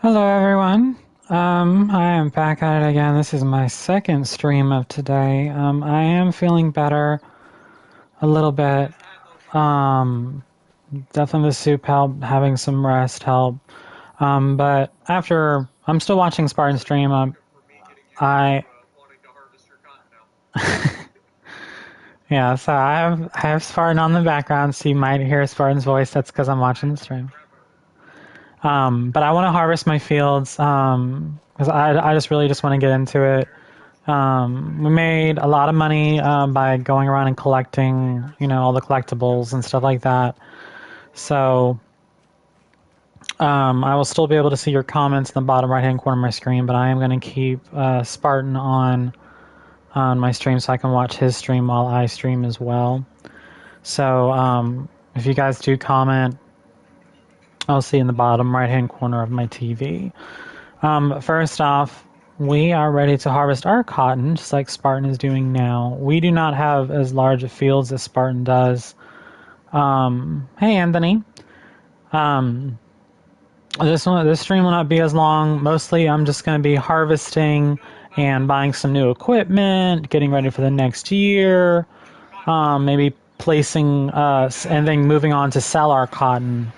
Hello everyone. I am back at it again. This is my second stream of today. I am feeling better a little bit. Um, Definitely the soup helped, having some rest helped. But after, I'm still watching Spartan stream. I, yeah, so I have Spartan on the background, so you might hear Spartan's voice. That's because I'm watching the stream. But I want to harvest my fields, because I just really just want to get into it. We made a lot of money by going around and collecting, all the collectibles and stuff like that. So I will still be able to see your comments in the bottom right-hand corner of my screen, but I am going to keep Spartan on my stream so I can watch his stream while I stream as well. So if you guys do comment, I'll see in the bottom right-hand corner of my TV. First off, we are ready to harvest our cotton, just like Spartan is doing now. We do not have as large fields as Spartan does. Hey, Anthony. This stream will not be as long. Mostly, I'm just going to be harvesting and buying some new equipment, getting ready for the next year, maybe placing, and then moving on to sell our cotton.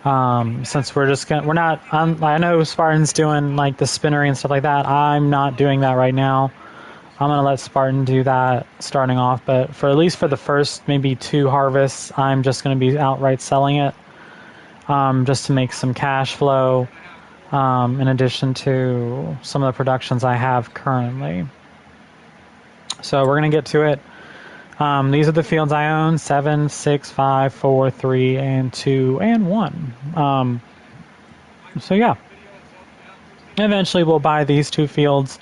Since we're not, I know Spartan's doing like the spinnery and stuff like that. I'm not doing that right now. I'm going to let Spartan do that starting off, but for at least for the first maybe 2 harvests, I'm just going to be outright selling it, just to make some cash flow, in addition to some of the productions I have currently. So we're going to get to it. These are the fields I own: 7, 6, 5, 4, 3, and 2, and 1. So yeah. Eventually we'll buy these 2 fields,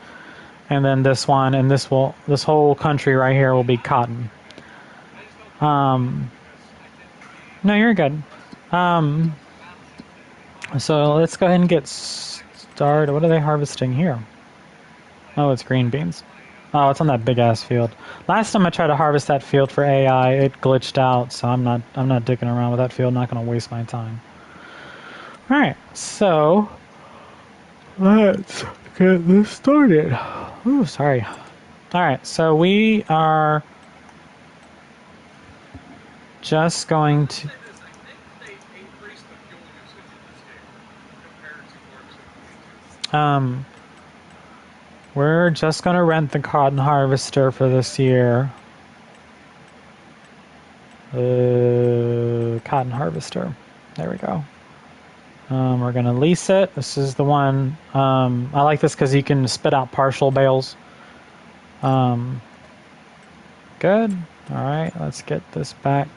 and then this one, and this whole country right here will be cotton. No, you're good. So let's go ahead and get started. What are they harvesting here? Oh, it's green beans. Oh, it's on that big ass field. Last time I tried to harvest that field for AI, it glitched out, so I'm not dicking around with that field. I'm not going to waste my time. All right, so let's get this started. Ooh, sorry. All right, so we are just going to. We're just going to rent the cotton harvester for this year. Cotton harvester. There we go. We're going to lease it. This is the one. I like this because you can spit out partial bales. Good. All right, let's get this back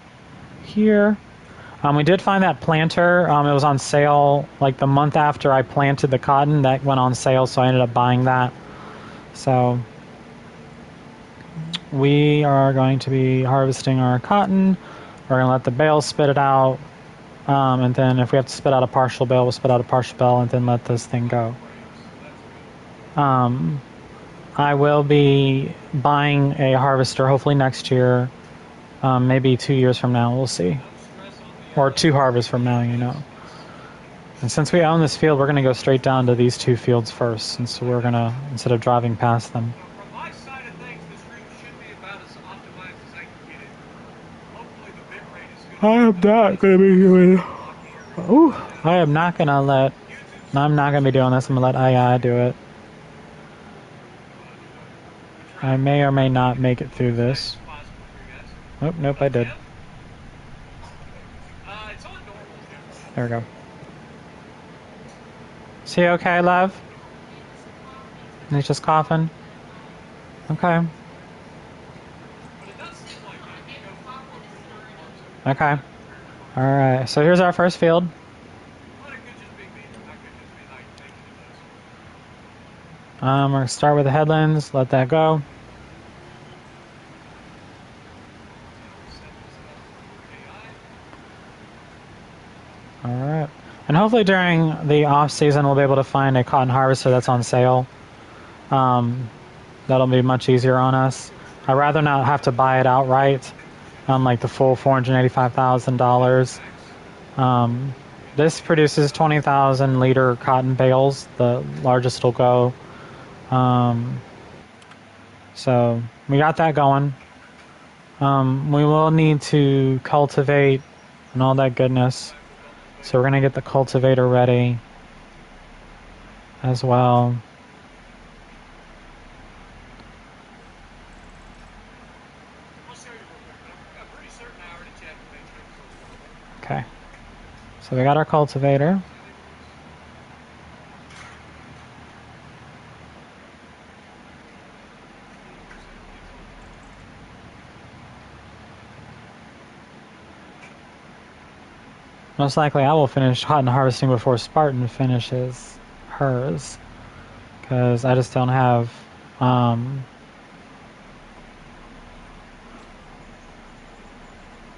here. We did find that planter. It was on sale like the month after I planted the cotton. That went on sale, so I ended up buying that. So we are going to be harvesting our cotton. We're going to let the bales spit it out. And then if we have to spit out a partial bale, we'll spit out a partial bale and then let this thing go. I will be buying a harvester hopefully next year. Maybe 2 years from now, we'll see. Or 2 harvests from now, And since we own this field, we're going to go straight down to these 2 fields first. And so we're going to, instead of driving past them. From my side of things, the stream should be about as optimized as I can get it. Hopefully the bit rate is good. I am not going to be doing. Ooh, I am not going to let. I'm not going to be doing this. I'm going to let AI do it. I may or may not make it through this. Oh, nope, I did. There we go. Is he okay, love? He's just coughing? Okay. Okay. Alright, so here's our first field. We're going to start with the headlands, let that go. Alright. And hopefully during the off season we'll be able to find a cotton harvester that's on sale. That'll be much easier on us. I'd rather not have to buy it outright, like the full $485,000. This produces 20,000 liter cotton bales. The largest will go. So we got that going. We will need to cultivate and all that goodness. So we're going to get the cultivator ready as well. Okay. So we got our cultivator. Most likely I will finish cotton harvesting before Spartan finishes hers. Because I just don't have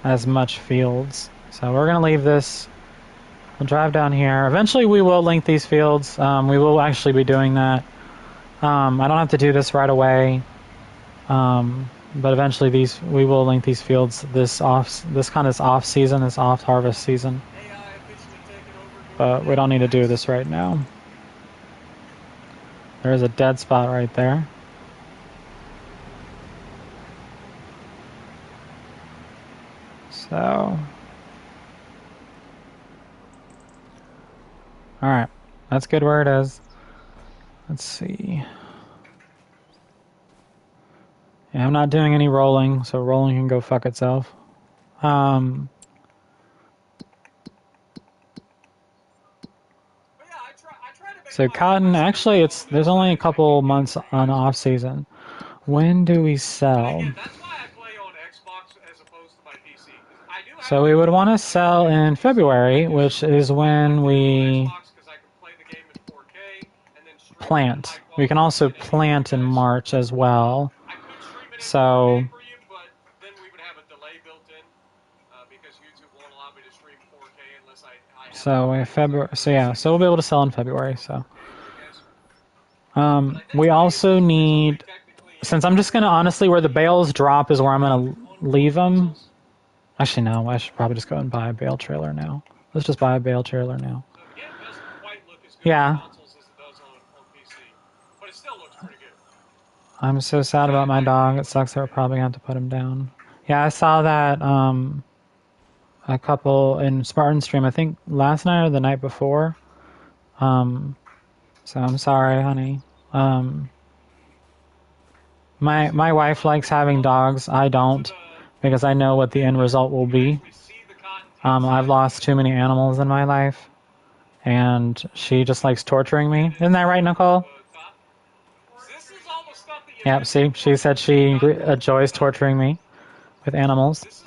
as much fields. So we're going to leave this. We'll drive down here. Eventually we will link these fields. We will actually be doing that. I don't have to do this right away. But eventually we will link these fields this kind of off season, this off harvest season. But we don't need to do this right now. There is a dead spot right there. So, alright, that's good where it is. Let's see. Yeah, I'm not doing any rolling, so rolling can go fuck itself. So cotton, actually, there's only a couple months on off season. When do we sell? So we would want to sell in February, which is when we plant. We can also plant in March as well. So in February, so we'll be able to sell in February. So we also need, since I'm just gonna honestly, where the bales drop is where I'm gonna leave them. Actually, no, I should probably just go and buy a bale trailer now. Let's just buy a bale trailer now. Yeah. I'm so sad about my dog. It sucks that we're probably going to have to put him down. Yeah, I saw that a couple in Spartan stream, I think last night or the night before. So I'm sorry, honey. My wife likes having dogs. I don't, because I know what the end result will be. I've lost too many animals in my life, and she just likes torturing me. Isn't that right, Nicole? Yep, see, she said she enjoys torturing me with animals.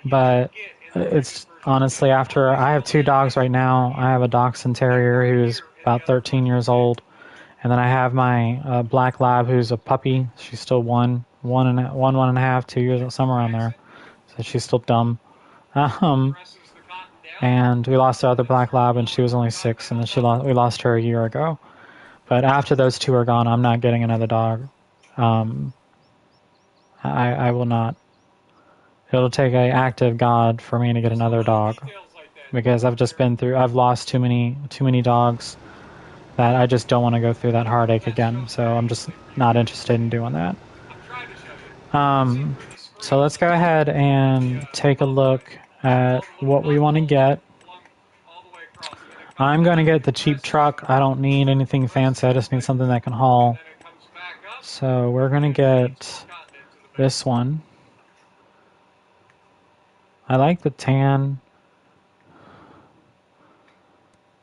But it's honestly, after I have 2 dogs right now. I have a Dachshund Terrier who's about 13 years old. And then I have my Black Lab who's a puppy. She's still one and a half, 2 years, somewhere around there. So she's still dumb. And we lost the other Black Lab and she was only 6, and then we lost her a year ago. But after those 2 are gone, I'm not getting another dog. I will not. It'll take an act of God for me to get another dog, because I've lost too many dogs that I just don't want to go through that heartache again. So I'm just not interested in doing that. So let's go ahead and take a look at what we want to get. I'm going to get the cheap truck. I don't need anything fancy. I just need something that can haul. So we're going to get this one. I like the tan.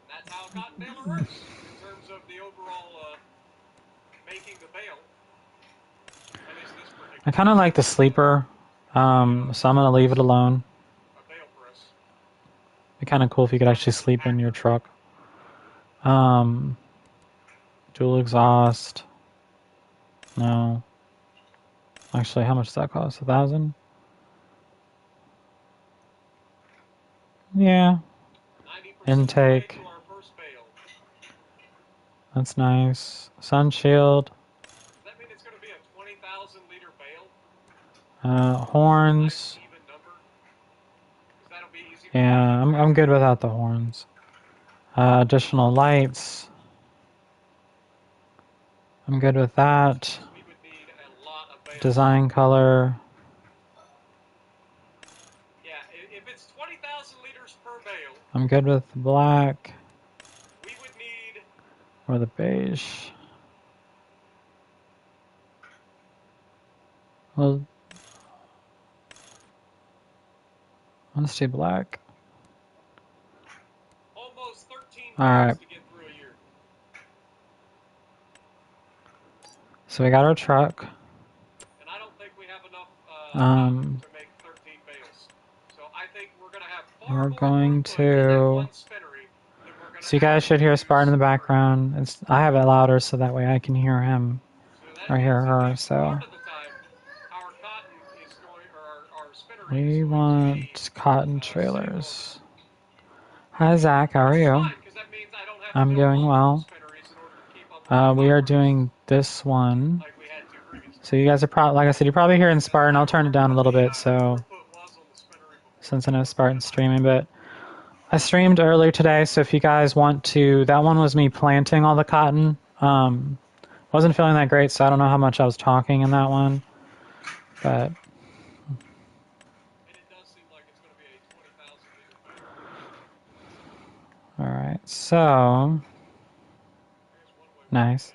That's how a cotton baler works in terms of the overall making the bale. I kind of like the sleeper, so I'm going to leave it alone. It'd be kind of cool if you could actually sleep in your truck. Dual exhaust. No. Actually, how much does that cost? 1,000? Yeah. Intake. That's nice. Sun shield. Does that mean it's going to be a 20,000 liter bale? Horns. Yeah, I'm good without the horns. Additional lights. I'm good with that. We would need a lot of bales. Design color. Yeah, if it's 20,000 liters per bale, I'm good with the black we would need or the beige. Well, let's do black. almost 13 All bales right. to get through a year. So we got our truck. And I don't think we have enough Um, to make 13 bales. So I think we're going to have far we're more going throughput in that to. one spinnery than we're going to So you guys should hear Spartan in the background. I have it louder so that way I can hear him So or hear that her. means So part of the time, our cotton is going, or our spinnery is we going to want be cotton trailers. Hi Zach, how are you? because that means I don't have to I'm build doing multiple well. spinneries in order to keep up with We are the doing this one. like we had to previously. So you guys are probably, like I said, you're probably hearing Spartan. I'll turn it down a little bit so Throughput was on the spinnery before. since I know Spartan's streaming, but I streamed earlier today, so if you guys want to, that one was me planting all the cotton. Wasn't feeling that great, so I don't know how much I was talking in that one, but And it does seem like it's going to be a 20,000 liter bale. all right. So nice.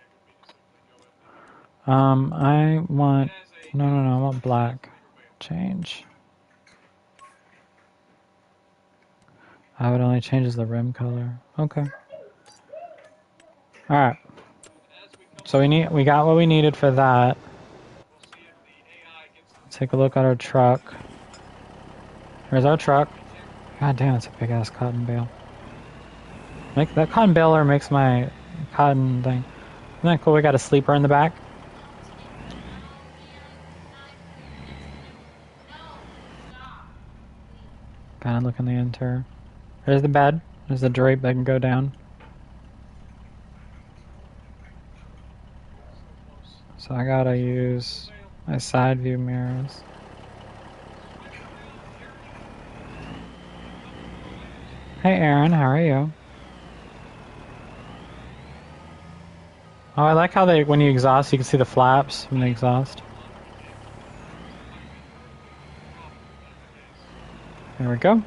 I want no, I want black. Change. I would only changes the rim color. Okay. All right. So we got what we needed for that. Take a look at our truck. Here's our truck. God damn, it's a big ass cotton bale. That cotton baler makes my cotton thing. Isn't that cool? We got a sleeper in the back. Kind of look in the interior. There's the bed. There's the drape that can go down. So I gotta use my side view mirrors. Hey Aaron, how are you? Oh, I like how when you exhaust, you can see the flaps from the exhaust. There we go.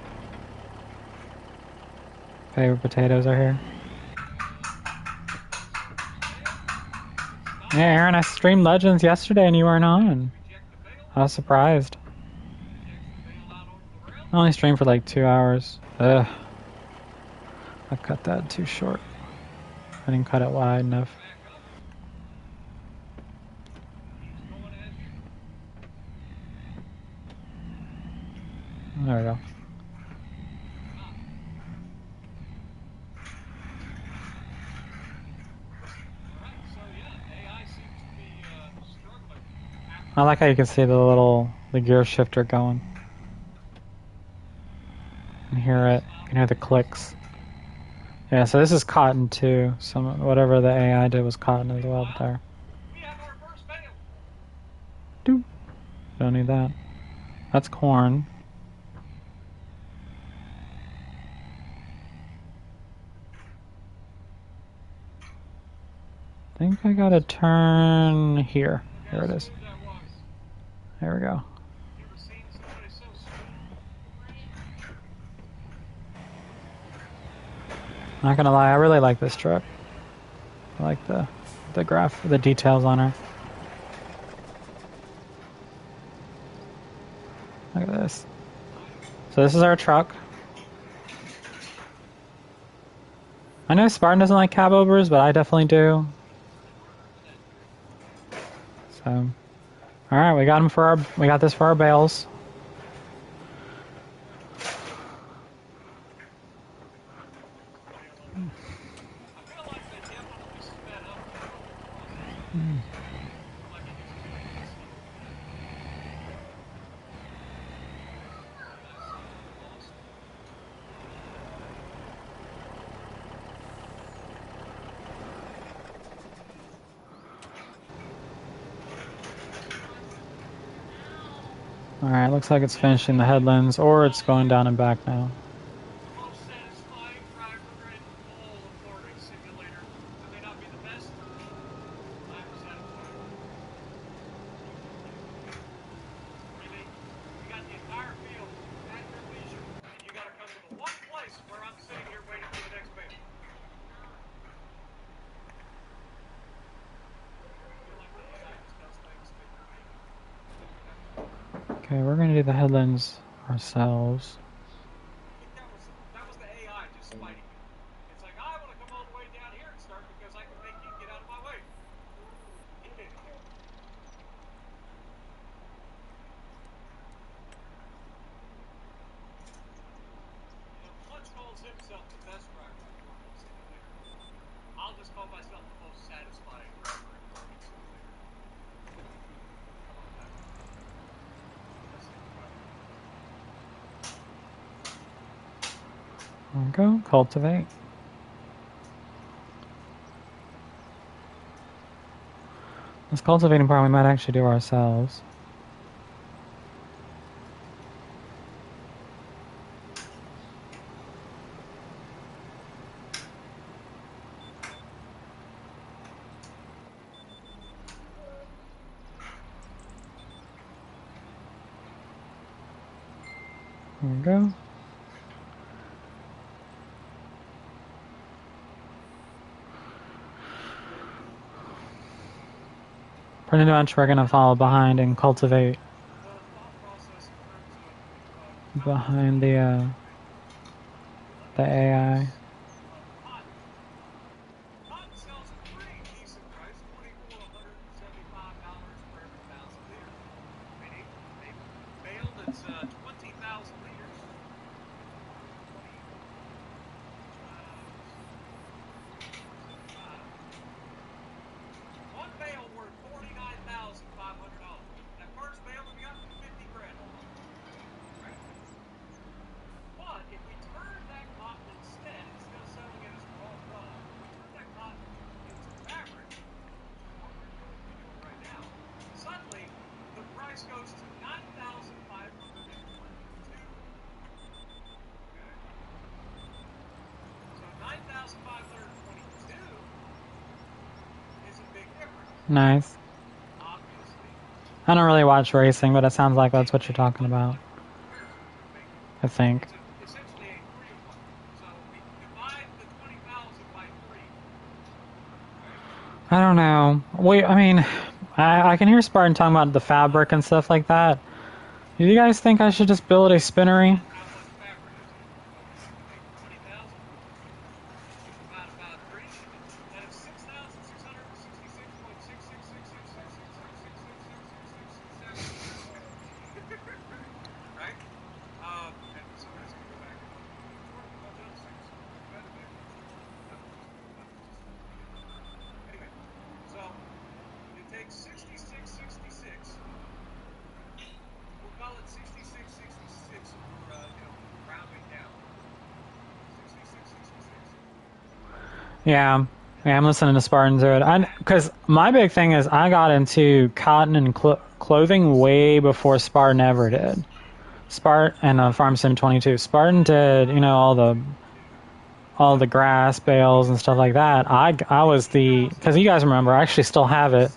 Favorite potatoes are here. Yeah, Aaron, I streamed Legends yesterday and you weren't on. I was surprised. I only streamed for like 2 hours. Ugh. I cut that too short. I didn't cut it wide enough. There we go. I like how you can see the gear shifter going. You can hear it. You can hear the clicks. Yeah, so this is cotton too. Whatever the AI did was cotton as well there. Doop. Don't need that. That's corn. I think I gotta turn here. Here it is. There we go. Not gonna lie, I really like this truck. I like the details on her. Look at this. So this is our truck. I know Spartan doesn't like cab overs, but I definitely do. So, all right, we got this for our bales. Alright, looks like it's finishing the headlands, or it's going down and back now. Okay, we're gonna do the headlands ourselves. I think that was the AI just spiting me. It's like, I want to come all the way down here and start because I can make you get out of my way. Clutch calls himself the best driver in Farming Simulator. I'll just call myself the most satisfying driver in Farming Simulator. Come on, back. There we go, cultivate. This cultivating part we might actually do ourselves. There we go. Pretty much we're gonna follow behind and cultivate behind the AI. Cotton sells a pretty decent price, $24 to $175 per every 1,000 liters. I mean, a bale that's 20,000 liters. One bale worth $49,500. That first bale we got 50 grand on it. Right? But if we turn that cotton instead of selling it as raw product, we turn that cotton into fabric, which is what we're going to be doing right now, suddenly the price goes to $9,522. Okay? So $9,522 is a big difference. Nice. Obviously. I don't really watch racing, but it sounds like that's what you're talking about. I think. It's essentially a 3-to-1. So we divide the 20,000 by 3. Right? I don't know. I mean, I can hear Spartan talking about the fabric and stuff like that. Do you guys think I should just build a spinnery? How much fabric is it? So we make 20,000. Divided by 3. That is 6,666.666666666666666. Right? And somebody's going to go back and look at a bunch of other things. Anyway, so it takes 6666. We'll call it 6666 for rounding down. 6666. Yeah. Yeah, I'm listening to Spartan do it. Because my big thing is I got into cotton and clothing way before Spartan ever did. Spartan and Farm Sim 22. Spartan did, all the grass bales and stuff like that. I was because you guys remember, I actually still have it.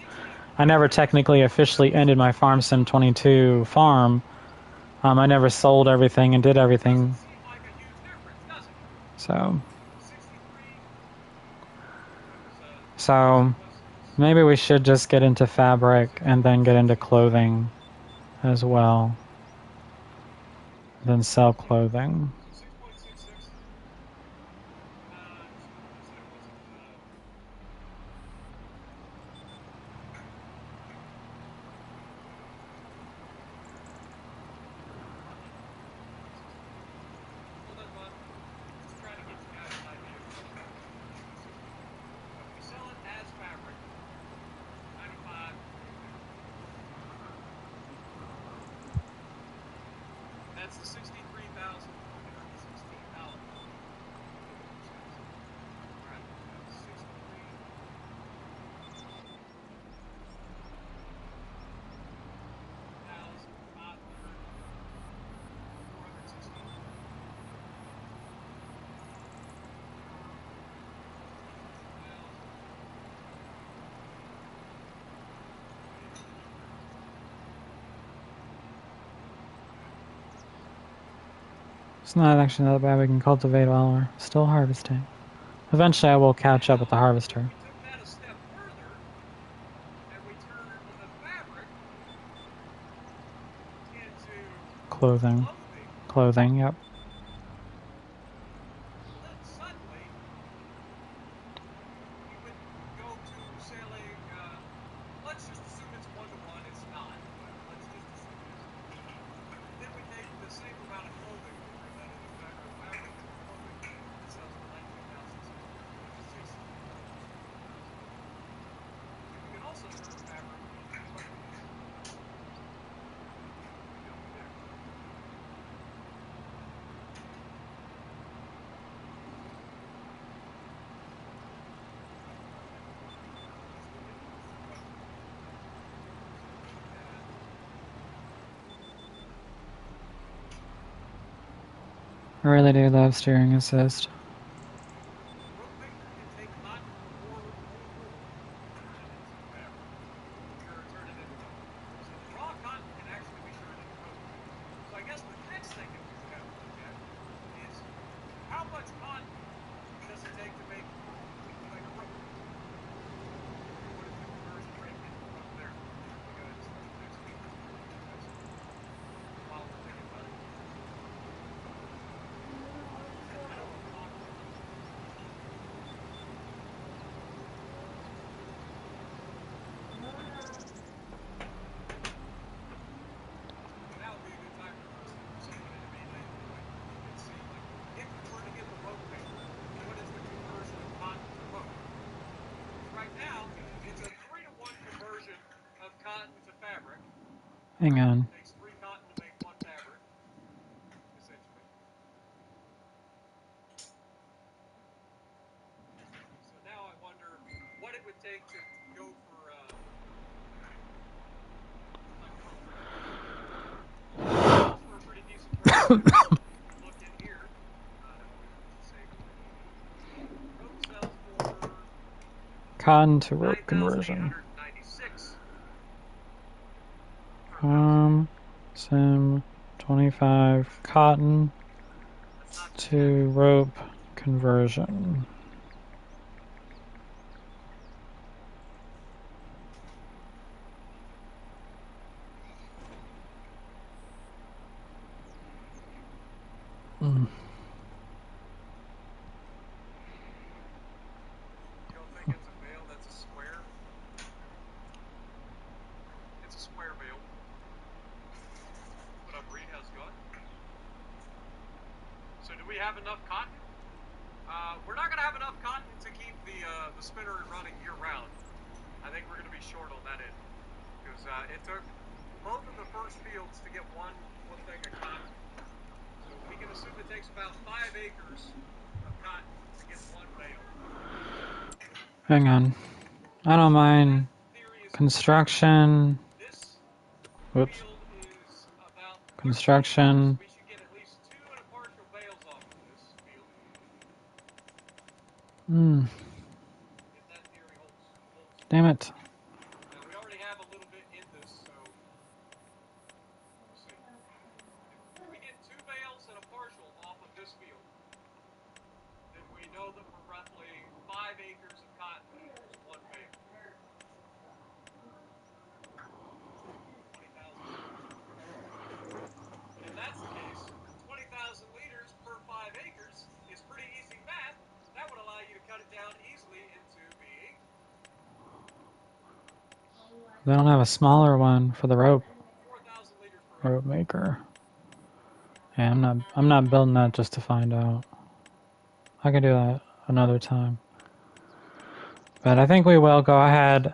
I never technically officially ended my Farm Sim 22 farm. I never sold everything and did everything. So maybe we should just get into fabric and then get into clothing as well. Then sell clothing. That's the 63,416 dollars. Right. 63,416. It's not actually that bad. We can cultivate while we're still harvesting. Eventually I will catch up with the harvester. We took that a step further, and we turned the fabric into Clothing. clothing, Clothing, yep. then suddenly we would go to sailing. Let's just assume it's 1-to-1. It's not, but let's just assume it is. Then we take the same amount of clothing, we turn that into fabric into clothing. It sells for $19,660. And we can also turn fabric into clothing. We go there. I really do love steering assist. Rope maker can take cotton or whole wool and turn it into fabric. Or turn it into cotton. So the raw cotton can actually be turned into rope. So I guess the next thing that we would have to look at is how much cotton does it take to make like a rope? What is the conversion rate from there? We go into the next week. While we're thinking about it. I know a cotton. That would be a good time for someone to be like and see like if we were to get the rope maker, what is the conversion of cotton to rope? Right now, it's a 3-to-1 conversion of cotton to fabric. Hang on. It takes 3 cotton to make 1 fabric, essentially. So now I wonder what it would take to go for like a rope maker. Well, for a pretty decent price. Look in here. Rope sells for Cotton to rope conversion. $9,896 per thousand. Sim 25 cotton to rope conversion. You don't think it's a bale that's a square? It's a square bale. What up, Reed? How's it going? So do we have enough cotton? We're not going to have enough cotton to keep the spinner running year-round. I think we're going to be short on that end. Because it took both of the first fields to get one thing of cotton. So we can assume it takes about 5 acres of cotton to get 1 bale. Hang on. I don't mind construction. This Whoops. field is about Construction. we should get at least 2 and a partial bales off of this field. If that theory holds. Damn it. Now we already have a little bit in this, so we'll see. If we get 2 bales and a partial off of this field, then we know that we're roughly 5 acres of cotton equals 1 bale. 20,000 liters. But if that's the case, 20,000 liters per 5 acres is pretty easy math. That would allow you to cut it down easily into being. They don't have a smaller one for the rope 4,000 liters per rope maker. Yeah, I'm not building that just to find out. I can do that another time. But I think we will go ahead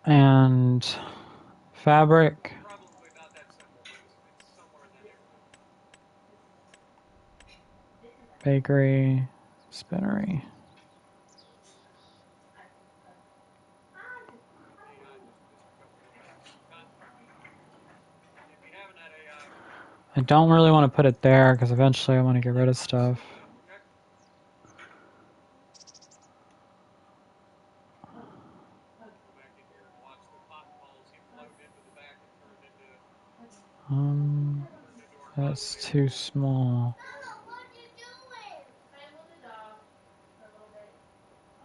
and fabric. Probably not that simple, but it's somewhere in that neighborhood. Bakery, spinnery. I don't really want to put it there because eventually I want to get rid of stuff. That's too small.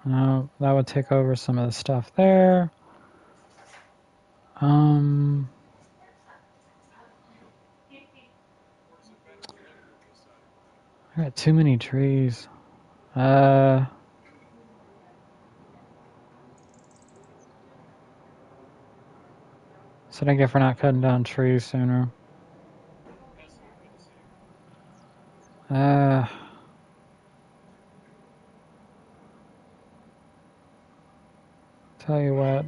No, that would take over some of the stuff there. I got too many trees. So I get for not cutting down trees sooner. That's not good to see. Tell you what.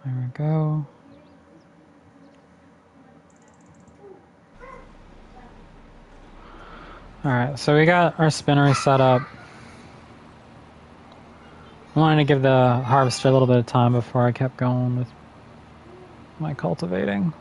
There we go. Alright, so we got our spinnery set up. I wanted to give the harvester a little bit of time before I kept going with my cultivating.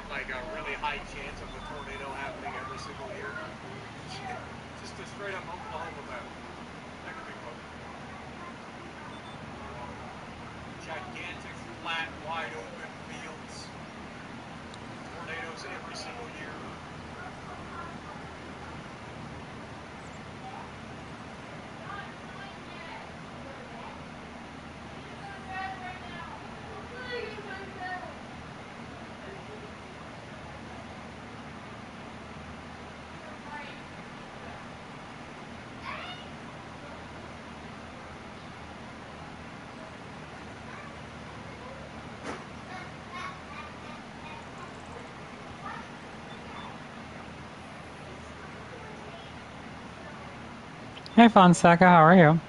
Like a really high chance of a tornado happening every single year. Just a straight up Oklahoma battle. That could be fun. Gigantic, flat, wide open fields. Tornadoes every single year. Hey Fonseca, how are you? Oh,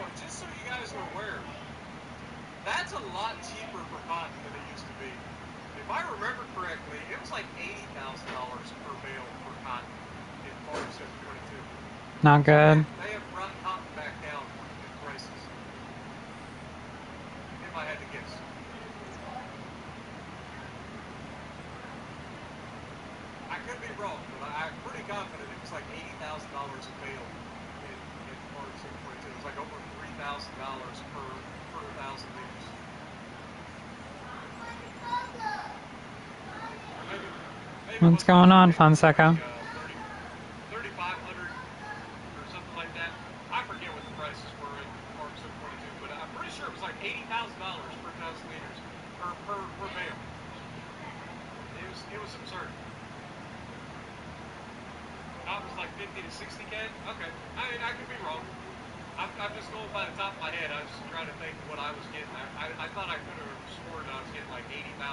and just so you guys are aware, that's a lot cheaper per cotton than it used to be. If I remember correctly, it was like $80,000 per bale per cotton in farm 722. Not So good. they have brought cotton back down in prices. If I had to guess. I could be wrong, but I'm pretty confident it was like $80,000 a bale in farm 722. It was like over $3,000 per 1,000 liters. Maybe it What's wasn't that going much. on, Maybe it was like Fonseca? 3,500 or something like that. I forget what the prices were in Farm 722, but I'm pretty sure it was like $80,000 per 1,000 liters per bale. It was absurd. Cotton was like 50 to 60K. Okay, I mean I could be wrong. I'm just going by the top of my head. I was trying to think what I was getting. I thought I could have sworn I was getting like $80,000 a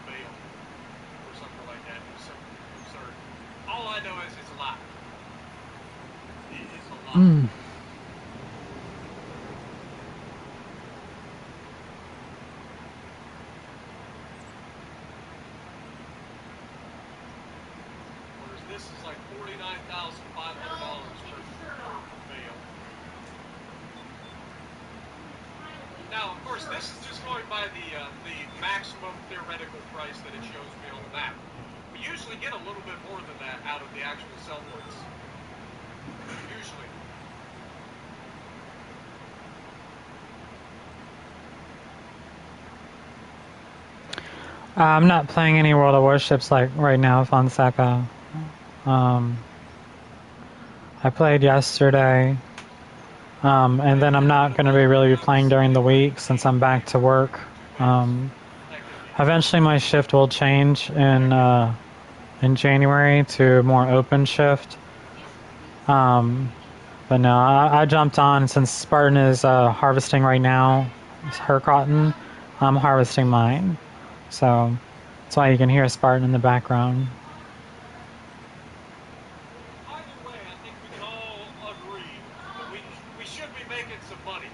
bale or something like that. It was something absurd. All I know is it's a lot. It is a lot. Whereas this is like $49,500 per bale. Now, of course, this is just going by the maximum theoretical price that it shows me on the map. We usually get a little bit more than that out of the actual sell points. Usually. I'm not playing any World of Warships like right now, Fonseca. I played yesterday, and then I'm not going to be really playing during the week since I'm back to work. Eventually, my shift will change in January to a more open shift. But no, I jumped on since Spartan is harvesting right now. It's her cotton. I'm harvesting mine, so that's why you can hear Spartan in the background. Either way, I think we can all agree that we should be making some money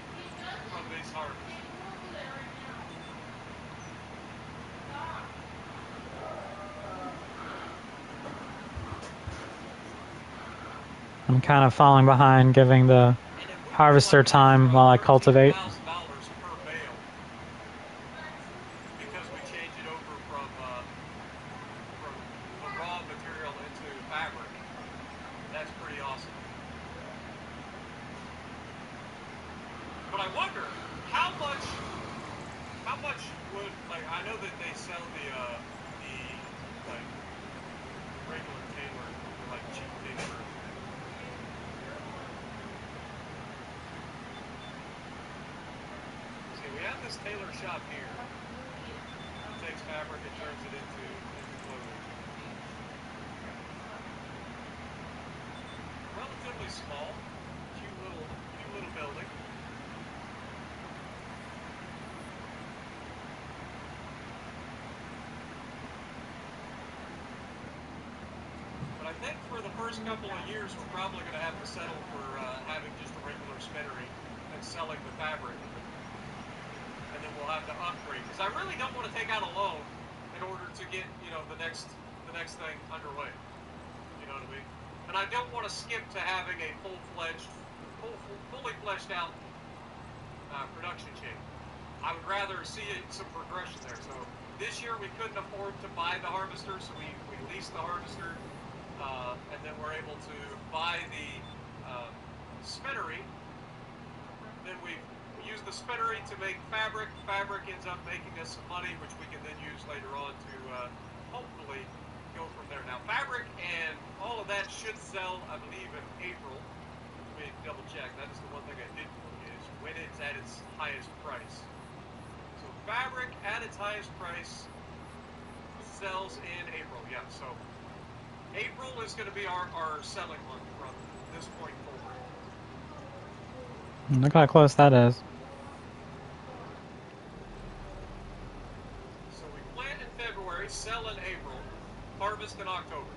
from these harvests. I'm kind of falling behind, giving the harvester time while I cultivate. $100,000 per bale. awesome. But I wonder how much would, like, I know that they sell the like regular Taylor, like cheap Taylor. See, we have this tailor shop here. It takes fabric and turns it into clothing. Relatively small, cute little building. But I think for the first couple of years, we're probably going to have to settle for having just a regular spinnery and selling the fabric. And then we'll have to upgrade, because I really don't want to take out a loan in order to get, you know, the next thing underway. You know what I mean? And I don't want to skip to having a fully fleshed out production chain. I would rather see some progression there. So this year we couldn't afford to buy the harvester, so we leased the harvester, and then we're able to buy the spinnery. Then we use the spinnery to make fabric. Fabric ends up making us some money, which we can then use later on to hopefully go from there. Now, fabric and all of that should sell, I believe, in April. Let me double check. That is the one thing I did look is when it's at its highest price. So fabric at its highest price sells in April. Yeah, so April is going to be our selling month from this point forward. Look how close that is. So we plant in February, sell in April, harvest in October.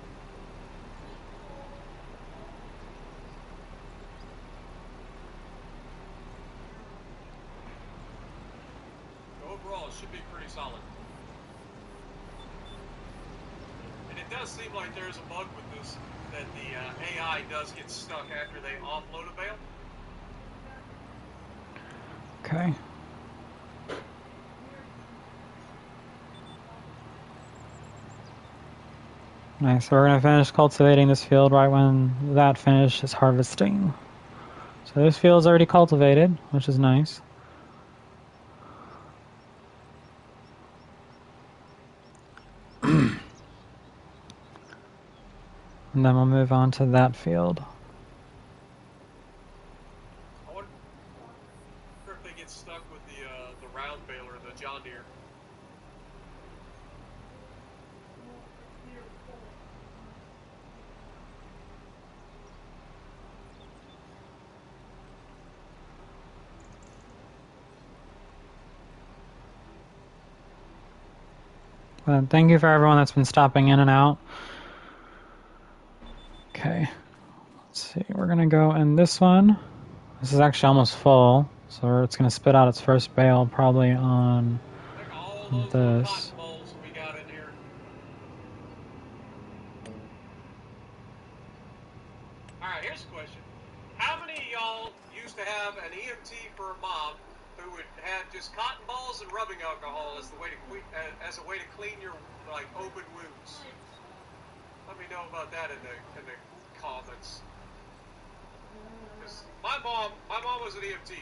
So overall, it should be pretty solid. And it does seem like there's a bug with this, that the AI does get stuck after they offload a bale. Okay. Nice, so we're going to finish cultivating this field right when that finishes harvesting. So this field's already cultivated, which is nice. And then we'll move on to that field. I wonder if they get stuck with the round baler, the John Deere. But thank you for everyone that's been stopping in and out. Okay, let's see, we're going to go in this one. This is actually almost full, so it's going to spit out its first bale probably on this. We got in here. All right, here's a question. How many of y'all used to have an EMT for a mom who would have just cotton balls and rubbing alcohol as a way to clean your like open wounds? Let me know about that in the comments. My mom was an EMT,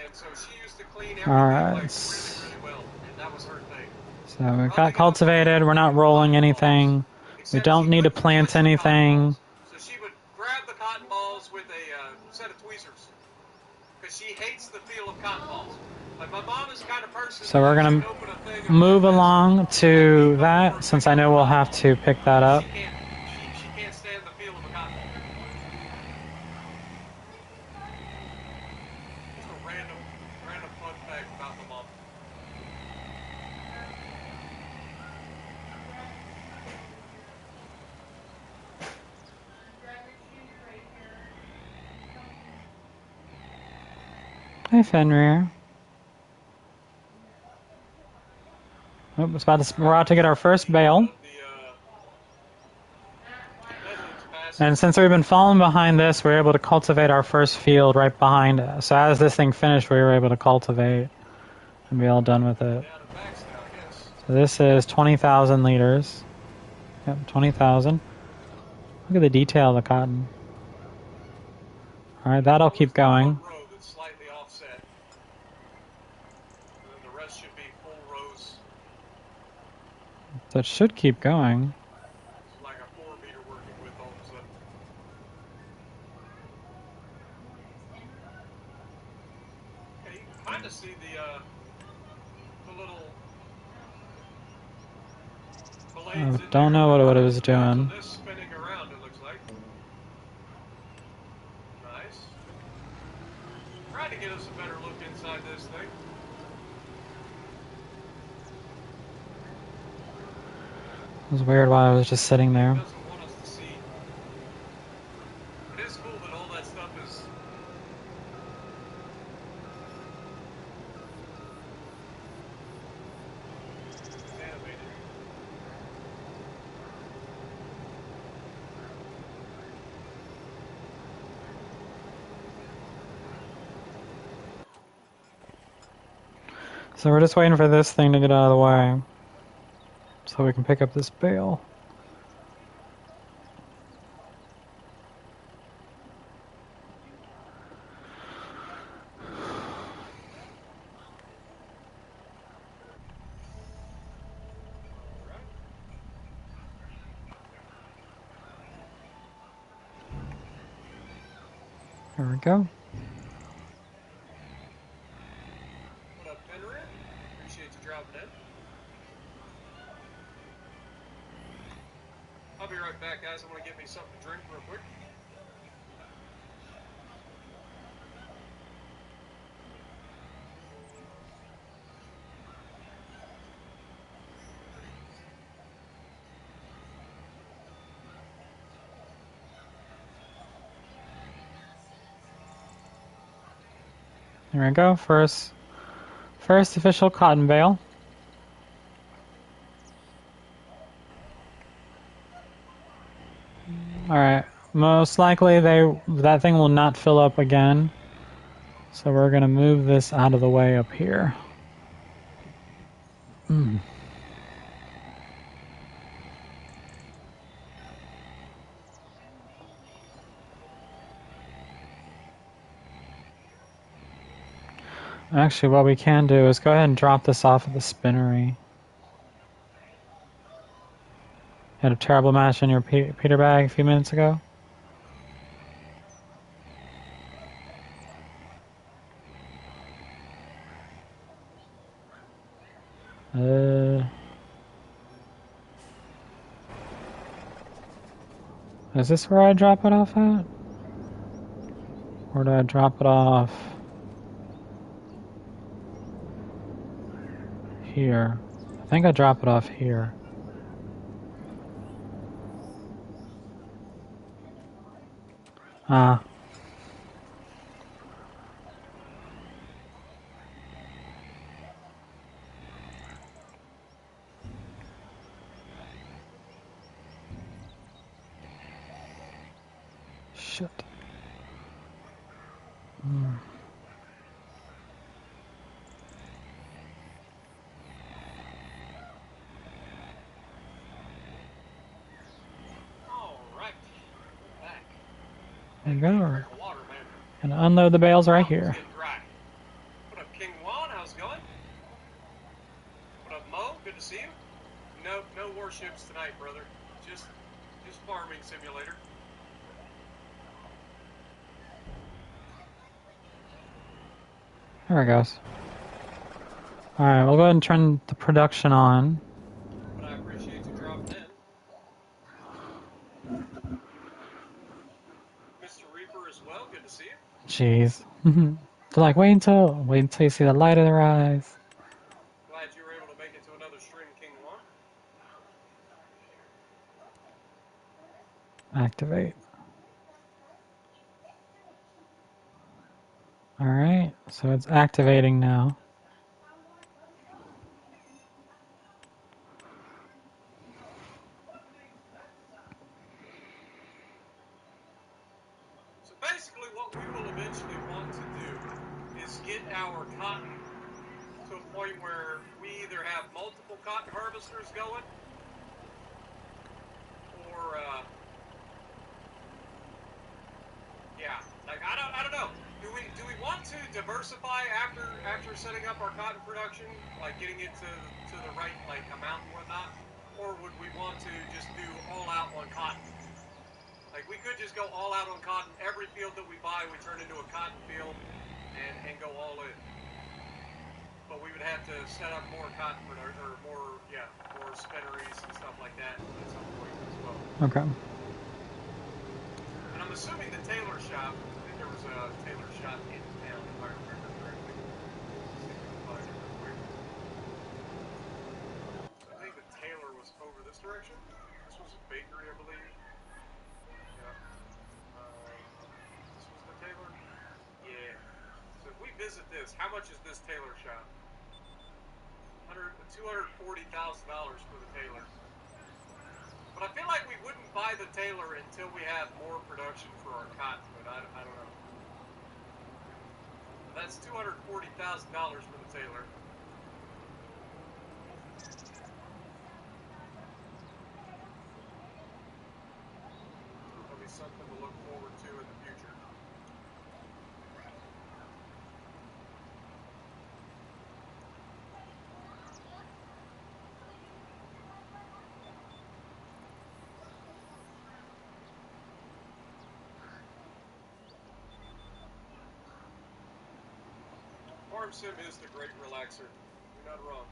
and so she used to clean everything like really well, and that was her thing. So we've got cultivated. We're not rolling anything. We don't need to plant anything. So she would grab the cotton balls with a set of tweezers, because she hates the feel of cotton balls. Like my mom is the kind of person. So we're gonna move along to that, since I know we'll have to pick that up. She can't stand the feel of a cotton ball. Just a random fun fact about my mom. Hi, Fenrir. Oh, we're about to get our first bale. And since we've been falling behind this, we're able to cultivate our first field right behind us. So as this thing finished, we were able to cultivate and be all done with it. So this is 20,000 liters. Yep, 20,000. Look at the detail of the cotton. All right, that'll keep going. One row that's slightly offset. And then the rest should be full rows. That should keep going. It's like a 4 meter working with all of a sudden. Yeah, you can kind of see the little blades I in don't there. know what it was doing. So this spinning around, it looks like. Nice. Trying to get us a better look inside this thing. It was weird while I was just sitting there. It doesn't want us to see. It is cool that all that stuff is animated. So we're just waiting for this thing to get out of the way so we can pick up this bale. There we go. What up, Penrith? Appreciate you dropping in. I'll be right back, guys. I want to get me something to drink real quick. There we go. First official cotton bale. Alright. Most likely that thing will not fill up again. So we're gonna move this out of the way up here. Actually, what we can do is go ahead and drop this off at the spinnery. Had a terrible match in your Peter bag a few minutes ago. Is this where I drop it off at? Or do I drop it off here? I think I drop it off here. Ah. Shit. Alright. Back. There you go. Water, man. And unload the bales right here. Dry. What up, King Juan? How's it going? What up, Mo? Good to see you. No warships tonight, brother. Just farming simulator. There it goes. Alright, we'll go ahead and turn the production on. But I appreciate you dropping in. Mr. Reaper as well. Good to see you. Jeez. They're like, wait until you see the light of their eyes. Glad you were able to make it to another stream, King Juan. Activate. Alright, so it's activating now. So basically what we will eventually want to do is get our cotton to a point where we either have multiple cotton harvesters going or diversify after setting up our cotton production, like getting it to the right like amount and whatnot, or would we want to just do all out on cotton? Like we could just go all out on cotton. Every field that we buy, we turn into a cotton field and go all in. But we would have to set up more cotton or more spinneries and stuff like that at some point as well. Okay. And I'm assuming the tailor shop. I think there was a tailor shop in town, if I remember correctly. Let's see if we can find it real quick. I think the tailor was over this direction. This was a bakery, I believe. Yeah. This was the tailor. Yeah. So if we visit this, how much is this tailor shop? $240,000 for the tailor. But I feel like we wouldn't buy the tailor until we have more production for our cotton, but I don't know. That's $240,000 for the tailor. That'll be something to look forward to in the future. Farm sim is the great relaxer. You're not wrong.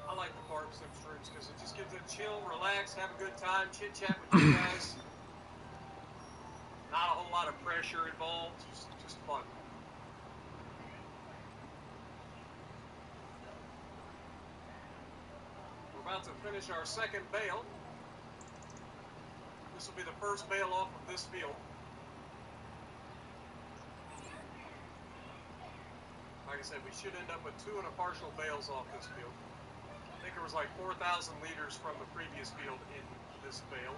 I like the farm sim streams because it just gives a chill, relax, have a good time, chit chat with you guys. Not a whole lot of pressure involved, just fun. About to finish our second bale. This will be the first bale off of this field. Like I said, we should end up with 2 and a partial bales off this field. I think there was like 4,000 liters from the previous field in this bale.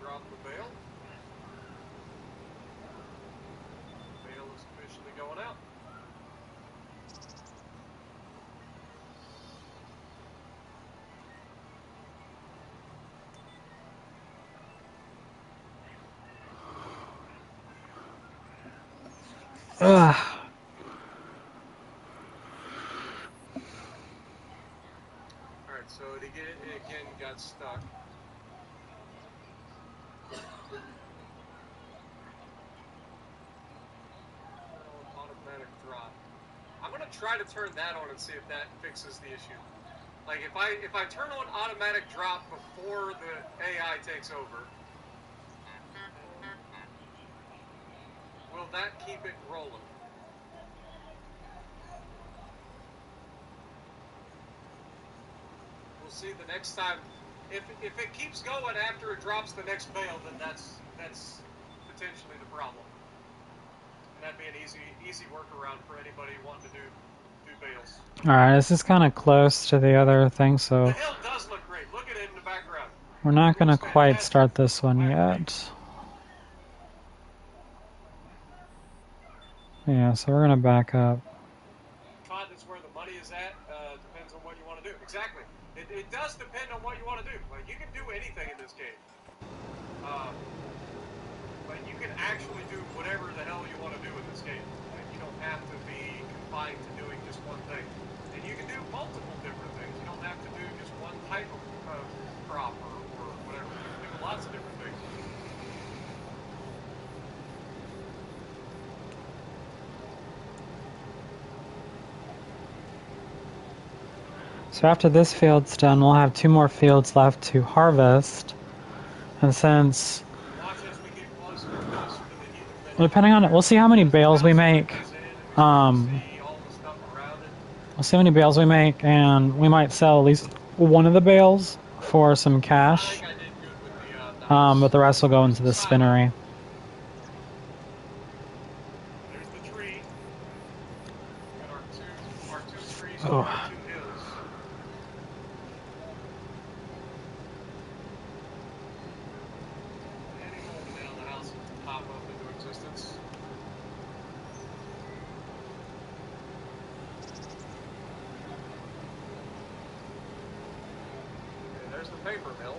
Drop the bale. The bale is officially going out. Ugh. Alright, so it again got stuck. Automatic drop. I'm gonna try to turn that on and see if that fixes the issue. Like if I turn on automatic drop before the AI takes over, will that keep it rolling? We'll see the next time. If it keeps going after it drops the next bale, then that's potentially the problem. And that'd be an easy workaround for anybody wanting to do bales. Alright, this is kind of close to the other thing, so... The hill does look great. Look at it in the background. We're not going to quite start this one yet. Yeah, so we're going to back up. Cotton is where the money is at. Depends on what you want to do. Exactly. It does depend on what you want to do. Like, you can do anything in this game. But you can actually do whatever the hell you want to do in this game. Like, you don't have to be confined to doing just one thing. And you can do multiple different things. You don't have to do just one type of crop or whatever. You can do lots of different things. So after this field's done, we'll have 2 more fields left to harvest. And since... Well, depending on it, we'll see how many bales we make. We'll see how many bales we make, and we might sell at least one of the bales for some cash. But the rest will go into the spinnery. there's the paper mill.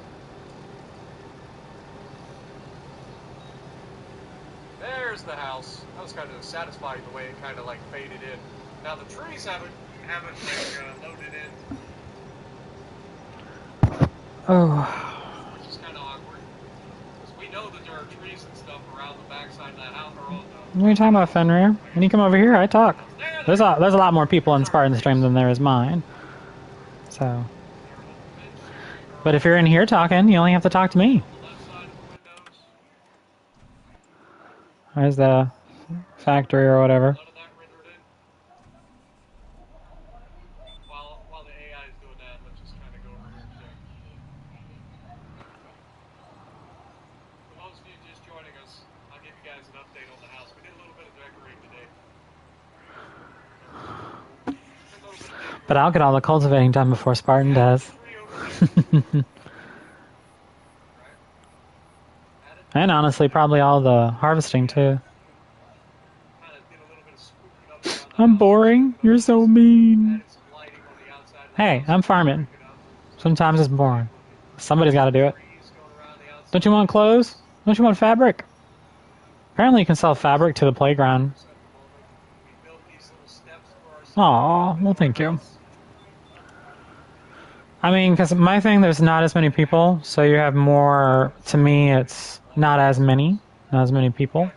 There's the house. I was kind of satisfied the way it kind of like faded in. Now the trees haven't like, loaded in. Oh. Which is kind of awkward. Because we know that there are trees and stuff around the backside of that house. What are you talking about, Fenrir? When you come over here, I talk. There's a lot more people in Spartan Stream than there is mine. So. But if you're in here talking, you only have to talk to me. There's the factory or whatever. While the AI is doing that, let's just kind of go over here and check. For those of you just joining us, I'll give you guys an update on the house. We did a little bit of decorating today. But I'll get all the cultivating done before Spartan does. And honestly, probably all the harvesting too. I'm boring. You're so mean. Hey, I'm farming. Sometimes it's boring. Somebody's got to do it. Don't you want clothes? Don't you want fabric? Apparently you can sell fabric to the playground. Aw, well thank you. I mean, because my thing, there's not as many people, so you have more, to me, it's not as many people,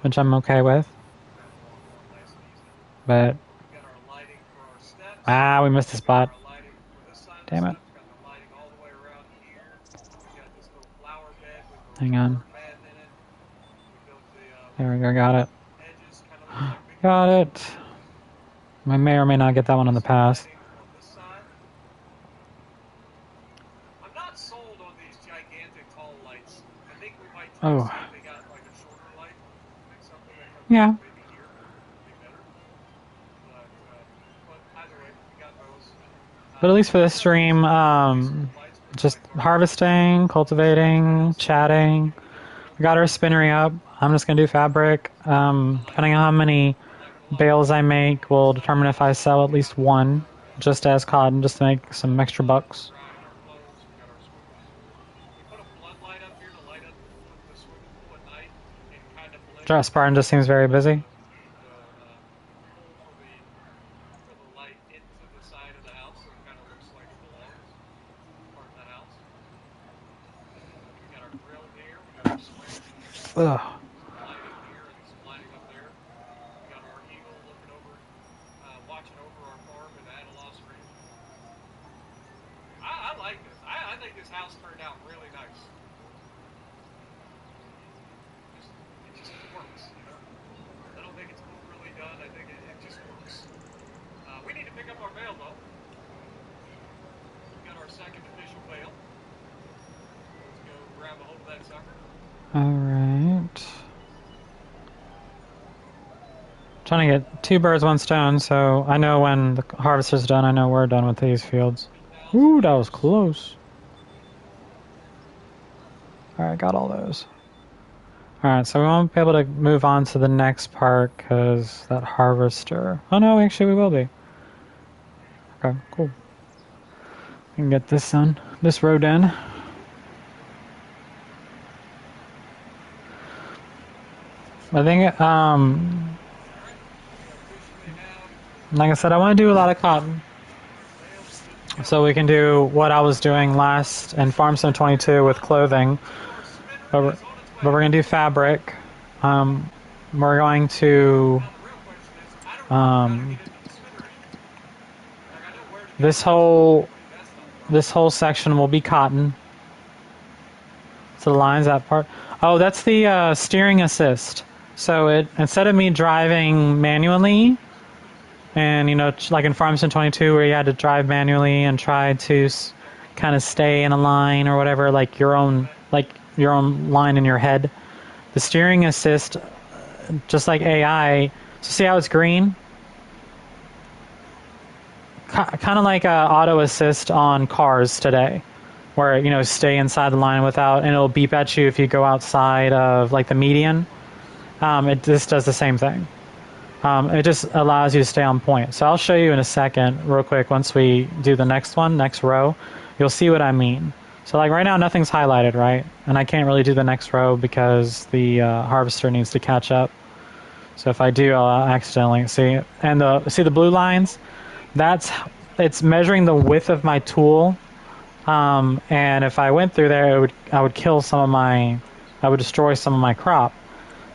which I'm okay with. But, we missed a spot. Damn it. Hang on. There we go, got it. Got it. I may or may not get that one on the pass. Oh. Yeah. But at least for this stream, just harvesting, cultivating, chatting. We got our spinnery up. I'm just going to do fabric. Depending on how many bales I make will determine if I sell at least one, just as cotton, just to make some extra bucks. Spartan just seems very busy. Ugh. I like this. I think this house turned out really nice. It just works, you know? I don't think it's overly done. I think it just works. We need to pick up our bale, though. We got our second official bale. Let's go grab a hold of that sucker. Alright. Trying to get 2 birds, 1 stone, so I know when the harvester's done, I know we're done with these fields. Ooh, that was close. Alright, got all those. Alright, so we won't be able to move on to the next part because that harvester... Oh no, actually we will be. Okay, cool. We can get this done. This road in. I think, like I said, I want to do a lot of cotton. So we can do what I was doing last in Farm Sim 22 with clothing. But we're going to do fabric. We're going to... this whole section will be cotton. So the lines, that part. Oh, that's the steering assist. So instead of me driving manually, and, you know, like in Farm Sim 22 where you had to drive manually and try to kind of stay in a line or whatever, like your own line in your head. The steering assist, just like AI, so see how it's green? Kind of like auto assist on cars today, where, you know, stay inside the line without, and it'll beep at you if you go outside of, like, the median. It just does the same thing. It just allows you to stay on point. So I'll show you in a second, real quick, once we do the next row. you'll see what I mean. So like right now nothing's highlighted, right? And I can't really do the next row because the harvester needs to catch up. So if I do, I'll accidentally see. And see the blue lines? It's measuring the width of my tool. And if I went through there, I would kill I would destroy some of my crop.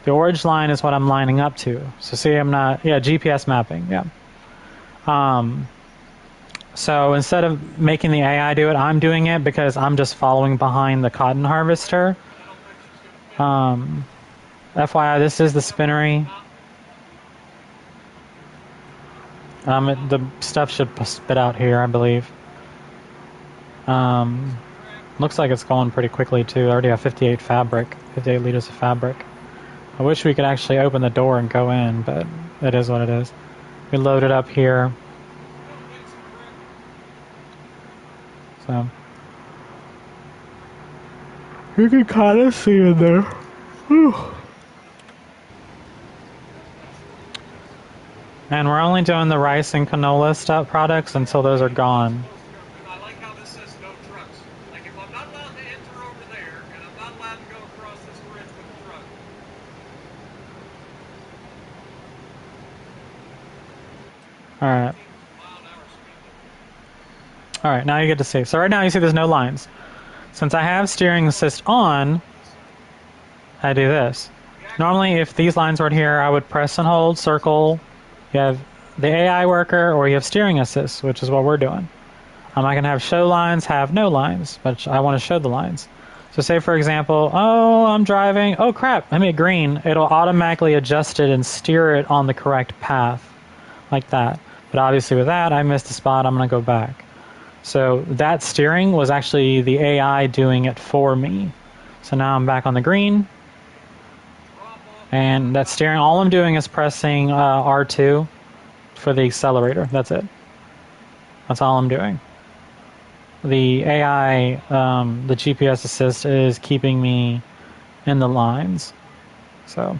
The orange line is what I'm lining up to. So see, I'm not, yeah, GPS mapping, yeah. So instead of making the AI do it, I'm doing it because I'm just following behind the cotton harvester. FYI, this is the spinnery. The stuff should spit out here, I believe. Looks like it's going pretty quickly too. I already have 58 liters of fabric. I wish we could actually open the door and go in, but it is what it is. We load it up here. So you can kind of see in there. Whew. And we're only doing the rice and canola stuff products until those are gone. I like how this says no trucks. Like if I'm not allowed to enter over there, and I'm not allowed to go across this bridge with the truck. Alright. Alright, now you get to see. So right now you see there's no lines. Since I have steering assist on, I do this. Normally if these lines were here, I would press and hold, circle. You have the AI worker, or you have steering assist, which is what we're doing. I can have show lines, have no lines, but I want to show the lines. So say for example, oh, I'm driving, oh crap, I made green. It'll automatically adjust it and steer it on the correct path, like that. But obviously with that, I missed a spot, I'm going to go back. So that steering was actually the AI doing it for me. So now I'm back on the green. And that steering, all I'm doing is pressing R2 for the accelerator. That's it. That's all I'm doing. The AI, the GPS assist is keeping me in the lines. So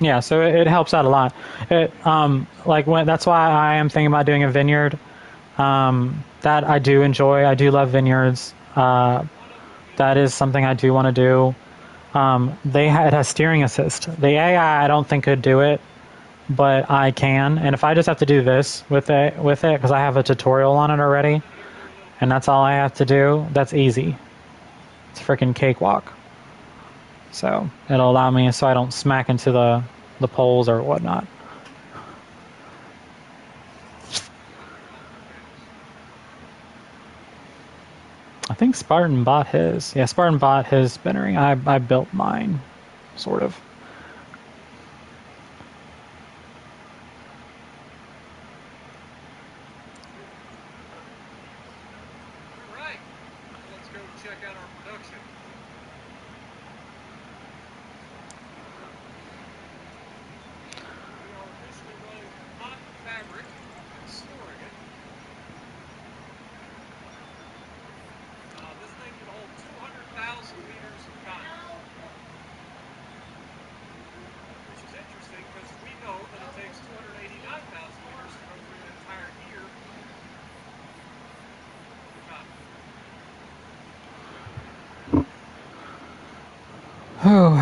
yeah, so it helps out a lot. That's why I am thinking about doing a vineyard. That I do enjoy. I do love vineyards. That is something I do want to do. It has steering assist. The AI I don't think could do it, but I can. And if I just have to do this with it, because I have a tutorial on it already, and that's all I have to do, that's easy. It's a freaking cakewalk. So it'll allow me so I don't smack into the poles or whatnot. I think Spartan bought his. Yeah, Spartan bought his spinnery. I built mine, sort of. All right, let's go check out our production. We are officially running cotton fabric and storing it. This thing can hold 200,000 liters of cotton. Which is interesting because we know that it takes 289,000 liters to go through an entire year of cotton. Oh.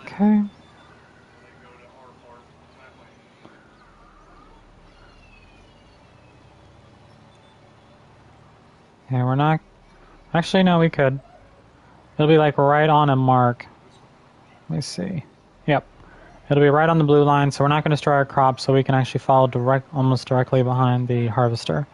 Okay. Yeah, we're not... Actually, no, we could. It'll be like right on a mark. Let me see. Yep. It'll be right on the blue line, so we're not going to destroy our crop, so we can actually follow almost directly behind the harvester.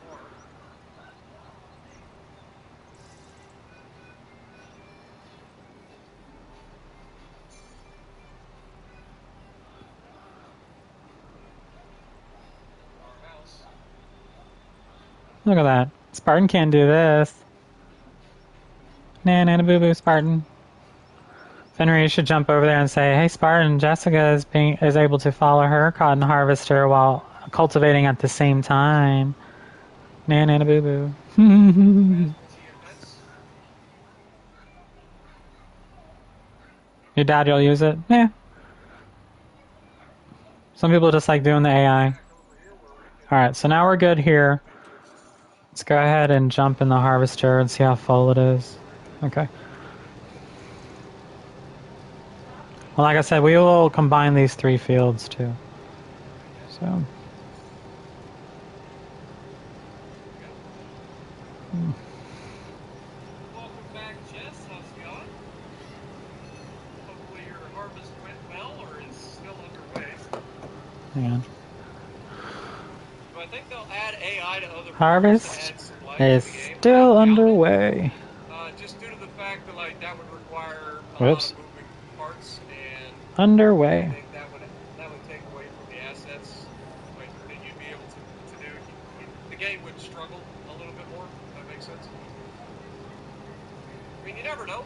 Look at that. Spartan can't do this. Nana boo boo Spartan. Fenrir, you should jump over there and say, "Hey Spartan, Jessica is able to follow her cotton harvester while cultivating at the same time." Nana boo boo. GFS. Your dad, you'll use it? Yeah. Some people just like doing the AI. Back over here where we can Alright, so now we're good here. pictures. Let's go ahead and jump in the harvester and see how full it is. Okay. Well, like I said, we will combine these 3 fields too. So. Welcome back, Jess. How's it going? Hopefully your harvest went well or is still underway. Yeah. So I think they'll add AI to other farms to Harvest add some life is to the game. still I doubt it. underway. Just due to the fact that like that would require a lot Whoops. of moving parts, and I Underway. think that would take away from the assets like that you'd be able to do. The game would struggle a little bit more. If that makes sense. I mean, you never know.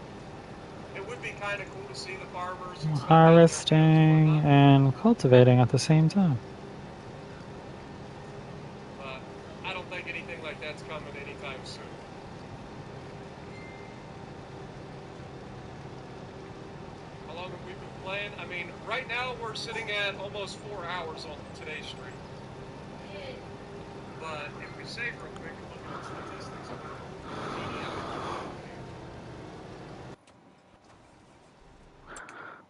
It would be kind of cool to see the farmers and stuff out there in the fields and Harvesting whatnot. and cultivating at the same time. But I don't think anything like that's coming anytime soon. How long have we been playing? I mean, right now we're sitting at almost 4 hours on today's stream. But if we save real quick and look at our statistics for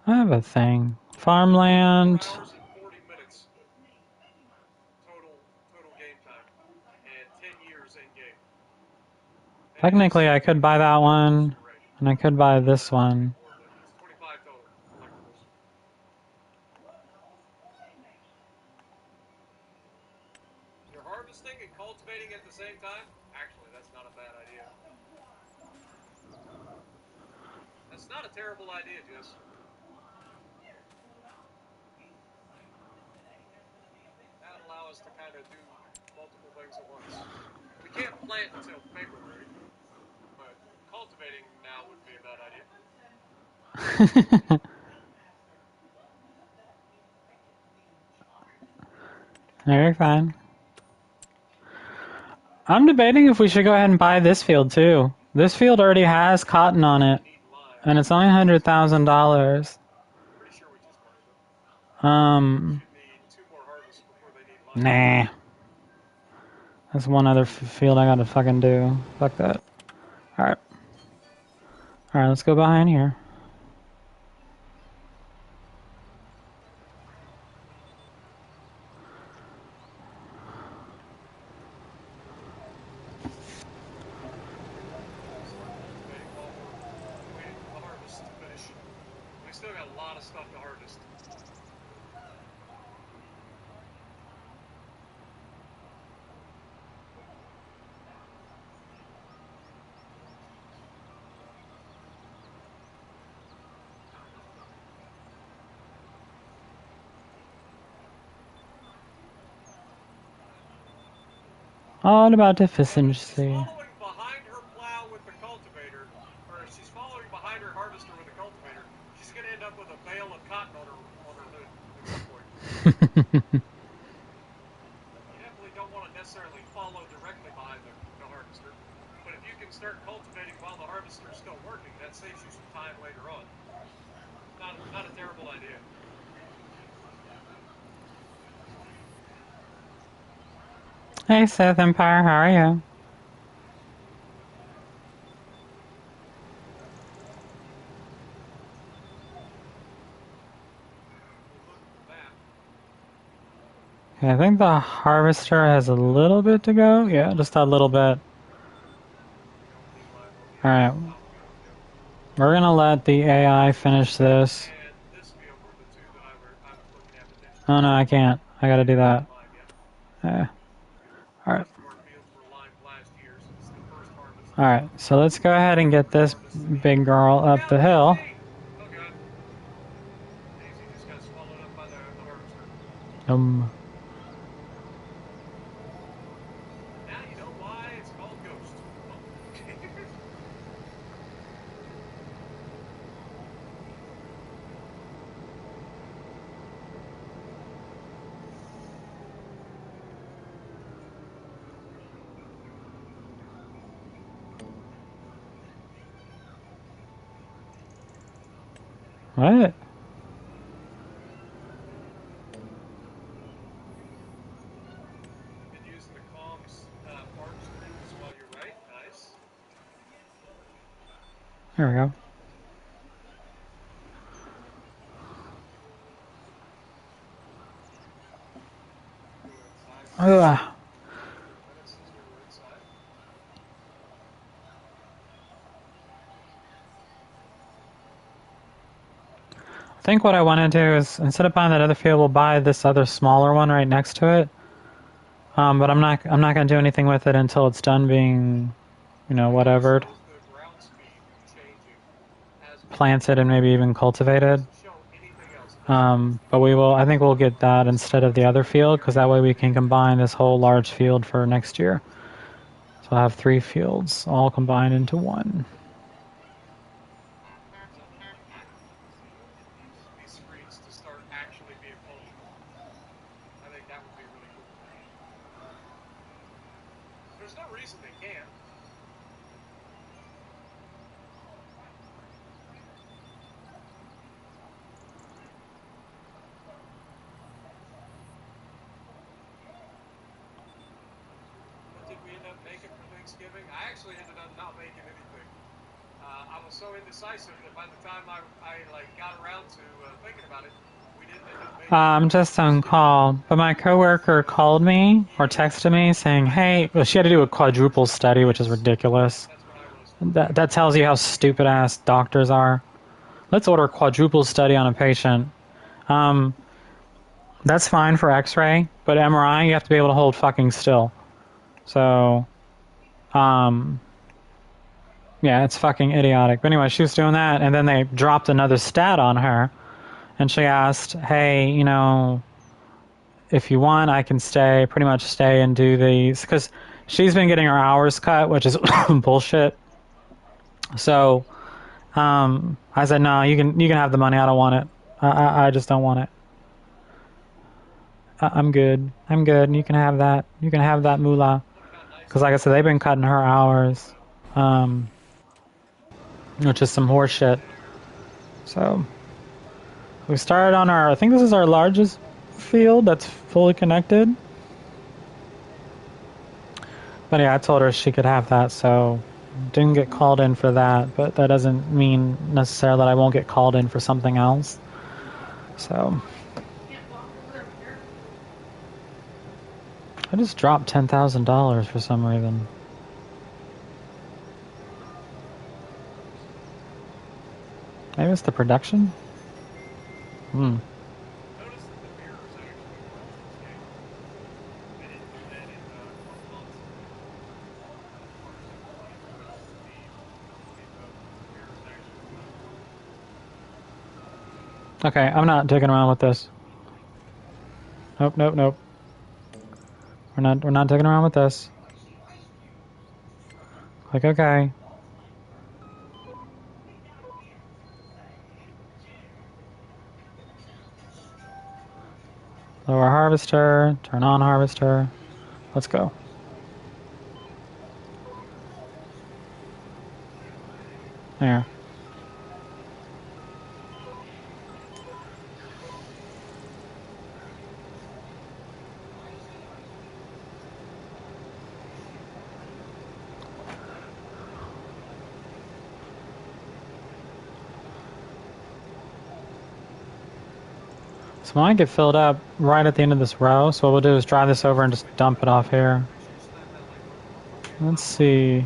I have a thing. Farmland. 4 hours and 40 minutes total game time, and 10 years in game. Technically, I could buy that one, and I could buy this one. It's 25 total collectibles. You're harvesting and cultivating at the same time? Actually, that's not a bad idea. That's not a terrible idea, Jess. That'll allow us to kind of do multiple things at once. We can't plant until February, but cultivating now wouldn't be a bad idea. Very fine. I'm debating if we should go ahead and buy this field too. This field already has cotton on it, and it's only $100,000. Pretty sure we just wanted them. Should need 2 more harvests before they need lime. Nah. That's one other field I gotta fucking do. Fuck that. Alright. Alright, let's go behind here. Waiting for the harvest to finish. We still got a lot of stuff to harvest. All about She's efficiency. following behind her plow with the cultivator, or she's following behind her harvester with the cultivator. She's going to end up with a bale of cotton on her hood at some point. You definitely don't want to necessarily follow directly behind the harvester, but if you can start cultivating while the harvester is still working, that saves you some time later on. Not a terrible idea. Hey Seth Empire, how are you? Okay, I think the harvester has a little bit to go. Yeah, just a little bit. Alright. We're gonna let the AI finish this. Oh no, I can't. I gotta do that. Alright. Alright, so let's go ahead and get this big girl up the hill. What? And using the comms park screens while you're right. Nice. There we go. Go inside. Ugh. Minutes until we're inside. I think what I want to do is, instead of buying that other field, we'll buy this other smaller one right next to it. But I'm not going to do anything with it until it's done being, whatevered. Shows the ground speed changing as we Planted and maybe even cultivated. show anything else. But I think we'll get that instead of the other field, because that way we can combine this whole large field for next year. So I'll have 3 fields all combined into one. These screens to start actually being functional. I think that would be really cool. There's no reason they can't. What did we end up making for Thanksgiving? I actually ended up not making anything. I was so indecisive that by the time I got around to thinking about it, we didn't end up making. I'm just on call, but my coworker called me or texted me saying, "Hey," well, she had to do a quadruple study, which is ridiculous. That's what I was. That tells you how stupid ass doctors are. Let's order a quadruple study on a patient. That's fine for X-ray, but MRI you have to be able to hold fucking still. So, yeah, it's fucking idiotic. But anyway, she was doing that, and then they dropped another stat on her, and she asked, "Hey, if you want, I can pretty much stay and do these," because she's been getting her hours cut, which is bullshit. So, I said, "No, you can have the money. I don't want it. I just don't want it. I'm good. I'm good. You can have that. You can have that moolah." Because, like I said, they've been cutting her hours, which is some horse shit. So, we started on I think this is our largest field that's fully connected. But yeah, I told her she could have that, so didn't get called in for that. But that doesn't mean necessarily that I won't get called in for something else. So, I just dropped $10,000 for some reason. Maybe it's the production? Notice that the mirrors actually work in this game. They didn't do that in Close Okay, I'm not digging around with this. Nope, nope, nope. We're not digging around with this. Click OK. Lower harvester, turn on harvester. Let's go. There. So mine get filled up right at the end of this row. So what we'll do is drive this over and just dump it off here. Let's see.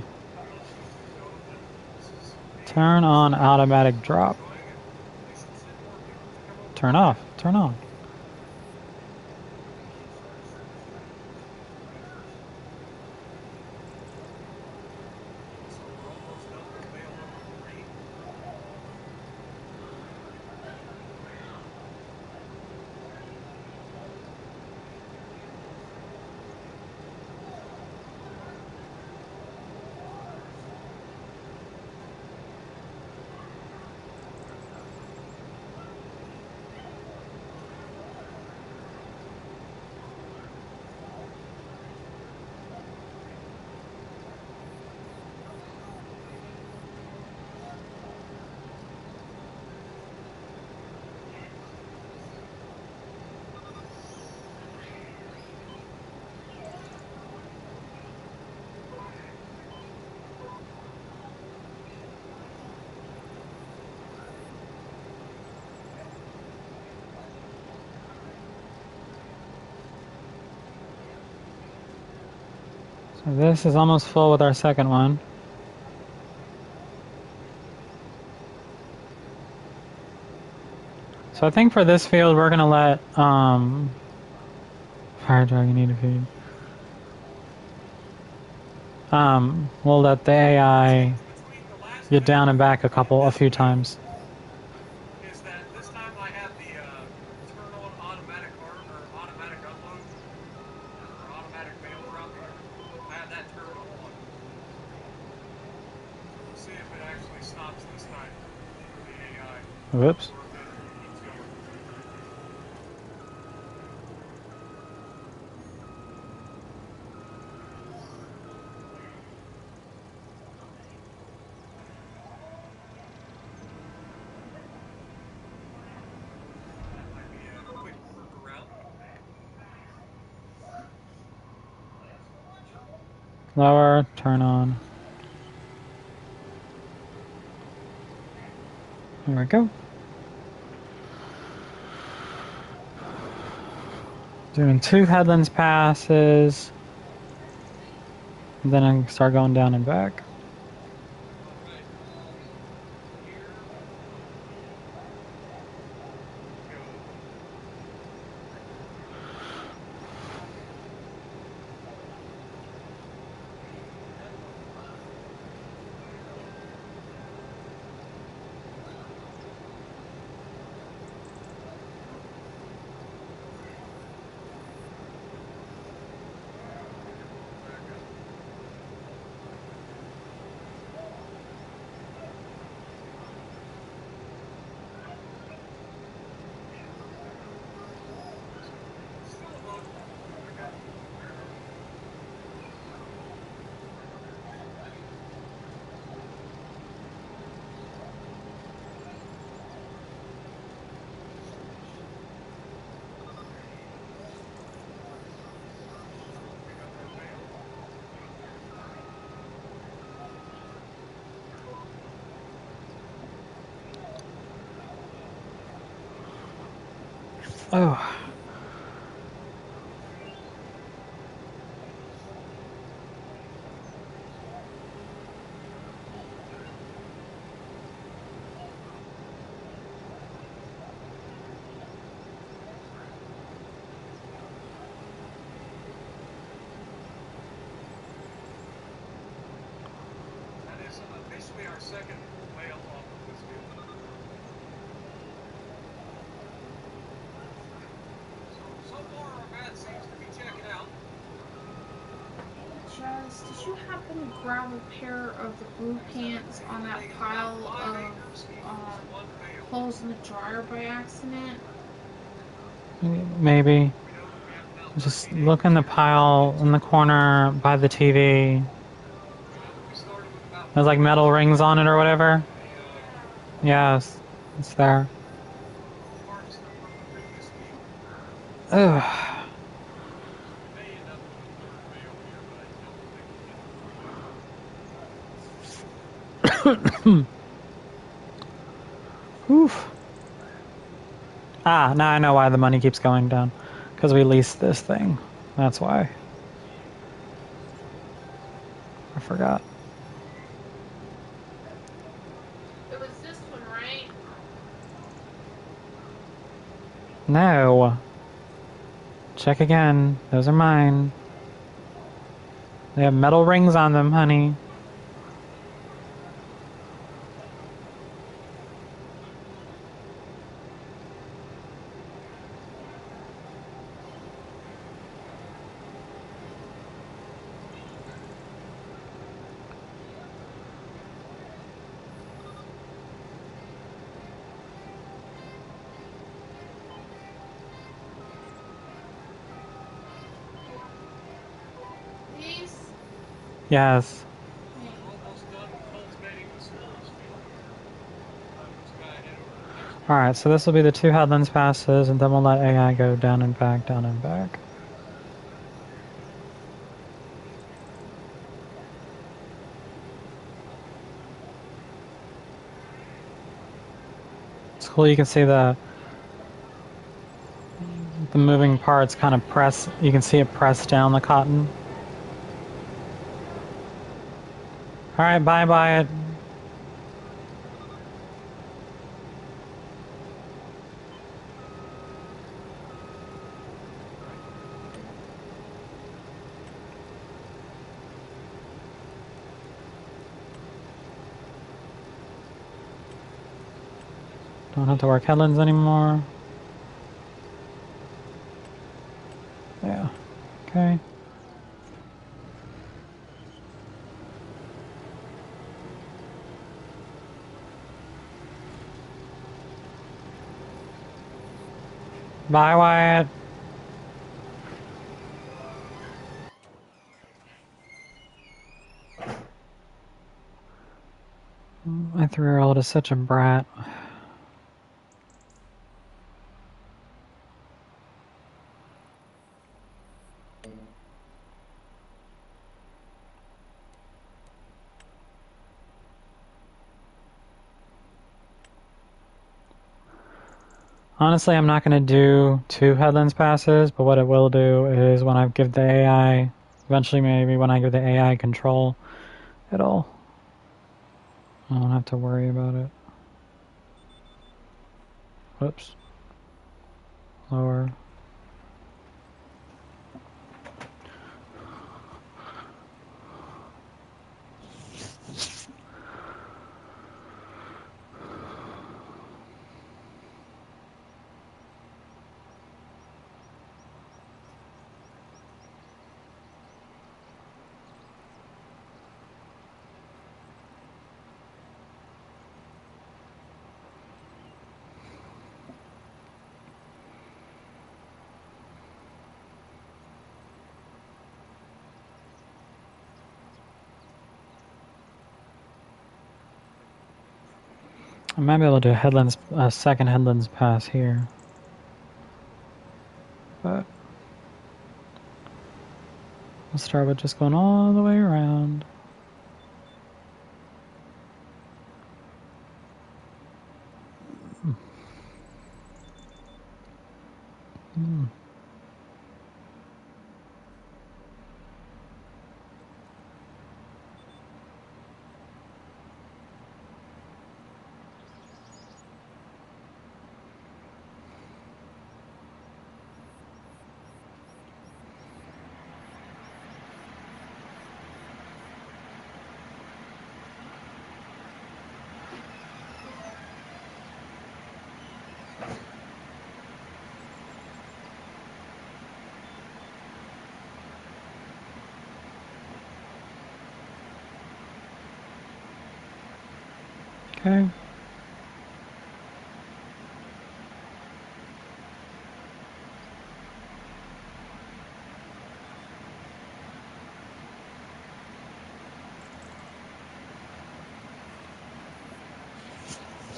Turn on automatic drop. Turn off. Turn on. This is almost full with our second one. So I think for this field we're gonna let fire dragon need to feed. We'll let the AI Between the last get down and field back a few times. is that this time I have the turn on automatic or automatic unload or automatic mail drop. I have that turned on. So we'll see if it actually stops this time for the AI. Whoops. Or if it keeps going. That might be a quick workaround. Lower, turn on. There we go. Doing 2 headlands passes. And then I can start going down and back. Alright. Here. Go. Still a load. Okay. Pick up our mail. Oh. That is officially our second mail off of this field. So far our math seems to be checking out. Jess, did you happen to grab a pair of the blue pants on that pile of clothes in the dryer by accident? Maybe. Just look in the pile in the corner by the TV. There's like metal rings on it or whatever. Yes, it's there. Ugh. Oof. Ah, now I know why the money keeps going down. Because we leased this thing. That's why. I forgot. It was this one, right? No. Check again. Those are mine. They have metal rings on them, honey. These? Yes. Hey. Almost done cultivating the squirrels field. Just gotta head over to the next one. Alright, so this will be the 2 headlands passes, and then we'll let AI go down and back, down and back. It's cool, you can see the moving parts kind of press, you can see it press down the cotton. Alright, bye-bye it. Don't have to work headlands anymore. Yeah. Okay. Bye, Wyatt. My 3-year-old is such a brat. Honestly, I'm not going to do 2 headlands passes, but what it will do is when I give the AI, eventually maybe when I give the AI control, I won't have to worry about it. Whoops. Lower. I might be able to do a second headlands pass here. But we'll start with just going all the way around. Okay.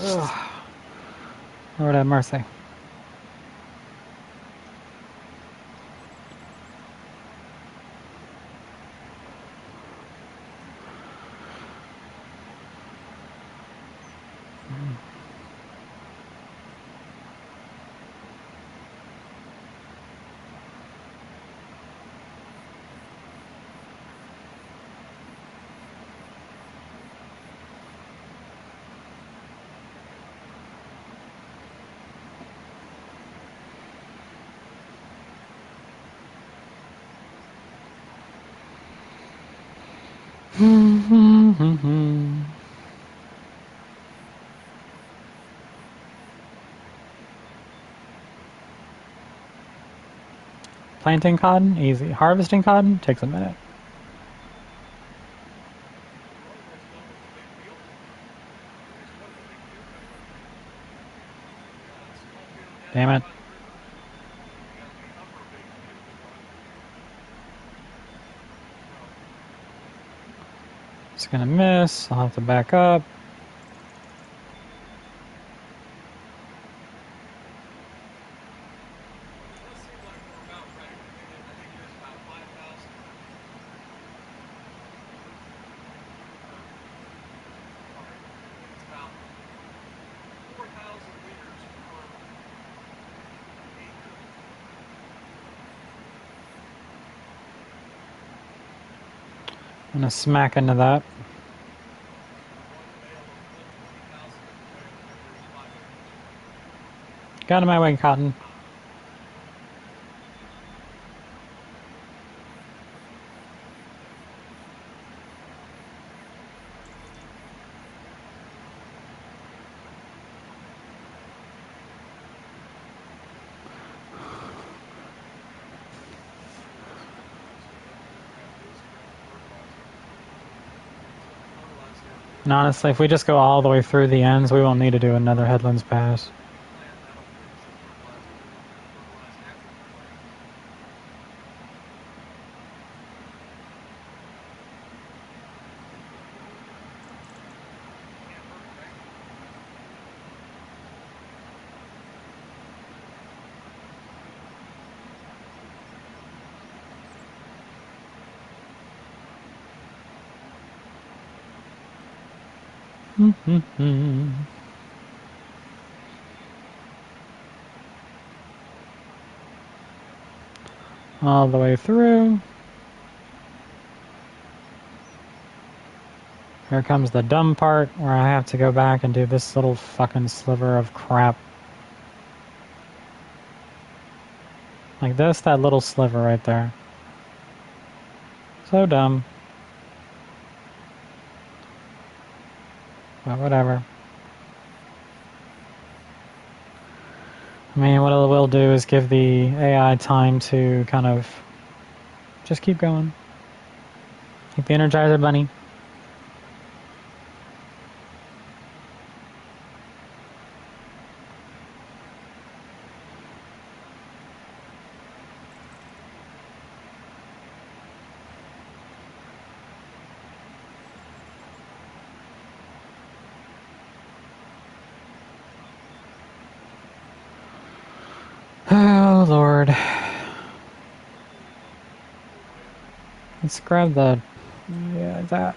Ugh. Lord have mercy. Planting cotton, easy. Harvesting cotton takes a minute. Damn it. It's gonna miss. I'll have to back up. I'm gonna smack into that. Get out of my way, Cotton. And honestly, if we just go all the way through the ends, we won't need to do another Headlands Pass. All the way through. Here comes the dumb part where I have to go back and do this little fucking sliver of crap. Like this, that little sliver right there. So dumb. But whatever. I mean, what it will do is give the AI time to kind of just keep going. Like the Energizer Bunny. Oh, Lord. Let's grab the... yeah, that.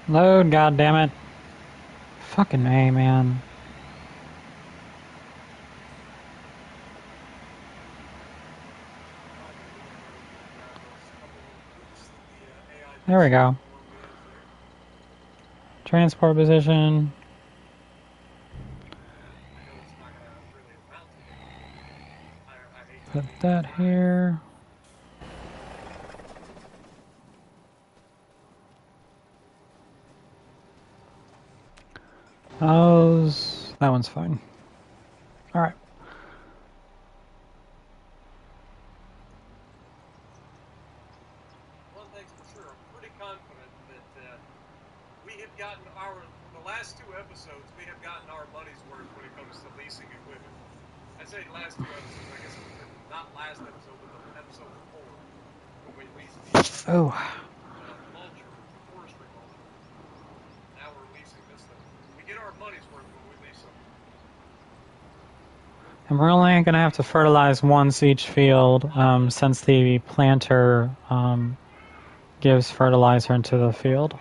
Load, goddammit. Fucking A, man. There we go. Transport position. Put that here. Those. That one's fine. All right. One thing's for sure, I'm pretty confident that we have gotten the last two episodes, we have gotten our money's worth when it comes to leasing equipment. I say last two episodes, I guess not last episode, but episode 4, when we leased the mulcher, forestry mulcher. Now we're leasing this thing. We get our money's worth when we lease them. And we're only going to have to fertilize once each field, since the planter gives fertilizer into the field.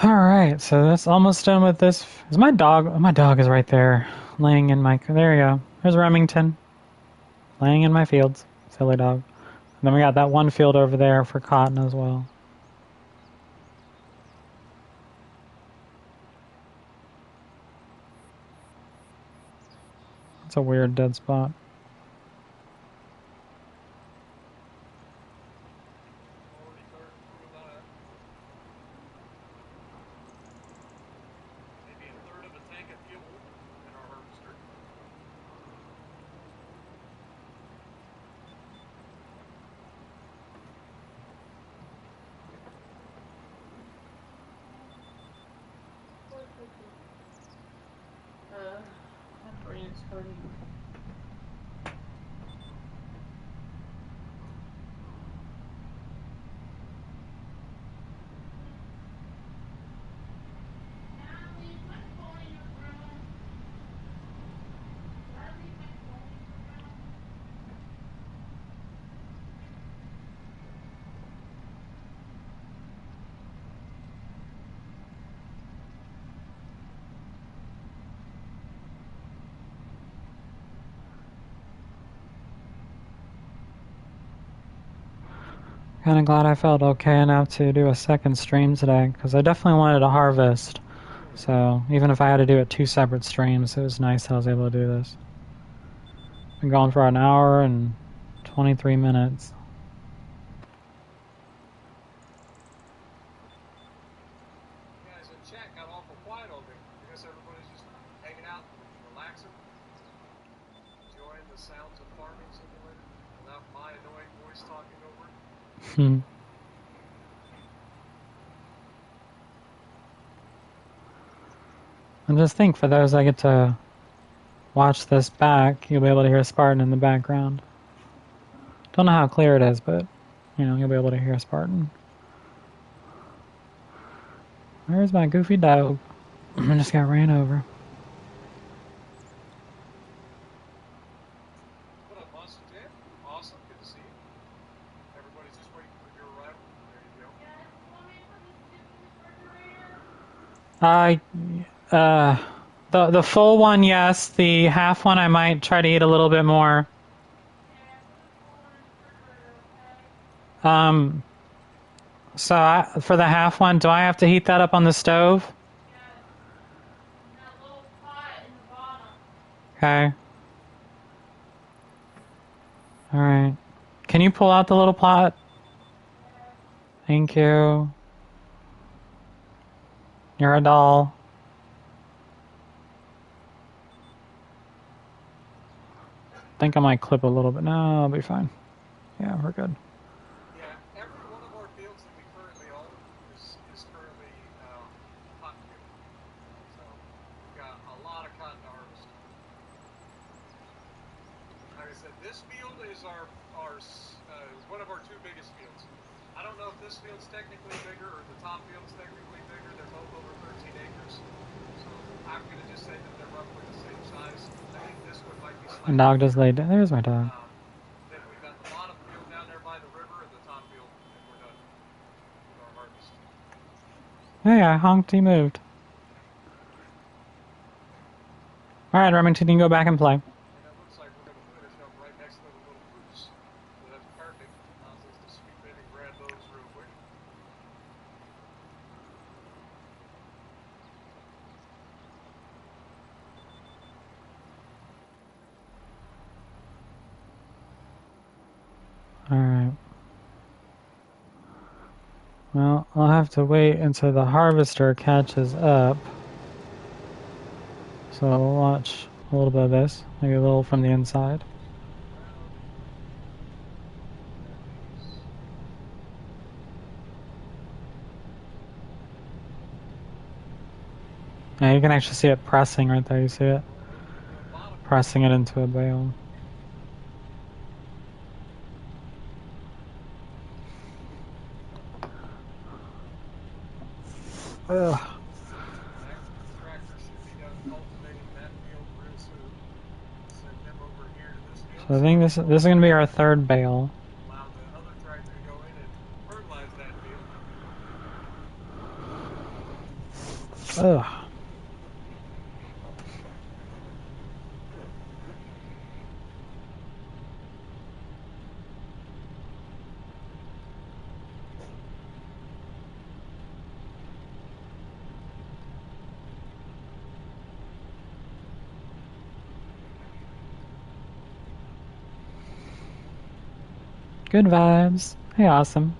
Alright, so that's almost done with this. Is my dog? Oh, my dog is right there, laying in my... There you go. There's Remington, laying in my fields. Silly dog. And then we got that one field over there for cotton as well. It's a weird dead spot. Already started through that. Maybe a third of a tank of fuel in our harvester. My brain is hurting. Kind of glad I felt okay enough to do a second stream today, because I definitely wanted to harvest. So even if I had to do it 2 separate streams, it was nice that I was able to do this. Been going for an hour and 23 minutes. You guys in chat got awful quiet on me. I guess everybody's just hanging out, relaxing, enjoying the sounds of farming simulator without my annoying voice talking over it. And just think, for those that get to watch this back, you'll be able to hear Spartan in the background. Don't know how clear it is, but you'll be able to hear Spartan. Where's my goofy dog? I just got ran over. What up, Monster Jam? Awesome, good to see you. Everybody's just waiting for your arrival. There you go. The full one, yes. The half one, I might try to eat a little bit more. So for the half one, do I have to heat that up on the stove? Yes. In that little pot in the bottom. Okay. All right. Can you pull out the little pot? Thank you. You're a doll. I think I might clip a little bit. No, I'll be fine. Yeah, we're good. Yeah, every one of our fields that we currently own is currently cotton field. So we've got a lot of cotton to harvest. Like I said, this field is one of our 2 biggest fields. I don't know if this field's technically bigger or the top field's technically bigger. They're both over 13 acres. So I'm going to just say that they're roughly the same size. I think this one might be slightly My dog just bigger. laid down. There's my dog. Then we've got the bottom field down there by the river and the top field, and we're done with our harvest. Hey, I honked. He moved. All right, Remington, you can go back and play. And it looks like we're going to finish up right next to the little booths. So that's perfect. Allows us to sweep in and grab those real quick. All right. Well, I'll have to wait until the harvester catches up. So we'll watch a little bit of this, maybe a little from the inside. Yeah, you can actually see it pressing right there. You see it? Pressing it into a bale. Ugh. So I think this is going to be our 3rd bale. Allow the other tractor to go in and fertilize that field. Ugh. Good vibes. Hey, awesome.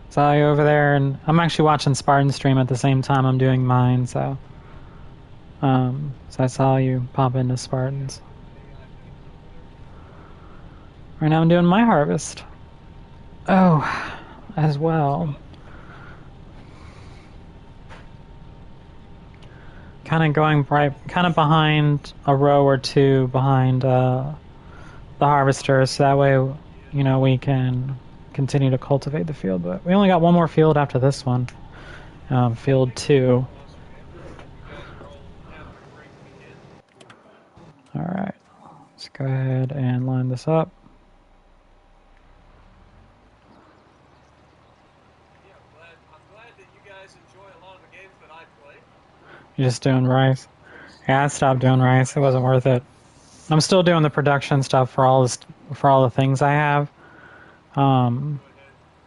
Saw you over there, and I'm actually watching Spartan stream at the same time I'm doing mine, so I saw you pop into Spartans. Right now I'm doing my harvest. Oh, as well. Kind of going right, kind of behind a row or two behind the harvester, so that way, you know, we can continue to cultivate the field. But we only got one more field after this one, field 2. All right, let's go ahead and line this up. I'm glad that you guys enjoy a lot of the games that I play. You're just doing rice. Yeah, I stopped doing rice. It wasn't worth it. I'm still doing the production stuff for all the things I have. Go ahead and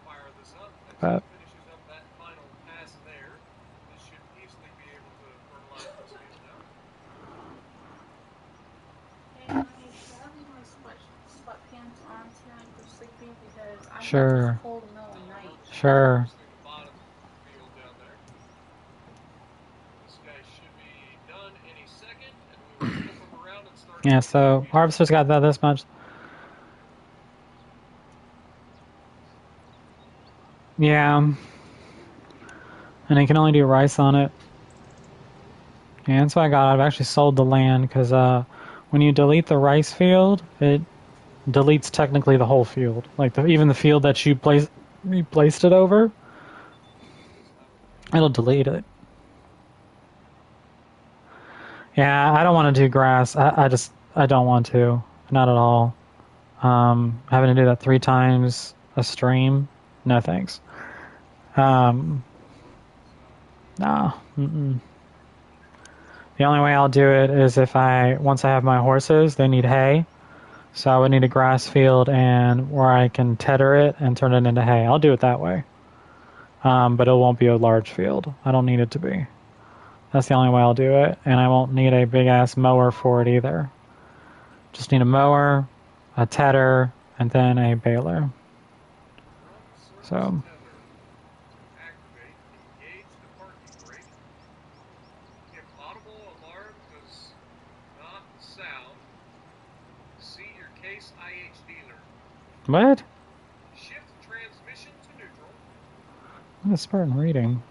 fire this up. As But it finishes up that final pass there, this should easily be able to fertilize this field now. Hey, honey, should I leave my sweatpants on tonight for sleeping? Because I got sure, this cold middle of night. sure. Harvesting the bottom field down there. This guy should be done any second, and we will flip him around and start. Yeah, so harvester's got that this much. Yeah, and I can only do rice on it. Yeah, that's what I got. I've actually sold the land because when you delete the rice field, it deletes technically the whole field, like even the field that you replaced it over. It'll delete it. Yeah, I don't want to do grass. I don't want to. Not at all. Having to do that 3 times a stream. No thanks. Nah. Mm-mm. The only way I'll do it is if once I have my horses, they need hay. So I would need a grass field and where I can tether it and turn it into hay. I'll do it that way. But it won't be a large field. I don't need it to be. That's the only way I'll do it. And I won't need a big ass mower for it either. Just need a mower, a tether, and then a baler. So Activate, engage the parking brake. If audible alarm does not sound, see your case IH dealer. what? Shift transmission to neutral. What is Spartan reading?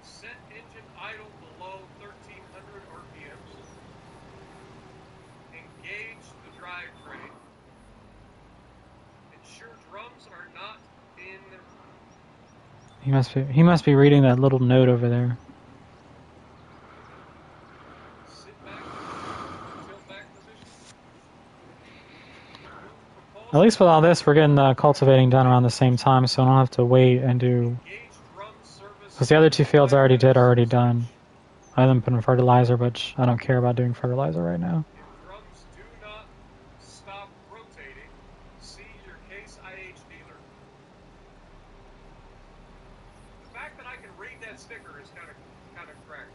Set engine idle below 1300 RPMs. Engage the drivetrain. Ensure drums are not in. He must be reading that little note over there. Sit back, tilt back position. At least with all this, we're getting the cultivating done around the same time, so I don't have to wait and do. Because the other 2 fields I already done. Other than putting fertilizer, which I don't care about doing fertilizer right now. If drums do not stop rotating, see your case IH dealer. The fact that I can read that sticker is kind of cracked.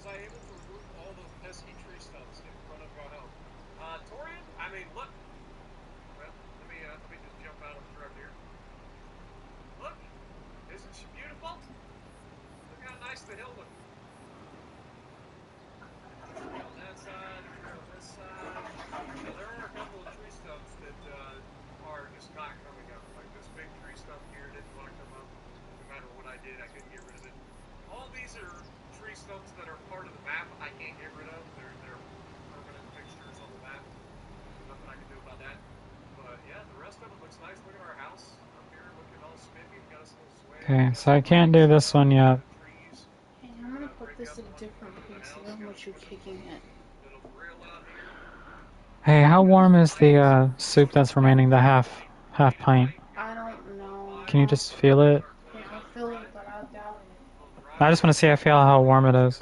Was I able to remove all those pesky tree stumps in front of our home? Torian, I mean, look. Well, let me just jump out of the truck here. Look, isn't she beautiful? Look how nice the hill looks. On that side, on this side. Now, there are a couple of tree stumps that are just not coming up. Like this big tree stump here didn't want to come up. No matter what I did, I couldn't get rid of it. All these are tree stumps that are part of the map I can't get rid of. They're permanent fixtures on the map. Nothing I can do about that. But yeah, the rest of it looks nice. Look at our house up here, looking all spiffy. Got us a little sway. Okay, so I can't do this one yet. Hey, I'm gonna put this in a different place. I don't want you kicking it. Hey, how warm is the soup that's remaining? The half pint. I don't know. Can you just feel it? I can feel it, but I doubt it. I just want to see how warm it is.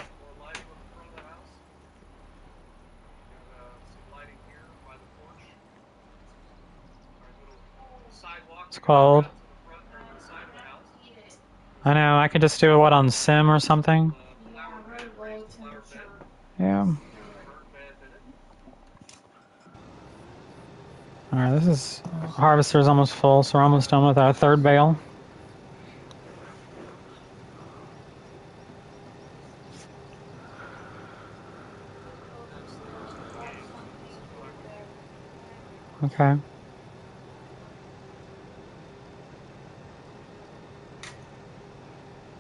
It's cold. I know, I could just do what on Sim or something. Yeah, very low temperature. Yeah. Do it. burn bed in it. Alright, this is... Harvester's almost full, so we're almost done with our third bale. Upstairs, grab something to eat right there. Okay.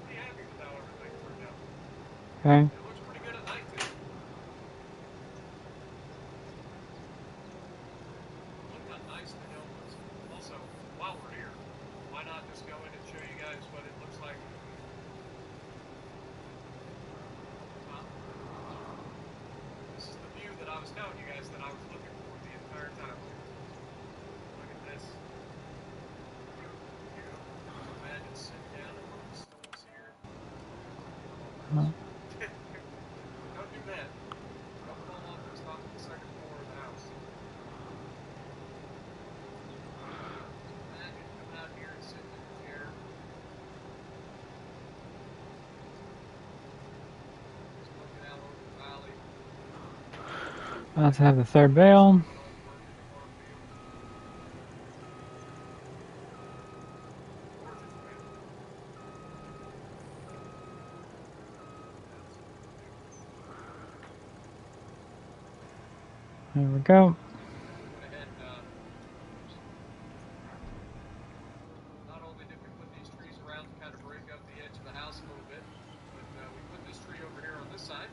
Pretty happy with how everything turned out. Okay. It looks pretty good at night too. One got nice to know was also while we're here, why not just go in and show you guys what it looks like? Well, this is the view that I was telling you guys that I was looking for the entire time. Look at this. Beautiful. Imagine sitting down in one of the stools here. Don't do that. Don't fall off the top of the second floor of the house. Imagine coming out here and sitting in the chair. Just looking out over the valley. About to have the third bale. There we go. Not only did we put these trees around to kind of break up the edge of the house a little bit, but we put this tree over here on this side.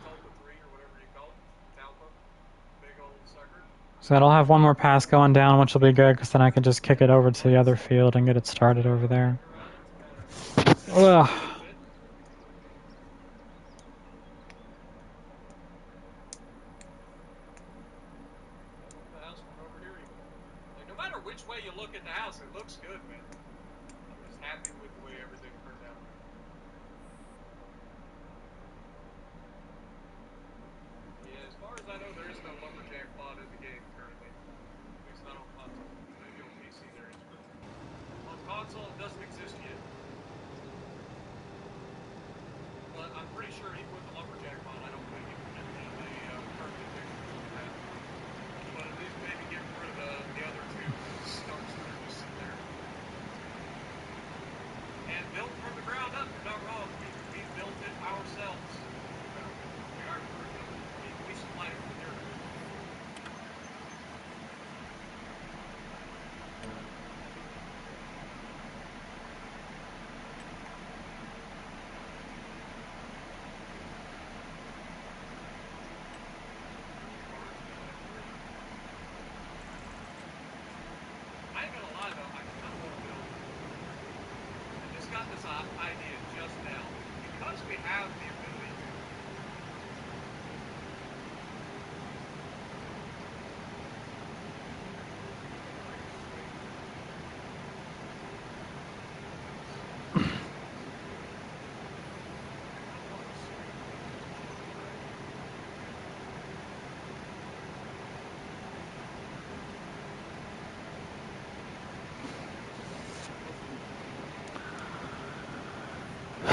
Catalpa tree or whatever you call it. Talpa. Big old sucker. So it'll have one more pass going down, which will be good, because then I can just kick it over to the other field and get it started over there. Ugh. Like, no matter which way you look at the house, it looks good, man. I'm just happy with the way everything turned out. Yeah, as far as I know, there is no lumberjack mod in the game currently. At least not on console. Maybe on PC there is, but on console it doesn't exist yet. But I'm pretty sure even with the lumberjack mod, I don't think it would get the current conditions of that. But at least maybe get rid of the other two stumps that are just sitting there. And built from the ground up, you're not wrong. We built it ourselves. We supplied it from dirt. I ain't gonna lie though, I kind of want to build. I just got this idea just now. Because we have the ability to.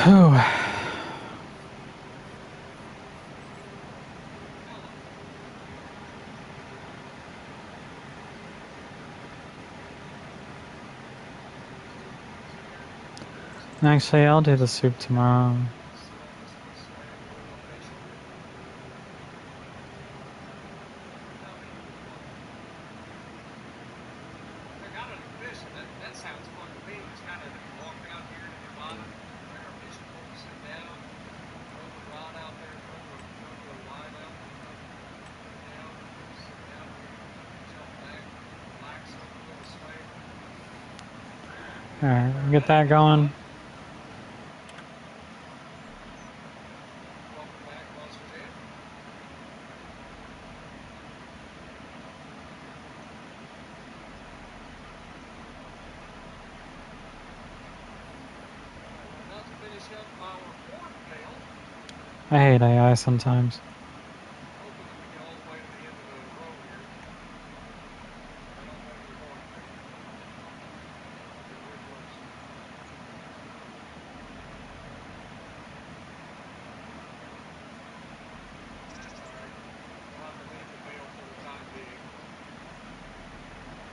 Whew. Actually, I'll do the soup tomorrow. That sounds fun to me. Just kind of walk down here to the bottom, where our fishing pole, sit down, throw the rod out there, throw the line out, down, sit down, jump back, relax a little sway. Alright, get that going. Welcome back, Monster Jam. Now to finish up our fourth bale. I hate AI sometimes. Hoping that we get all the way to the end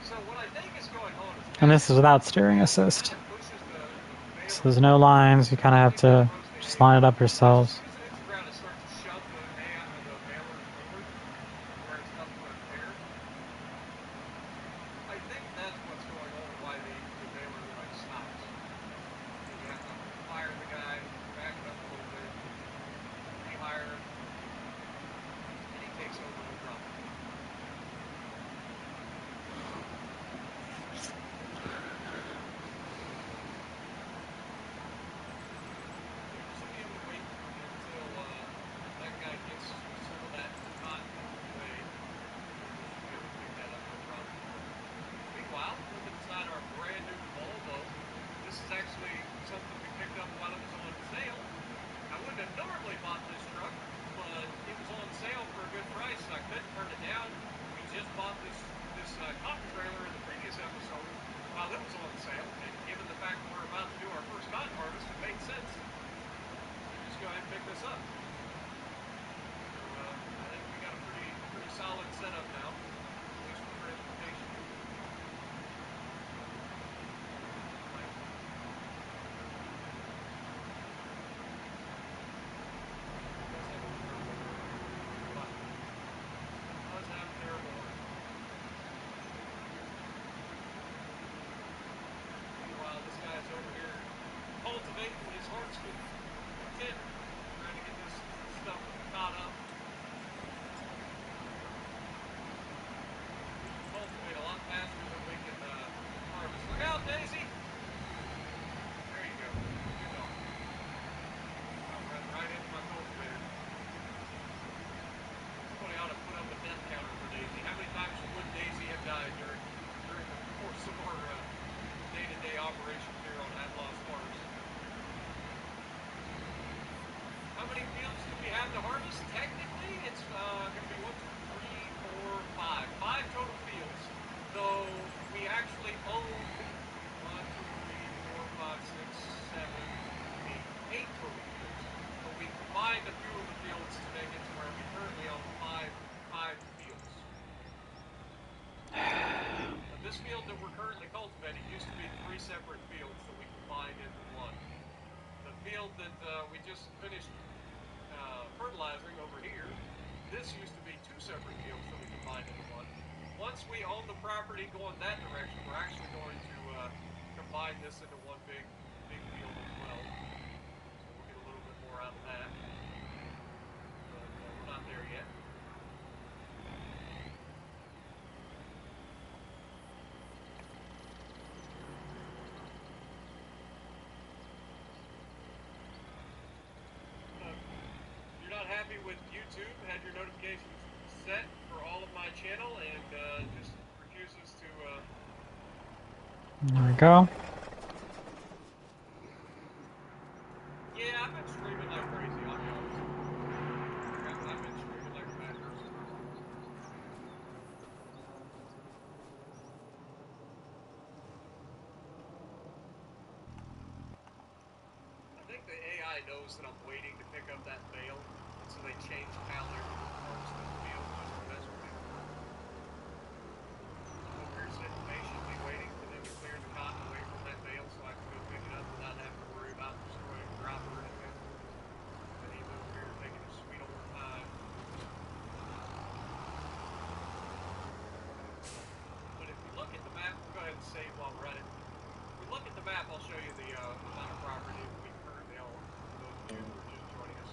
So what I think is going on is And this is without steering assist. pushes the So there's no lines. You kind of have to just line it up yourselves. using its ground to start to shove the baler forward where it's up to a pair. I think that's what's going on and why the baler like stops. You have to fire the guy, back it up a little bit, rehire him, and he takes over no problem. Usually we would wait until that guy gets some of that cotton away. Be able to pick that up no problem. Meanwhile, look inside our brand new Volvo. This is actually something we picked up while it was on sale. I wouldn't have normally bought this truck, but it was on sale for a good price, so I couldn't turn it down. We just bought this cotton trailer in the previous episode while it was on sale, and given the fact that we're about to do our first cotton harvest, it made sense. Just go ahead and pick this up. So I think we got a pretty solid setup now, at least for transportation. Meanwhile, this guy's over here cultivating his heart's content, trying to get this stuff caught up. We can cultivate a lot faster than we can harvest. Look out, Daisy! There you go. Good dog. I'll run right into my cultivator. Somebody ought to put up a death counter for Daisy. How many times would Daisy have died during the course of our day-to-day operations here on Atlas Farms? How many fields do we have to harvest? Technically, it's going to be 1, 2, 3, 4, 5. 5 total fields. Though we actually own 1, 2, 3, 4, 5, 6, 7, 8 total fields. But we combined a few of the fields to make it to where we currently own 5 fields. This field that we're currently cultivating used to be 3 separate fields that we combined into one. The field that we just finished fertilizing over here, this used to be 2 separate fields that we combined into one. Once we own the property going that direction, we're actually going to combine this into one big field as well. So we'll get a little bit more out of that. But we're not there yet. Happy with YouTube, had your notifications set for all of my channel, and just refuses to There we go. Yeah, I've been streaming like crazy, I'll be honest. I've been streaming like a mad person. I think the AI knows that I'm waiting to pick up that bale. So they changed how they're harvesting the field. That's pretty cool. Over here sitting patiently waiting for them to clear the cotton away from that bale so I can go pick it up without having to worry about destroying a crop or anything. And he's over here taking his sweet old time. But if we look at the map, we'll go ahead and save while we're at it. If we look at the map, I'll show you the amount of property that we currently own, for those of you who are just joining us.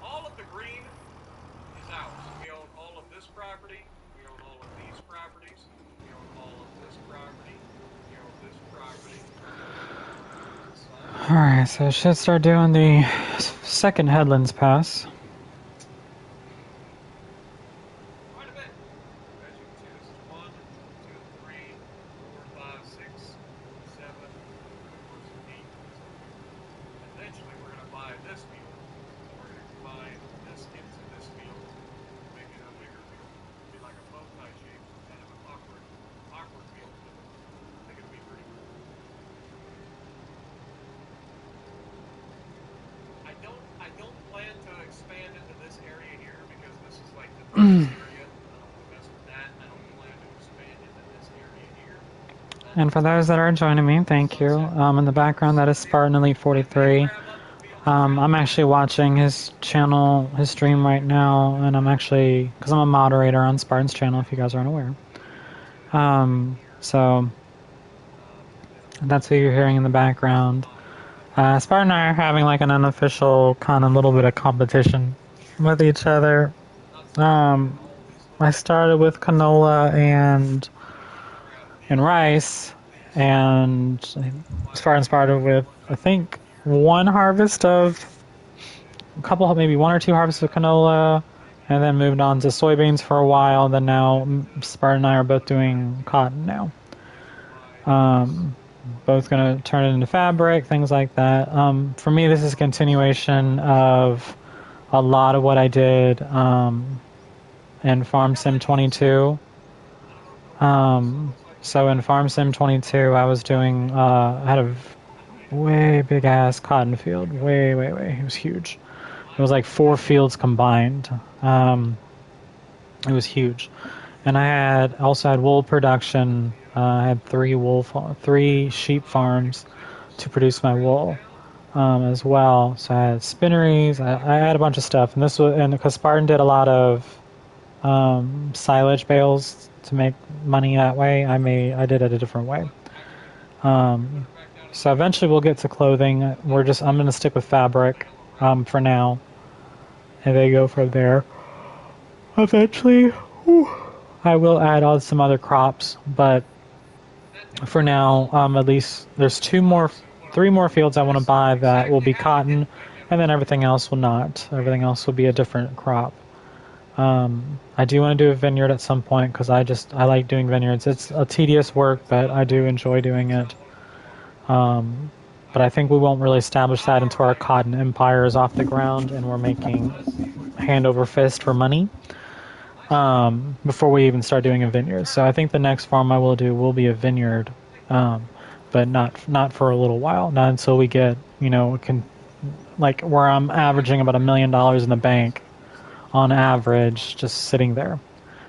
All of the green is ours. We own all of this property. We own all of these properties. We own all of this property. We own this property. Alright, so it should start doing the second Headlands Pass. Quite a bit. As you can see, this is 1, 2, 3, 4, 5, 6, 7, 8. Eventually, we're going to buy this field. We're going to combine this into this field, make it a bigger field. It'll be like a bow tie shape, kind of an awkward field, but I think it'll be pretty cool. I don't plan to expand into this area here because this is like the biggest area. I don't want to mess with that. And for those that are joining me, thank you. In the background, that is Spartan Elite43. I'm actually watching his channel, his stream right now, and I'm actually, because I'm a moderator on Spartan's channel, if you guys aren't aware. So that's who you're hearing in the background. Spartan and I are having like an unofficial kind of little bit of competition with each other. I started with canola and rice, and Spartan started with, I think, one harvest of a couple, maybe one or two harvests of canola, and then moved on to soybeans for a while. Then now Spartan and I are both doing cotton now. Both going to turn it into fabric, things like that. For me, this is a continuation of a lot of what I did in Farm Sim 22. So in Farm Sim 22, I was doing, I had a way big ass cotton field. Way. It was huge. It was like 4 fields combined. It was huge. And I also had wool production. I had 3 sheep farms to produce my wool as well. So I had spinneries. I had a bunch of stuff. And because Spartan did a lot of silage bales to make money that way, I did it a different way. So eventually we'll get to clothing. I'm going to stick with fabric for now, and they go from there. Eventually, I will add on some other crops, but for now, at least there's 3 more fields I want to buy that will be cotton, and then everything else will not. Everything else will be a different crop. I do want to do a vineyard at some point because I like doing vineyards. It's a tedious work, but I do enjoy doing it. But I think we won't really establish that until our cotton empire is off the ground and we're making hand over fist for money before we even start doing a vineyard. So I think the next farm I will do will be a vineyard, but not for a little while. Not until we get, where I'm averaging about $1 million in the bank on average, just sitting there,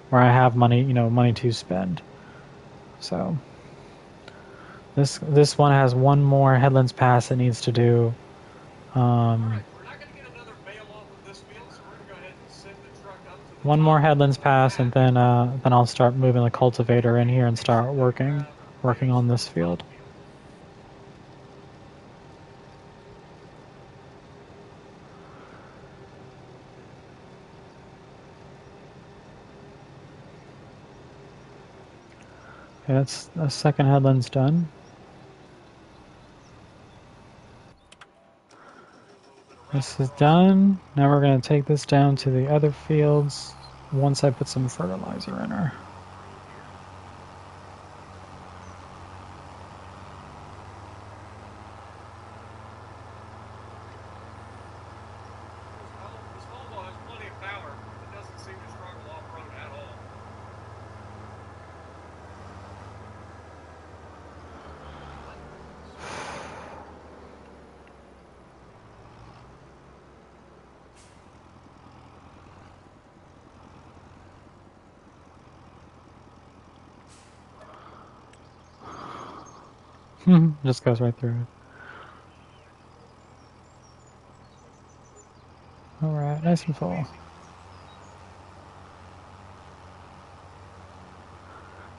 where I have money, money to spend. So this one has one more Headlands Pass it needs to do. One more Headlands Pass, and then I'll start moving the cultivator in here and start working on this field. Okay, that's the second Headlands done. This is done. Now we're going to take this down to the other fields once I put some fertilizer in her. Just goes right through it. Alright, nice and full.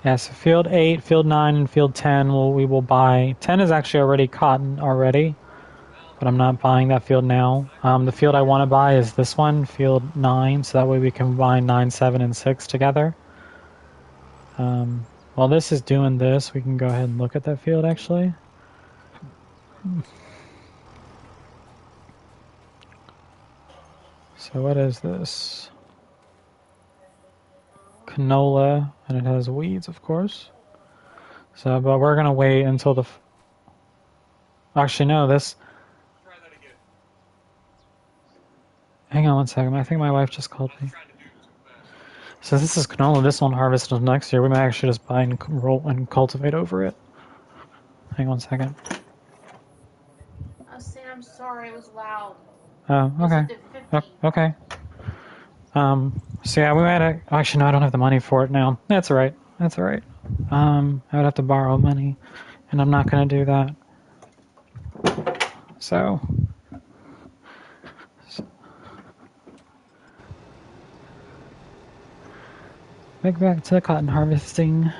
Yeah, so field 8, field 9, and field 10 we will buy. 10 is actually already cotton already, but I'm not buying that field now. The field I want to buy is this one, field 9, so that way we can combine 9, 7, and 6 together. While this is doing this, we can go ahead and look at that field actually. So what is this? Canola, and it has weeds, of course. So, but we're gonna wait until the. Actually, no. This. Try that again. Hang on one second. I think my wife just called me. So this is canola. This won't harvest until next year. We might actually just buy and roll and cultivate over it. Hang on one second. Sam, sorry, it was loud. Oh, okay. Okay. So yeah, we might actually no, I don't have the money for it now. That's all right. That's all right. I would have to borrow money, and I'm not going to do that. So back to cotton harvesting.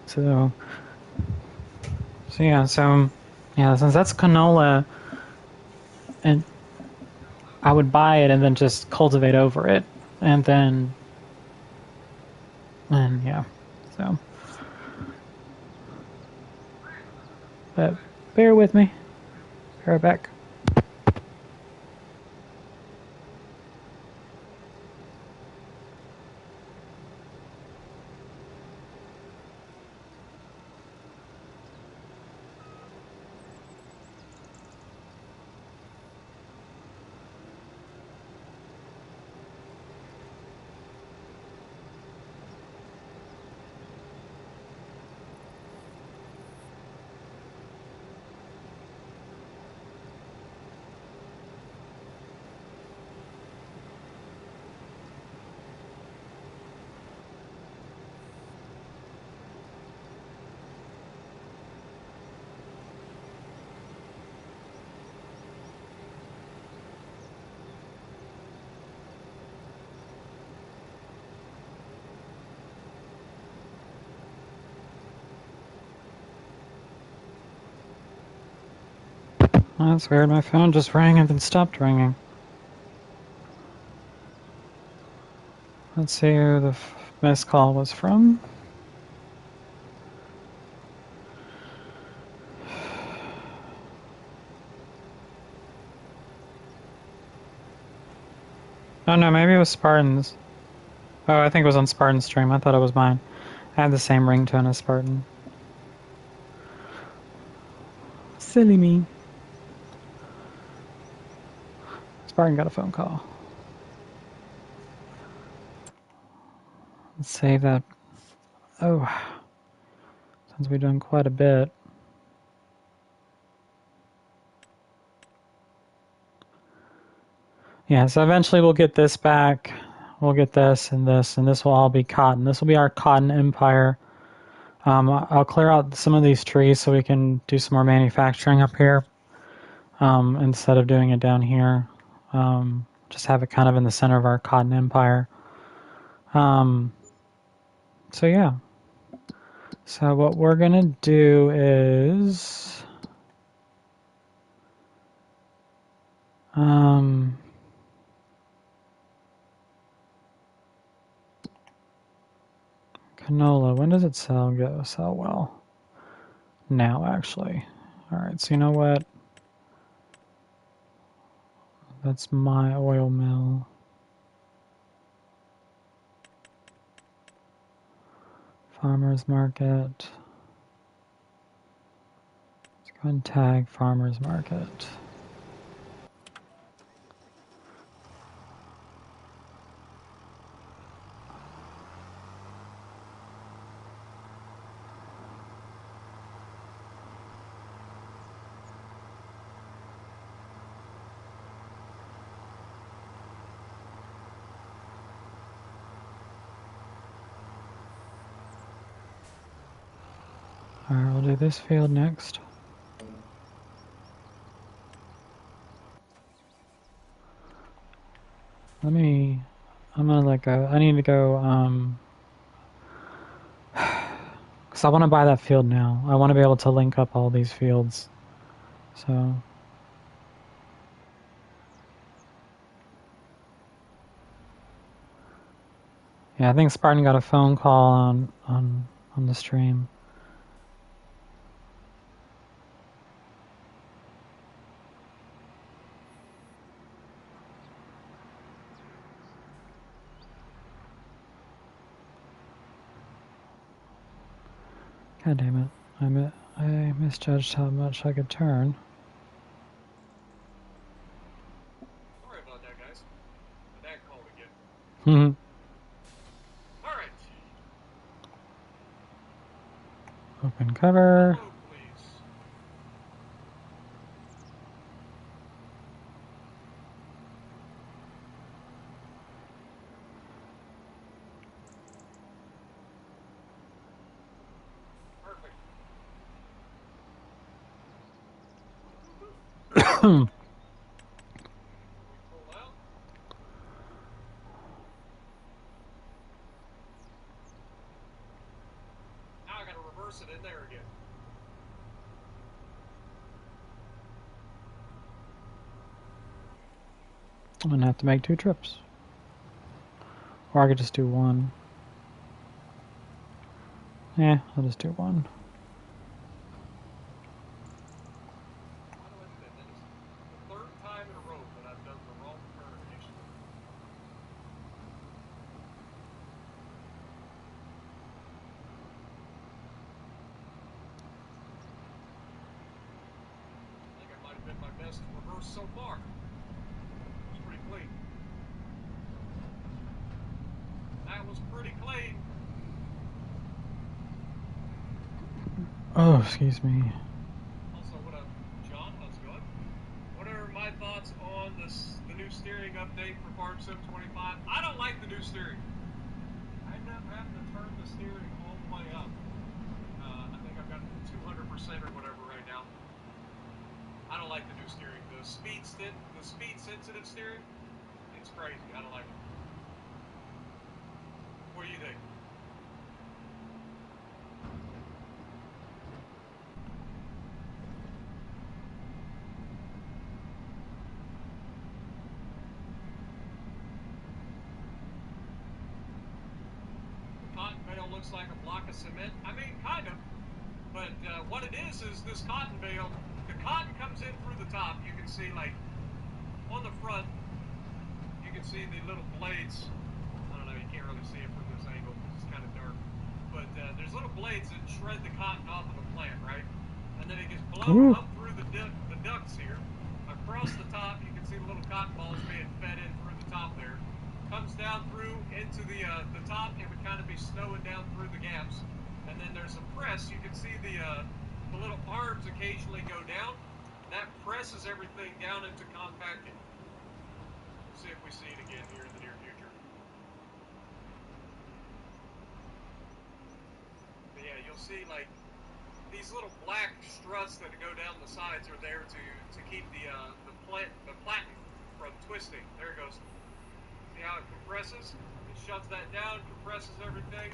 So yeah, since that's canola, and I would buy it and then just cultivate over it, and yeah, so. But bear with me. Be right back. Oh, that's weird. My phone just rang and then stopped ringing. Let's see who the missed call was from. Oh no, maybe it was Spartan's. Oh, I think it was on Spartan's stream. I thought it was mine. I have the same ringtone as Spartan. Silly me. Spartan got a phone call. Let's save that. Oh, since we've done quite a bit. Yeah, so eventually we'll get this back. We'll get this, and this will all be cotton. This will be our cotton empire. I'll clear out some of these trees so we can do some more manufacturing up here instead of doing it down here. Just have it kind of in the center of our cotton empire. So yeah. So what we're going to do is canola, when does it sell well? Now, actually. All right, so you know what? That's my oil mill. Farmers market. Let's go ahead and tag farmers market. All right, we'll do this field next. I'm gonna let go. I need to go, because I want to buy that field now. I want to be able to link up all these fields. So, yeah, I think Spartan got a phone call on the stream. God damn it. I misjudged how much I could turn. Sorry about that, guys. My dad called again. Hmm. All right. Open cover. Hello, please. pull out. Now I gotta reverse it in there again. I'm gonna have to make 2 trips. Or I could just do 1. Yeah, I'll just do 1. Why do I do that? That is the 3rd time in a row that I've done the wrong turn initially. I think I might have been my best reverse so far. It's pretty clean. That was pretty clean. Oh, excuse me. Also, what up, John? How's it going? What are my thoughts on the new steering update for Farm Sim 25? I don't like the new steering. I end up having to turn the steering all the way up. I think I've got 200% or whatever right now. I don't like the new steering. The speed sensitive steering, it's crazy. I don't like it. What do you think? Cotton bale looks like a block of cement. I mean, kind of. But what it is this cotton bale, the cotton comes in through the top. You can see, like, on the front, you can see the little blades. I don't know, you can't really see it from this angle because it's kind of dark. But there's little blades that shred the cotton off of the plant, right? And then it gets blown up through the ducts here. Across the top, you can see the little cotton balls being fed in through the top there. Comes down through into the top. It would kind of be snowing down through the gaps. And then there's a press. You can see the little arms occasionally go down. That presses everything down into compacting. We'll see if we see it again here in the near future. But yeah, you'll see like these little black struts that go down the sides are there to keep the platen from twisting. There it goes. See how it compresses? It shuts that down, compresses everything.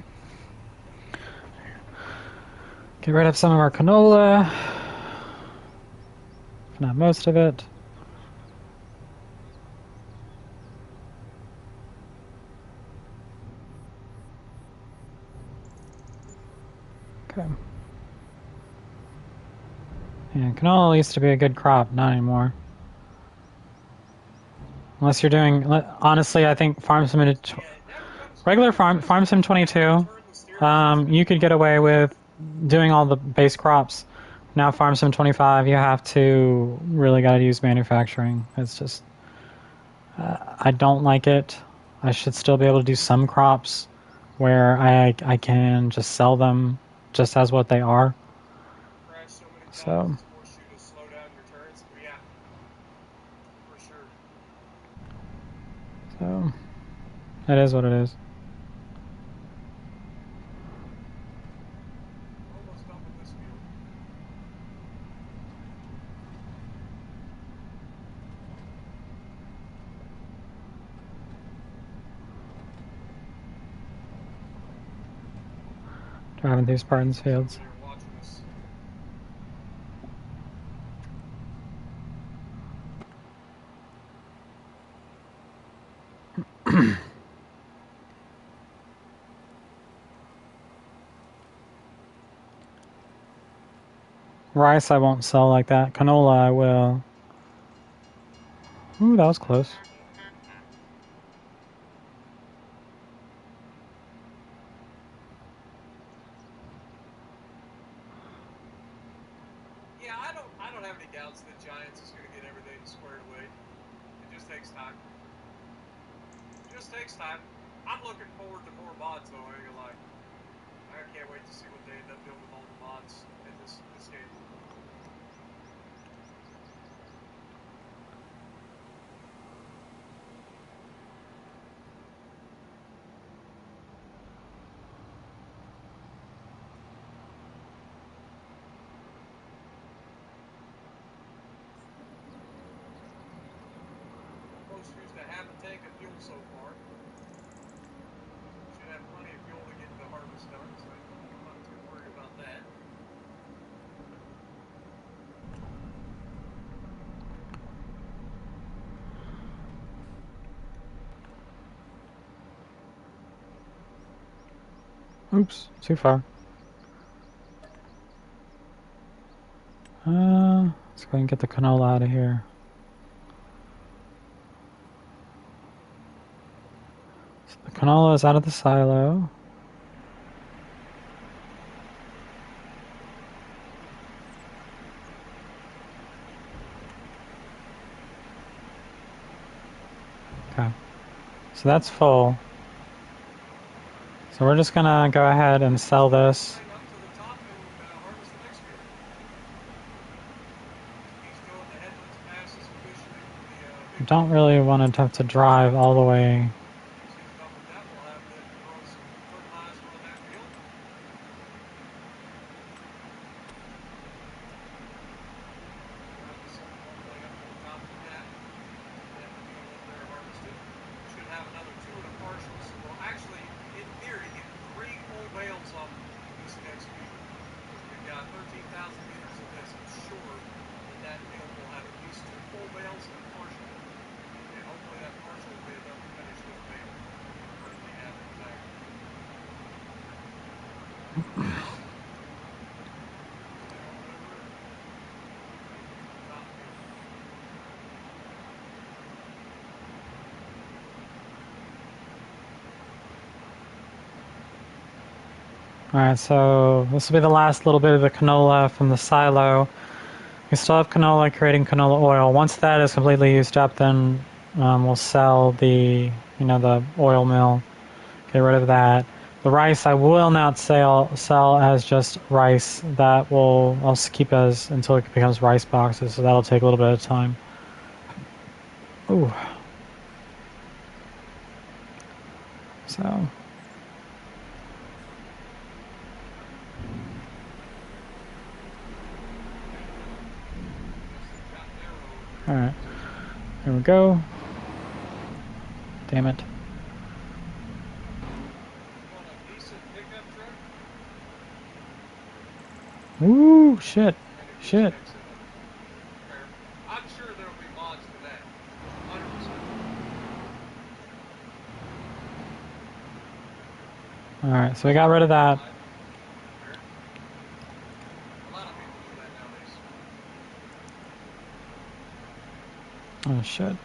Get rid of some of our canola. If not most of it. Okay. And canola used to be a good crop, not anymore. Unless you're doing, honestly, I think regular Farm Sim 22, you could get away with doing all the base crops. Now Farm Sim 25, you have to really got to use manufacturing. It's just, I don't like it. I should still be able to do some crops where I can just sell them just as what they are. So. So, it is what it is. Almost done with this field. Driving through Spartan's fields. Rice I won't sell like that. Canola I will. Ooh, that was close. Yeah, I don't have any doubts that Giants is going to get everything squared away. It just takes time. It just takes time. I'm looking forward to more mods though, I ain't gonna lie. I can't wait to see what they end up doing with all the mods in this game. Oops, too far. Let's go ahead and get the canola out of here. So the canola is out of the silo. Okay, so that's full. So we're just gonna go ahead and sell this. Up to the top and harvest the next field. He's going the headlands pass as efficiently with the Don't really want to have to drive all the way. he's done with that. We'll have to throw some fertilizer on that field. Way up to the top of that. That field up there harvested. Should have another 2 and a partial. So we'll actually, in theory, get 3 full bales on this next field. We've got 13,000 liters of this. I'm sure that field will have at least 2 full bales and a partial. And hopefully that partial will be enough to finish this bale. Currently have it exactly. Alright, so this will be the last little bit of the canola from the silo. We still have canola creating canola oil. Once that is completely used up, then we'll sell the, the oil mill. Get rid of that. The rice I will not sell as just rice. That I'll keep as until it becomes rice boxes. So that'll take a little bit of time. Ooh. So. Alright. Here we go. Damn it. Ooh, shit. Shit. I'm sure there'll be mods for that. 100%. Alright, so we got rid of that. A lot of people do that nowadays. Oh, shit.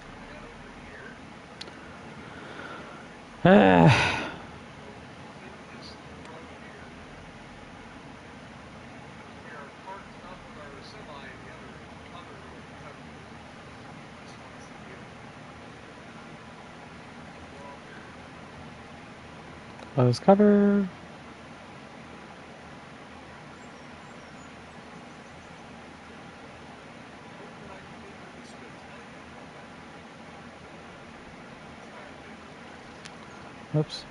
Close cover. Oops.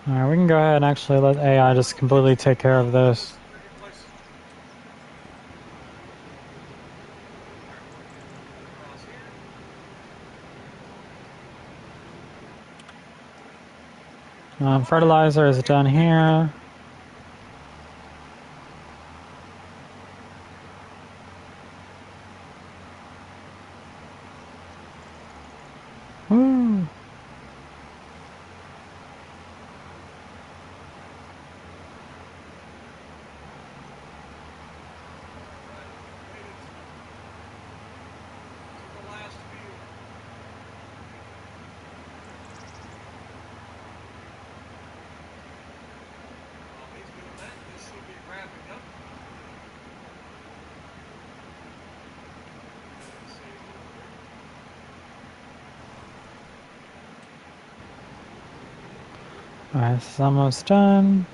Alright, we can go ahead and actually let AI just completely take care of this. Fertilizer is done here. Woo. Alright, this is almost done.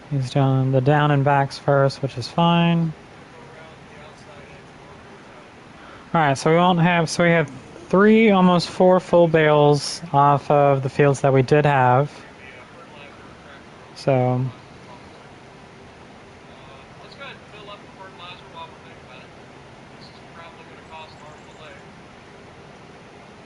He's doing the down and backs first, which is fine. Go around the outside edge one more time. Alright, so we won't have, so we have 3, almost 4 full bales off of the fields that we did have. Give me a fertilizer or tractor over So, fertilizer pump too. Let's go ahead and fill up the fertilizer while we're thinking about it. This is probably going to cost arms and legs. Also, I just realized we're getting very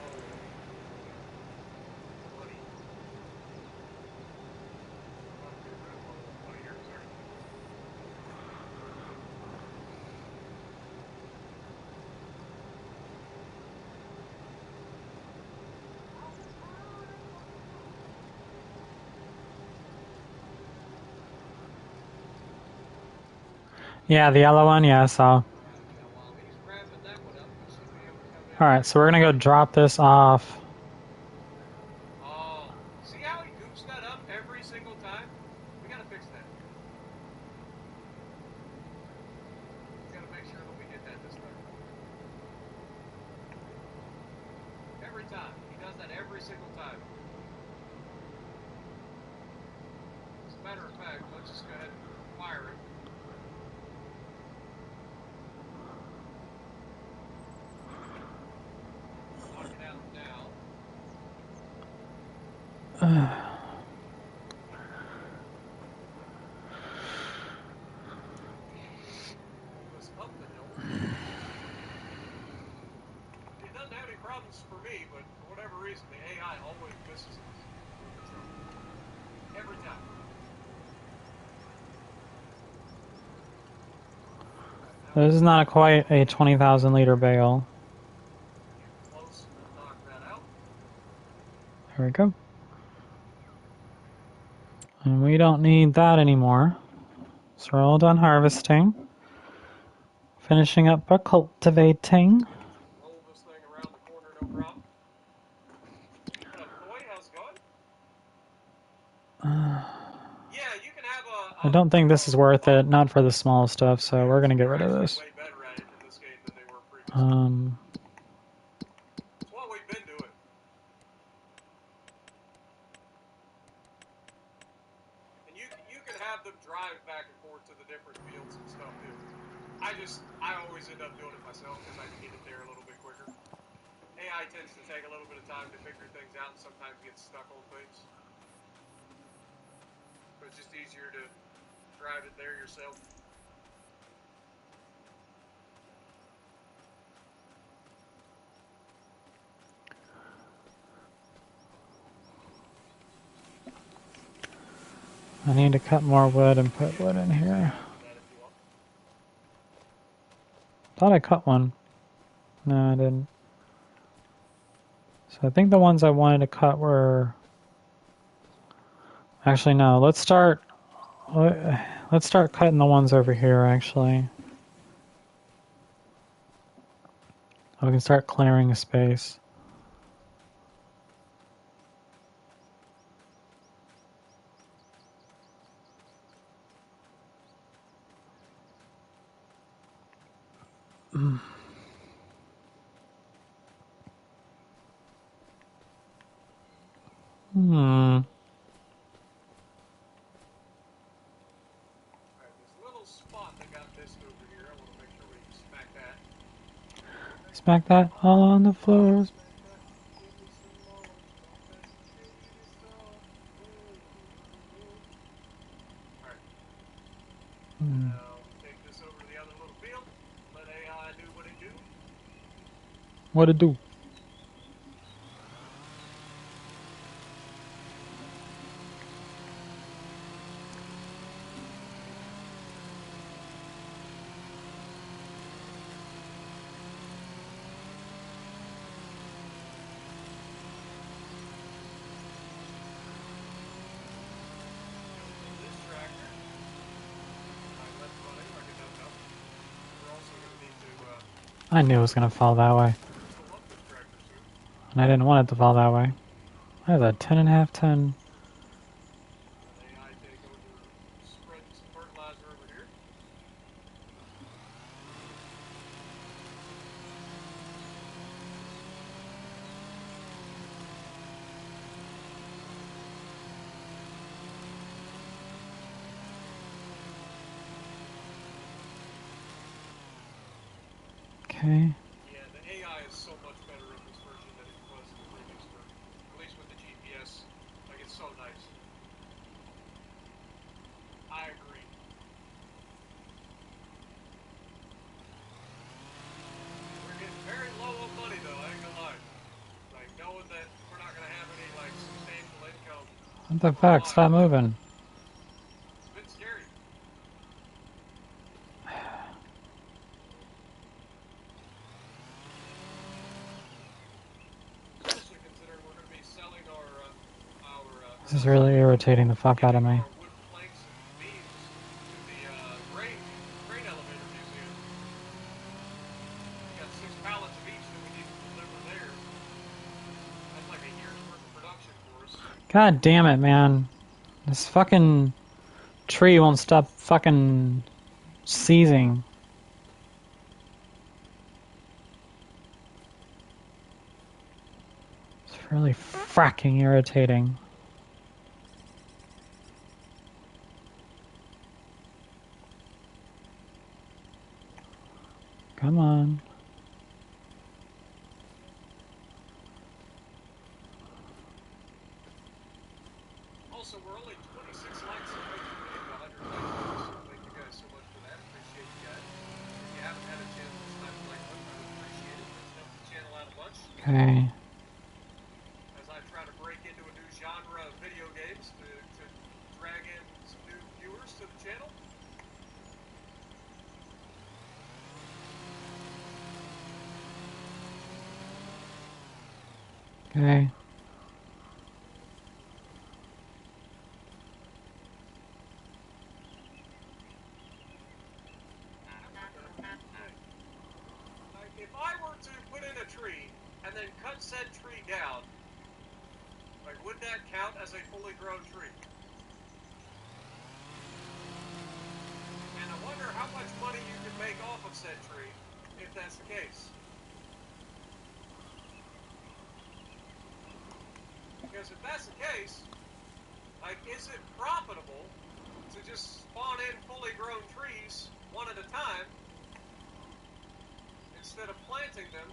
low. Money. About to be very low on money here, sorry. yeah, the yellow one, yeah, I saw. Now, while he's wrapping that one up, we should be able to come in. Alright, so we're gonna go drop this off. Oh, see how he goops that up every single time? We gotta fix that. We gotta make sure that we get that this time. Every time. He does that every single time. As a matter of fact, let's just go ahead and fire it. Knock it out now. This up the hill. It doesn't have any problems for me, but for whatever reason, the AI always misses us. Every time. This is not quite a 20,000 liter bale. Get close and we'll knock that out. There we go. And we don't need that anymore. So we're all done harvesting. Finishing up our cultivating. Roll this thing around the corner, no problem. What up, Coy? How's it going? Yeah, you can have I don't think this is worth it, not for the small stuff, so we're gonna get rid of this. Way better at it in this game than they were previously. It's what we've been doing. And you can have them drive back and forth to the different fields and stuff too. I always end up doing it myself because I can get it there a little bit quicker. AI tends to take a little bit of time to figure things out and sometimes get stuck on things. But it's just easier to drive it there yourself. I need to cut more wood and put wood in here. Thought I cut one. No, I didn't. So I think the ones I wanted to cut were... Actually, no. Let's start cutting the ones over here, actually. We can start clearing a space. Alright, this little spot that got missed over here, I want to make sure we smack that. Smack that all on the floor. Now take this over to the other little field. Let AI do what it do. What it do? This tractor. Alright, let's run it like it does up. We're also going to need to I knew it was going to fall that way. fill up this tractor soon. And I didn't want it to fall that way. That was a 10.5 ton. Let AI take over spreading some fertilizer over here. Okay. Yeah, the AI is so much better in this version than it was in the previous version. At least with the GPS. Like, it's so nice. I agree. We're getting very low on money, though, I ain't gonna lie. Like, knowing that we're not gonna have any, like, substantial income What the for a fuck? while. Stop moving. It's a bit scary. Especially considering we're going to be selling our This is really irritating the fuck out of me. our wood planks and beams to the grain elevator museum. We got 6 pallets of each that we need to deliver there. That's like a year's worth of production for us. God damn it, man. This fucking tree won't stop fucking seizing. It's really fracking irritating. Come on. Also, we're only 26 likes away from hitting 100 likes, so thank you guys so much for that. Appreciate you guys. If you haven't had a chance to smash the like button, I would appreciate it. It's helped the channel out a bunch. Okay. As I try to break into a new genre of video games to drag in some new viewers to the channel. Okay. If I were to put in a tree and then cut said tree down, like, would that count as a fully grown tree? And I wonder how much money you could make off of said tree if that's the case. Because if that's the case, like, is it profitable to just spawn in fully grown trees one at a time instead of planting them?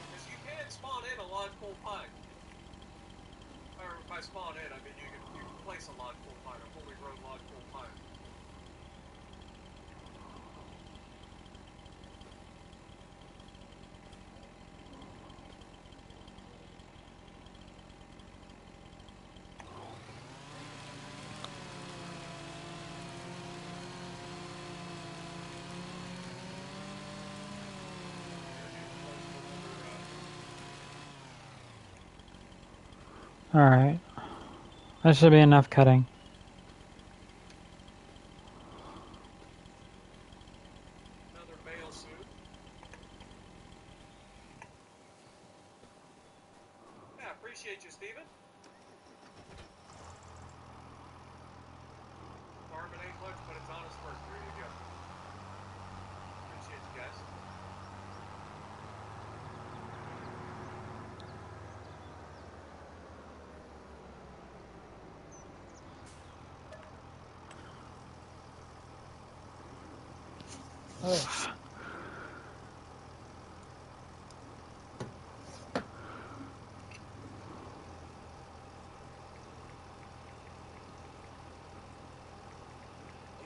Because you can spawn in a lodgepole pine. Or by spawn in, I mean you can place a lodgepole pine, a fully grown lodgepole pine. Alright. That should be enough cutting. Another bale suit. Yeah, appreciate you, Steven. Farming ain't much, but it's honest work. There you go. Appreciate you guys. Ugh.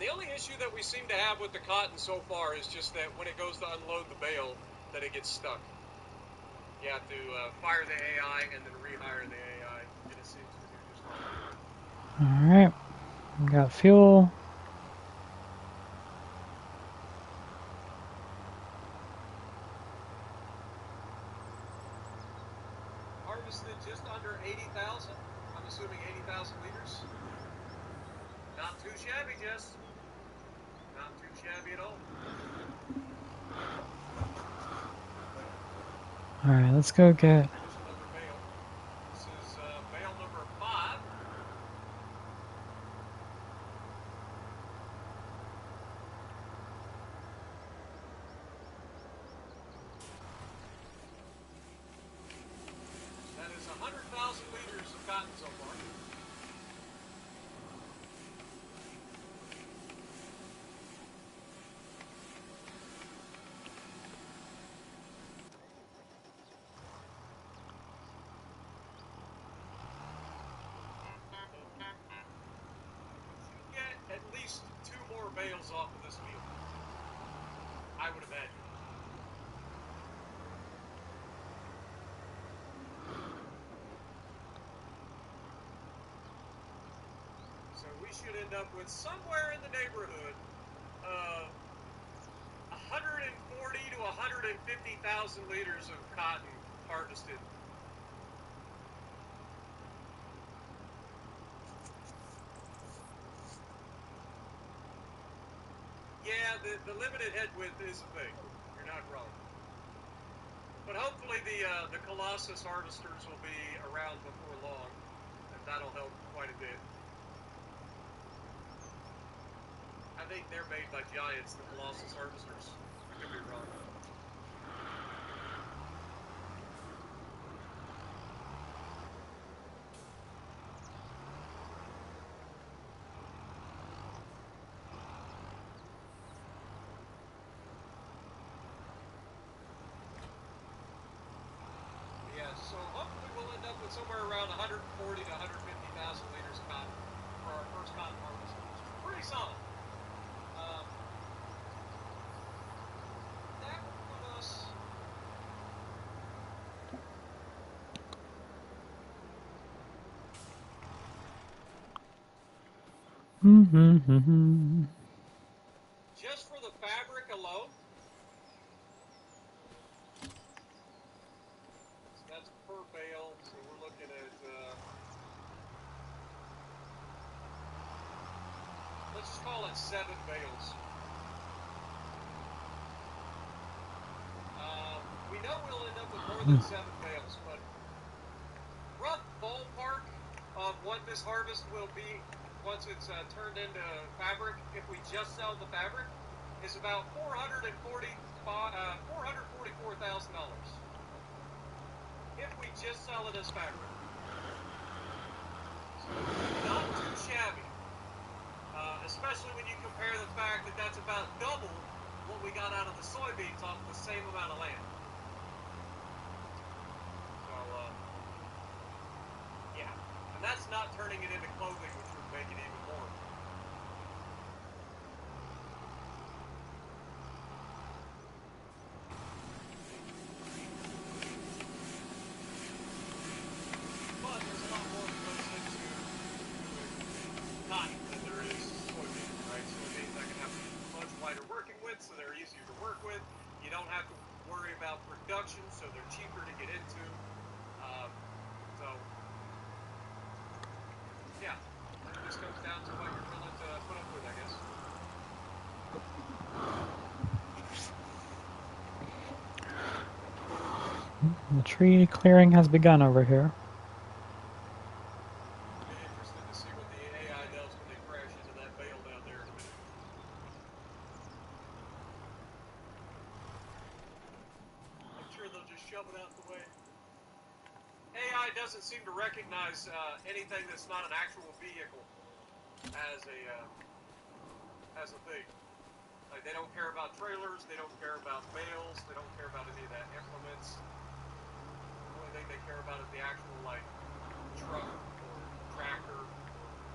The only issue that we seem to have with the cotton so far is just that when it goes to unload the bale, that it gets stuck. You have to fire the AI and then rehire the AI, and it seems to do just fine. Alright. We got fuel. Harvested just under 80,000. I'm assuming 80,000 liters. Not too shabby, Jess. Not too shabby at all. Alright, let's go get... There's another bale. This is bale number 5. That is 100,000 liters cotton so far. Get at least 2 more bales off of this field, I would imagine. So we should end up with somewhere in the neighborhood of 140 to 150,000 liters of cotton harvested. Yeah, the limited head width is a thing. You're not wrong. But hopefully the Colossus harvesters will be around before long, and that'll help quite a bit. I think they're made by giants, the Colossus harvesters. I could be wrong. Yeah, so hopefully we'll end up with somewhere around 140 to 150,000 liters of cotton for our first cotton harvest, which is pretty solid. That would put us. Just for the fabric alone, so that's per bale, so we're looking at, let's just call it 7 bales. We know we'll end up with more than 7 bales, but rough ballpark of what this harvest will be once it's turned into fabric, if we just sell the fabric, is about $444,000. If we just sell it as fabric. So, not too shabby. Especially when you compare the fact that that's about double what we got out of the soybeans off the same amount of land. So, yeah. And that's not turning it into clothing, which would make it even more. But there's a lot more that goes into cotton than there is soybeans, right? Soybeans I can have much wider working with, so they're easier to work with. You don't have to worry about production, so they're cheaper to get into. So, yeah, it just comes down to what you're willing to put up with, I guess. The tree clearing has begun over here. Be interested to see what the AI does when they crash into that bale down there in a minute. I'm sure they'll just shove it out the way. AI doesn't seem to recognize anything that's not an actual vehicle as a thing. Like, they don't care about trailers, they don't care about bales, they don't care about any of that implements. The only thing they care about is the actual, like, truck or tractor or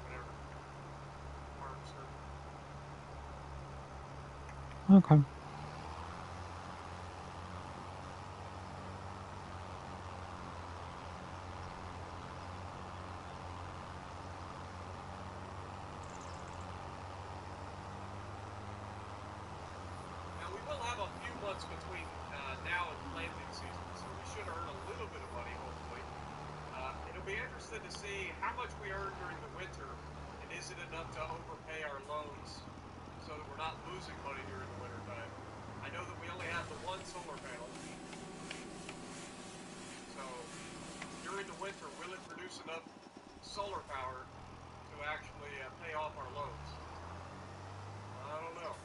whatever. Harvester. Okay. Now, we will have a few months between now and planting season, so we should earn a little bit of money, hopefully. It'll be interesting to see how much we earn during the winter, and is it enough to overpay our loans so that we're not losing money during the winter time. I know that we only have the one solar panel, so during the winter, will it produce enough solar power to actually pay off our loans? I don't know.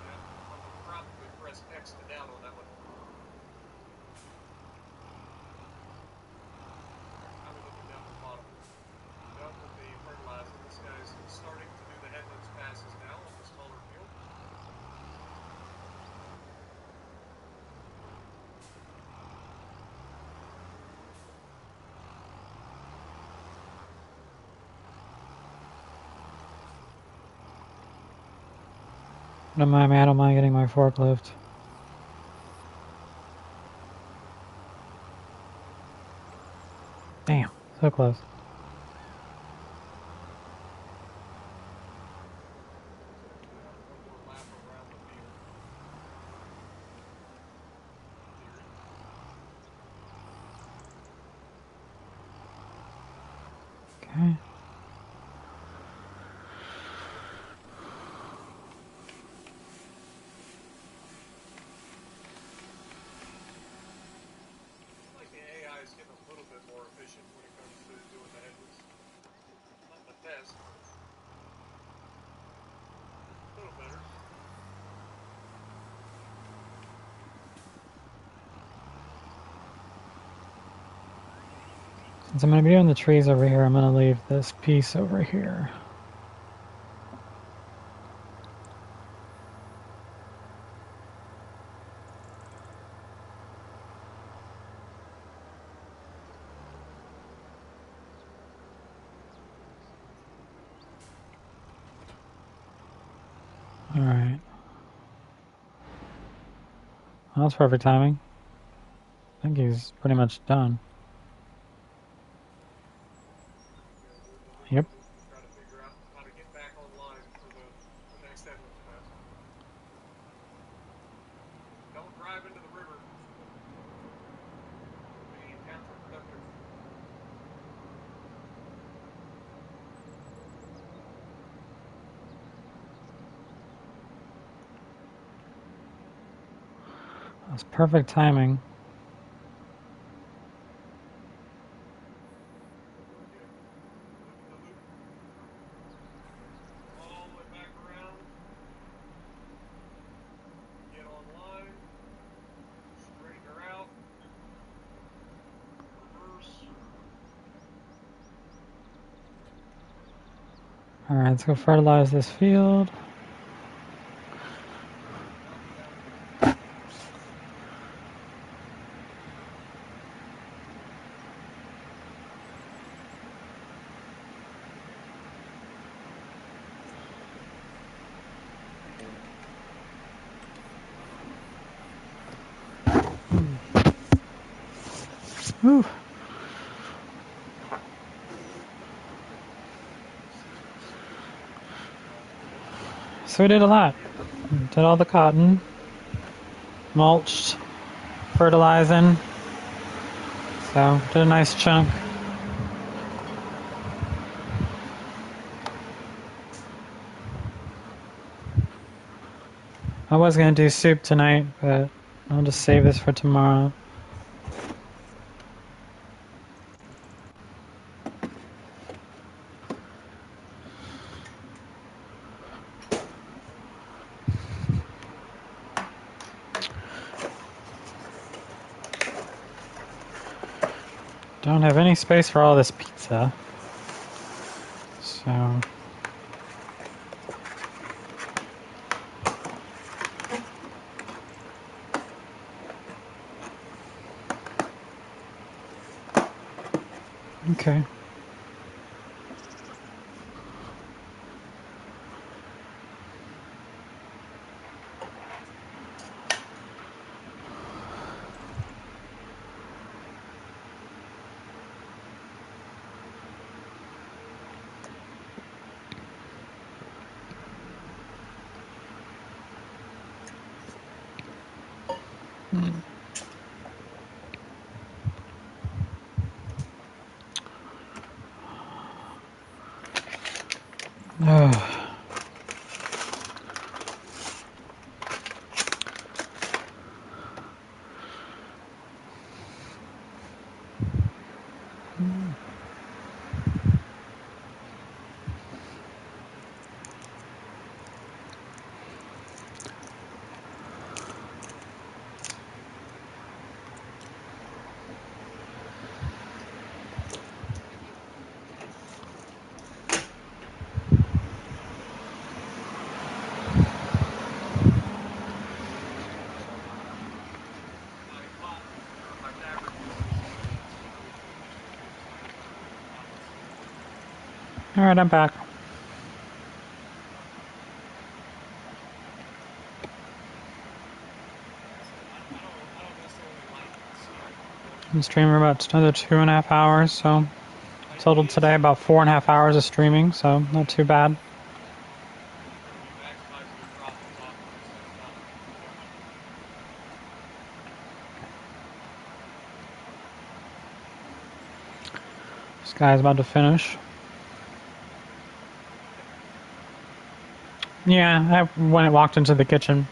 Yeah, I'll probably press X to down on that one. Don't mind me, I don't mind getting my forklift. Damn, so close. One more lap around the field. Okay. I like the AI is getting a little bit more efficient when it comes to doing the hedges. Not the best, but a little better. Since I'm going to be doing the trees over here, I'm going to leave this piece over here. Alright. Well, that's perfect timing. I think he's pretty much done. Yep. Try to figure out how to get back online for the next Edmonds Fest. Don't drive into the river. It'll be counterproductive. That's perfect timing. All the way back around. Get online. Straighten her out. Reverse. Alright, let's go fertilize this field. Whew. So we did a lot. Did all the cotton, mulched, fertilizing. So did a nice chunk. I was gonna do soup tonight, but I'll just save this for tomorrow. Don't have any space for all this pizza. So okay. Alright, I'm back. I'm streaming about another 2.5 hours, so total today about 4.5 hours of streaming, so not too bad. You maximize your profits off of this stuff. This guy's about to finish. Yeah, when I walked into the kitchen.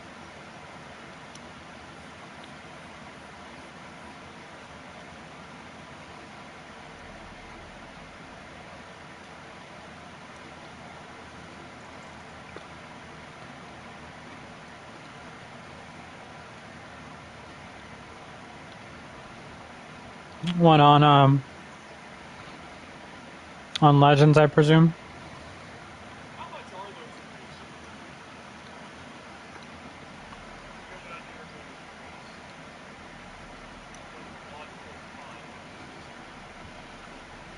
One on Legends, I presume. How much are those trees? Go down here to the trees. Go to 1.5.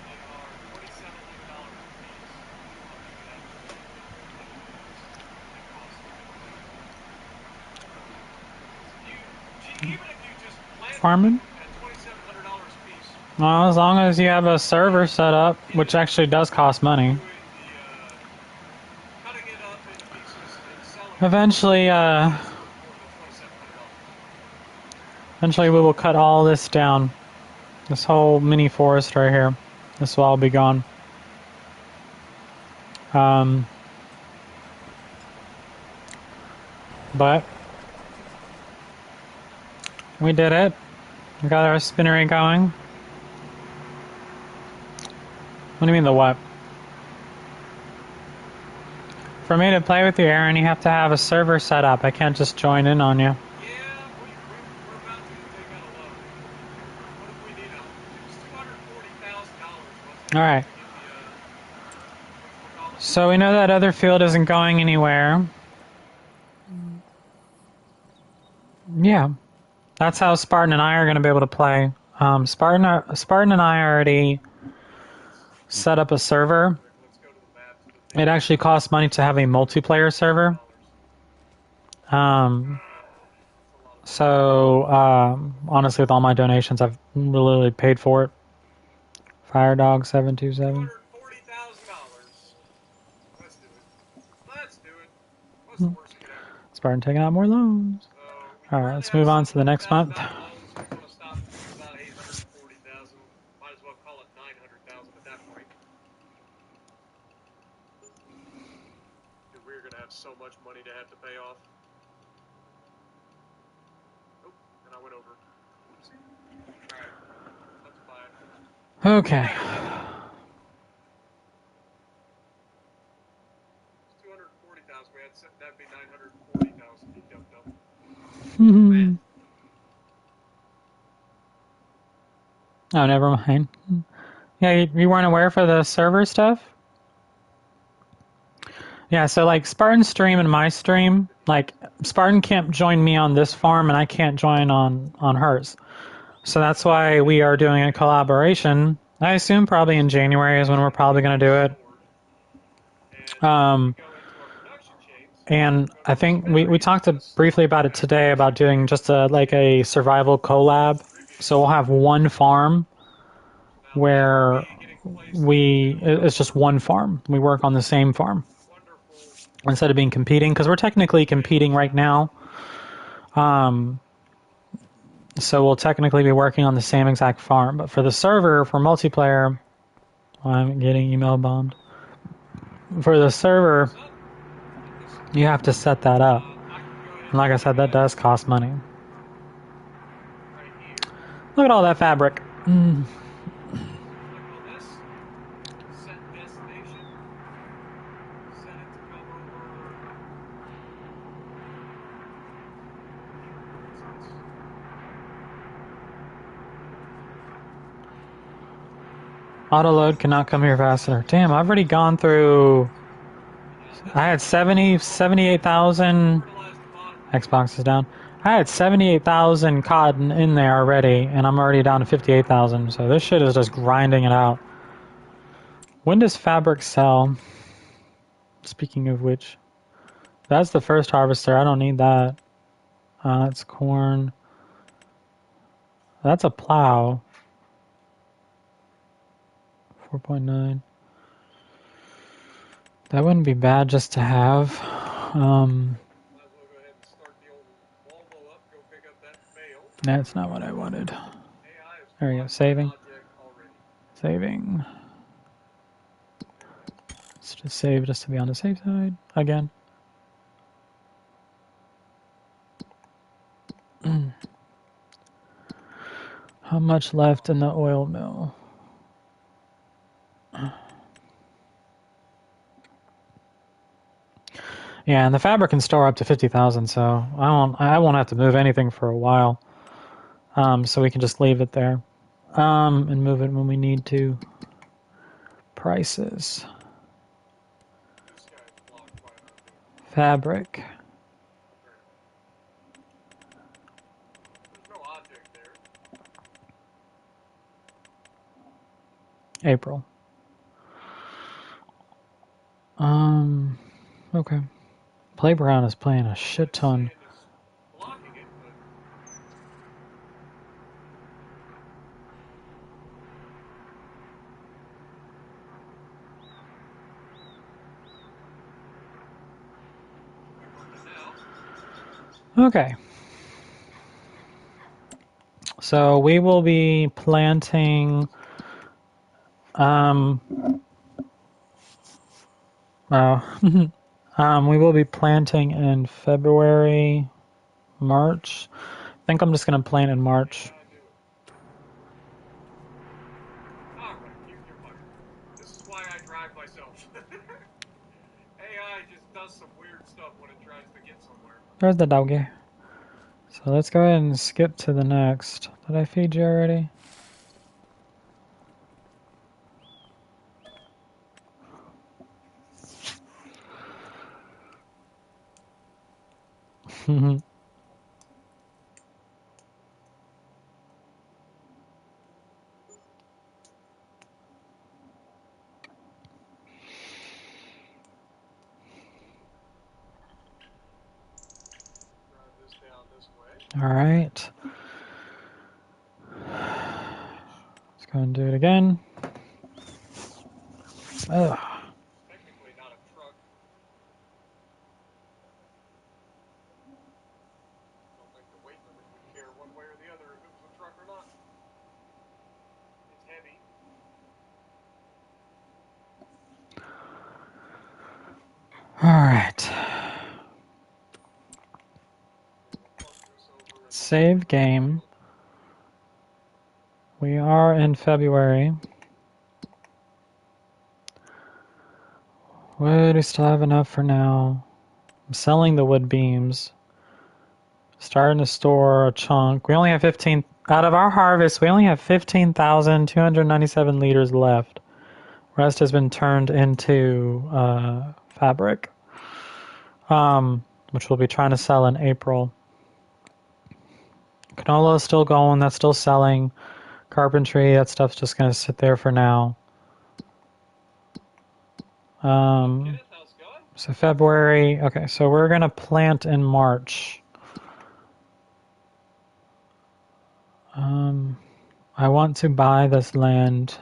They are $2,700 a piece. I'll give you that for the that costs you. Even if you just planted Farming? at $2,700 a piece, Well, as long as you have a server set up, which actually does cost money. doing cutting it up into pieces and selling it Eventually, more than $2,700. eventually we will cut all this down. This whole mini forest right here. This will all be gone. But we did it. We got our spinnery going. What do you mean the what? For me to play with you, Aaron, you have to have a server set up. I can't just join in on you. Yeah, we're about to take out a loan. What if we need $240,000 All right. to get the So we know that other field isn't going anywhere. Yeah. That's how Spartan and I are going to be able to play. Spartan and I already set up a server. let's go to the map. It actually costs money to have a multiplayer server. So honestly, with all my donations, I've literally paid for it. Firedog727. $240,000. Let's do it. Let's do it. What's the worst that could happen? Spartan taking out more loans. So All right, let's move on to the next month. loans. We're going to stop about 840,000. Might as well call it 900,000 at that point. Dude, we're going to have so much money to have to pay off. Oh, and I went over. All right, let's buy it. Okay. It's 240,000. That'd be 940,000. You dumped up. Man. Oh, never mind. Yeah, you weren't aware for the server stuff? Yeah, so like Spartan stream and my stream, like Spartan can't join me on this farm and I can't join on hers. So that's why we are doing a collaboration. I assume probably in January is when we're probably going to do it. And I think we talked briefly about it today about doing just like a survival collab. So we'll have one farm where it's just one farm. We work on the same farm instead of being competing, because we're technically competing right now. So we'll technically be working on the same exact farm. But for the server, for multiplayer, I'm getting email bombed. For the server, you have to set that up. And like I said, that does cost money. Look at all that fabric. Autoload cannot come here faster. Damn, I've already gone through... I had 78,000... Xbox is down. I had 78,000 cotton in there already, and I'm already down to 58,000. So this shit is just grinding it out. When does fabric sell? Speaking of which, that's the first harvester. I don't need that. That's corn. That's a plow. 4.9. That wouldn't be bad just to have. Might as well go ahead and start the old Volvo up, go pick up that bale. That's not what I wanted. AI is There we go. blocking Saving. object already. Saving. Let's just save just to be on the safe side again. How much left in the oil mill? Yeah, and the fabric can store up to 50,000, so I won't have to move anything for a while. So we can just leave it there, and move it when we need to. Prices. This guy's blocked by an object. Fabric. There's no object there. April. Okay. Playground is playing a shit ton. Sand is blocking it, but now. Okay. So we will be planting we will be planting in February, March. I think I'm just going to plant in March. Alright, you're fine. This is why I drive myself. AI just does some weird stuff when it tries to get somewhere. There's the doggy. So let's go ahead and skip to the next. Did I feed you already? Drive this down this way. All right. Let's go and do it again. Ugh. Technically not a truck. Don't think the weight limit would care one way or the other if it was a truck or not. It's heavy. All right. Save game. We are in February. Wood, we still have enough for now. I'm selling the wood beams. Starting to store a chunk. We only have 15 out of our harvest. We only have 15,297 liters left. Rest has been turned into fabric, which we'll be trying to sell in April. Canola is still going. That's still selling. Carpentry, that stuff's just going to sit there for now. So February. Okay, so we're going to plant in March. I want to buy this land.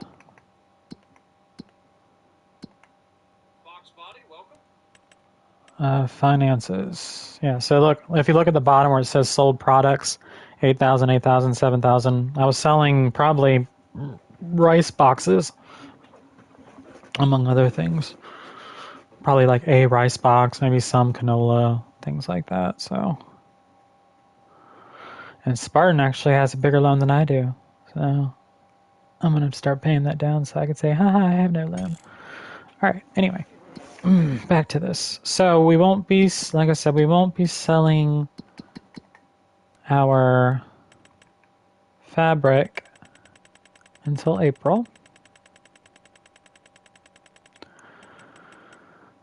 Fox Body, welcome. Finances. Yeah, so look, if you look at the bottom where it says sold products, 8,000, 8,000, 7,000. I was selling probably rice boxes, among other things. Probably like a rice box, maybe some canola, things like that. So, and Spartan actually has a bigger loan than I do. So I'm going to start paying that down so I can say, haha, I have no loan. All right, anyway, back to this. So we won't be, like I said, we won't be selling our fabric until April.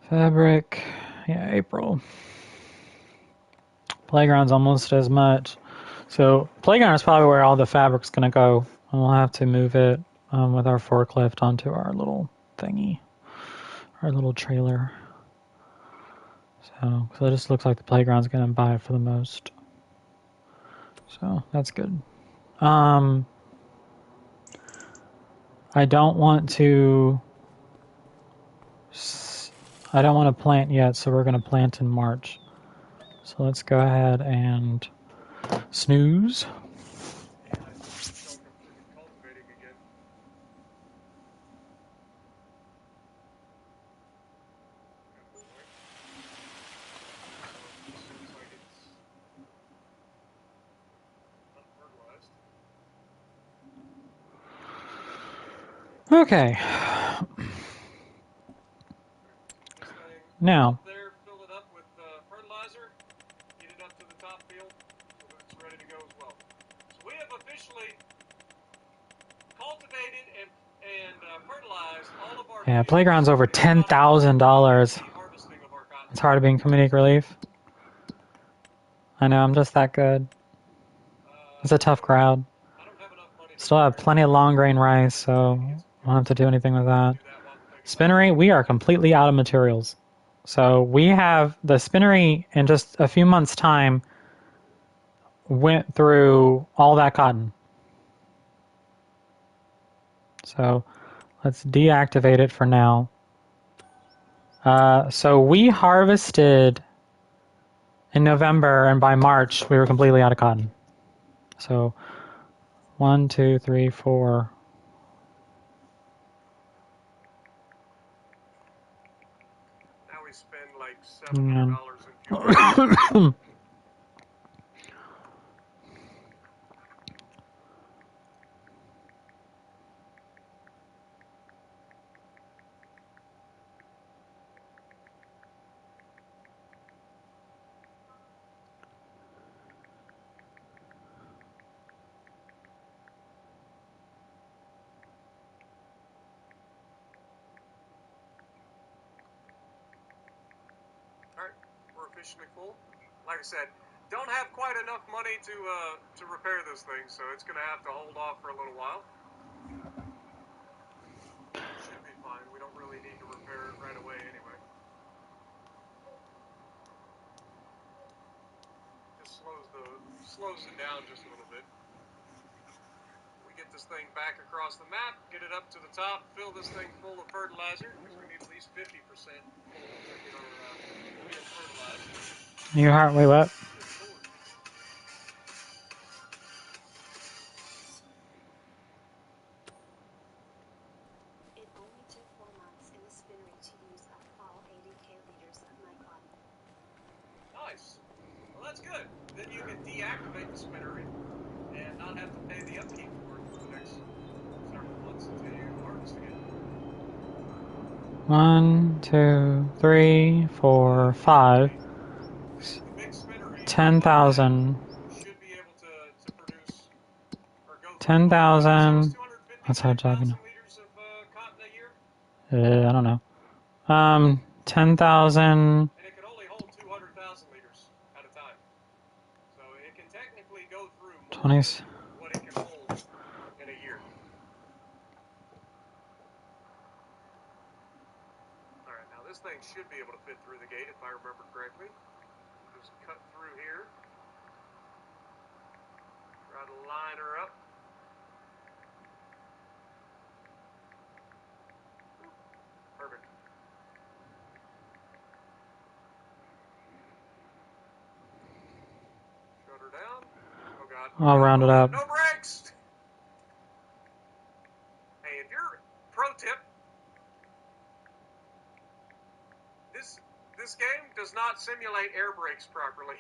Fabric, yeah, April. Playground's almost as much. So playground is probably where all the fabric's going to go. And we'll have to move it with our forklift onto our little thingy, our little trailer. So it just looks like the playground's going to buy it for the most. So that's good. I I don't want to plant yet, so we're going to plant in March. So let's go ahead and snooze. Yeah, I don't freaking cultivating again. This looks like it's unfertilized. Okay. This thing Now, up there, fill it up with fertilizer, get it up to the top field so that it's ready to go as well. So we have officially cultivated and fertilized all of our yeah, fields. playground's over $10,000. Harvesting of our cotton. It's hard being comedic relief. I know, I'm just that good. It's a tough crowd. I don't have enough money to Still have plenty of long grain rice, so I don't have to do anything with that. Spinnery, we are completely out of materials. So we have the spinnery in just a few months' time went through all that cotton. So let's deactivate it for now. So we harvested in November, and by March we were completely out of cotton. So 1, 2, 3, 4. Now we spend like $700 in fuel. All right, we're officially full. Like I said, don't have quite enough money to repair this thing, so it's going to have to hold off for a little while. Should be fine. We don't really need to repair it right away anyway. Just slows it down just a little bit. We get this thing back across the map, get it up to the top, fill this thing full of fertilizer, because we need at least 50% full to get our field fertilized. Your heart, wait, what? It only took 4 months in the spinnery to use up all 80k liters of my cotton. Nice. Well, that's good. Then you can deactivate the spinnery and not have to pay the upkeep for it for the next several months until you harvest again. 1, 2, 3, 4, 5. 10,000. Should be able to produce or go 10,000. That's hard jogging. liters of cotton a year. I don't know. 10,000. And it can only hold 200,000 liters at a time. So it can technically go through more 20s. than what it can hold in a year. All right, now this thing should be able to fit through the gate if I remember correctly. Just cut through here. Try to line her up. Perfect. Shut her down. Oh God. I'll round it up. No brakes. Hey, if you're pro tip, this game does not simulate air brakes properly.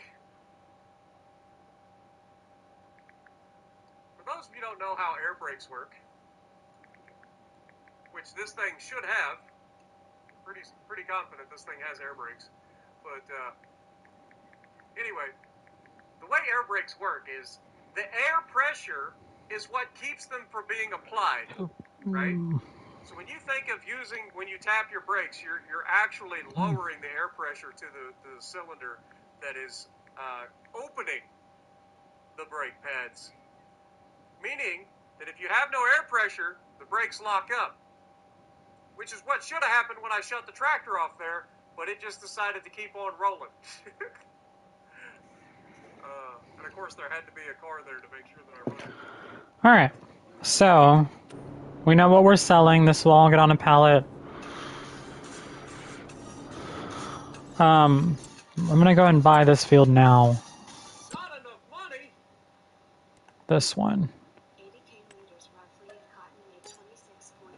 For those of you who don't know how air brakes work, which this thing should have, pretty confident this thing has air brakes. But anyway, the way air brakes work is the air pressure is what keeps them from being applied, right? So when you think of when you tap your brakes, you're actually lowering the air pressure to the cylinder that is opening the brake pads. Meaning that if you have no air pressure, the brakes lock up. Which is what should have happened when I shut the tractor off there, but it just decided to keep on rolling. And of course there had to be a car there to make sure that I run it. Alright, so We know what we're selling. This will all get on a pallet. I'm gonna go ahead and buy this field now. Not enough money. This one. 80 kiloliters roughly of cotton make 26.5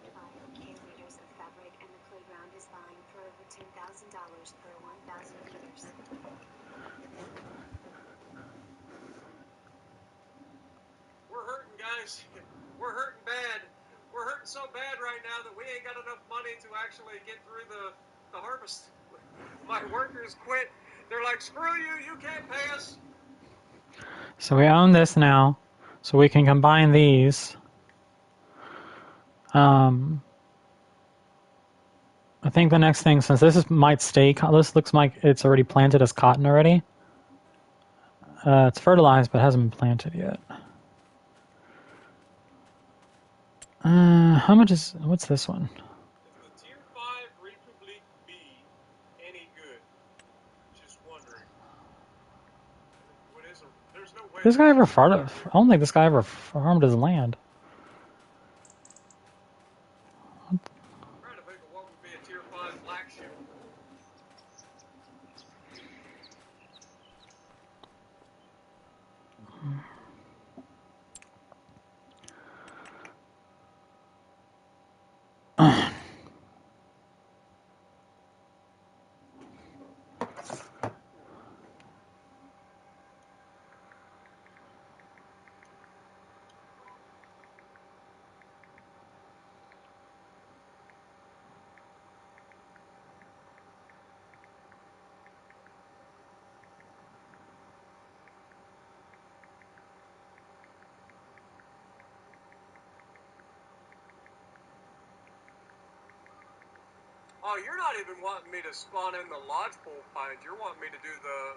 kiloliters of fabric, and the playground is buying for over $10,000 per 1,000 liters. We're hurting, guys. We're hurting bad. We're hurting so bad right now that we ain't got enough money to actually get through the harvest. My workers quit. They're like, screw you, you can't pay us. So we own this now. So we can combine these. I think the next thing, since might stay, this looks like it's already planted as cotton already. It's fertilized, but hasn't been planted yet. How much is, what's this one? Is the Tier 5 Republic B any good? Just wondering. What is there's no way. This guy ever farted? I don't think this guy ever farmed his land. I'm trying to think of what would be a Tier 5 flagship. Oh, you're not even wanting me to spawn in the lodgepole pines. You're wanting me to do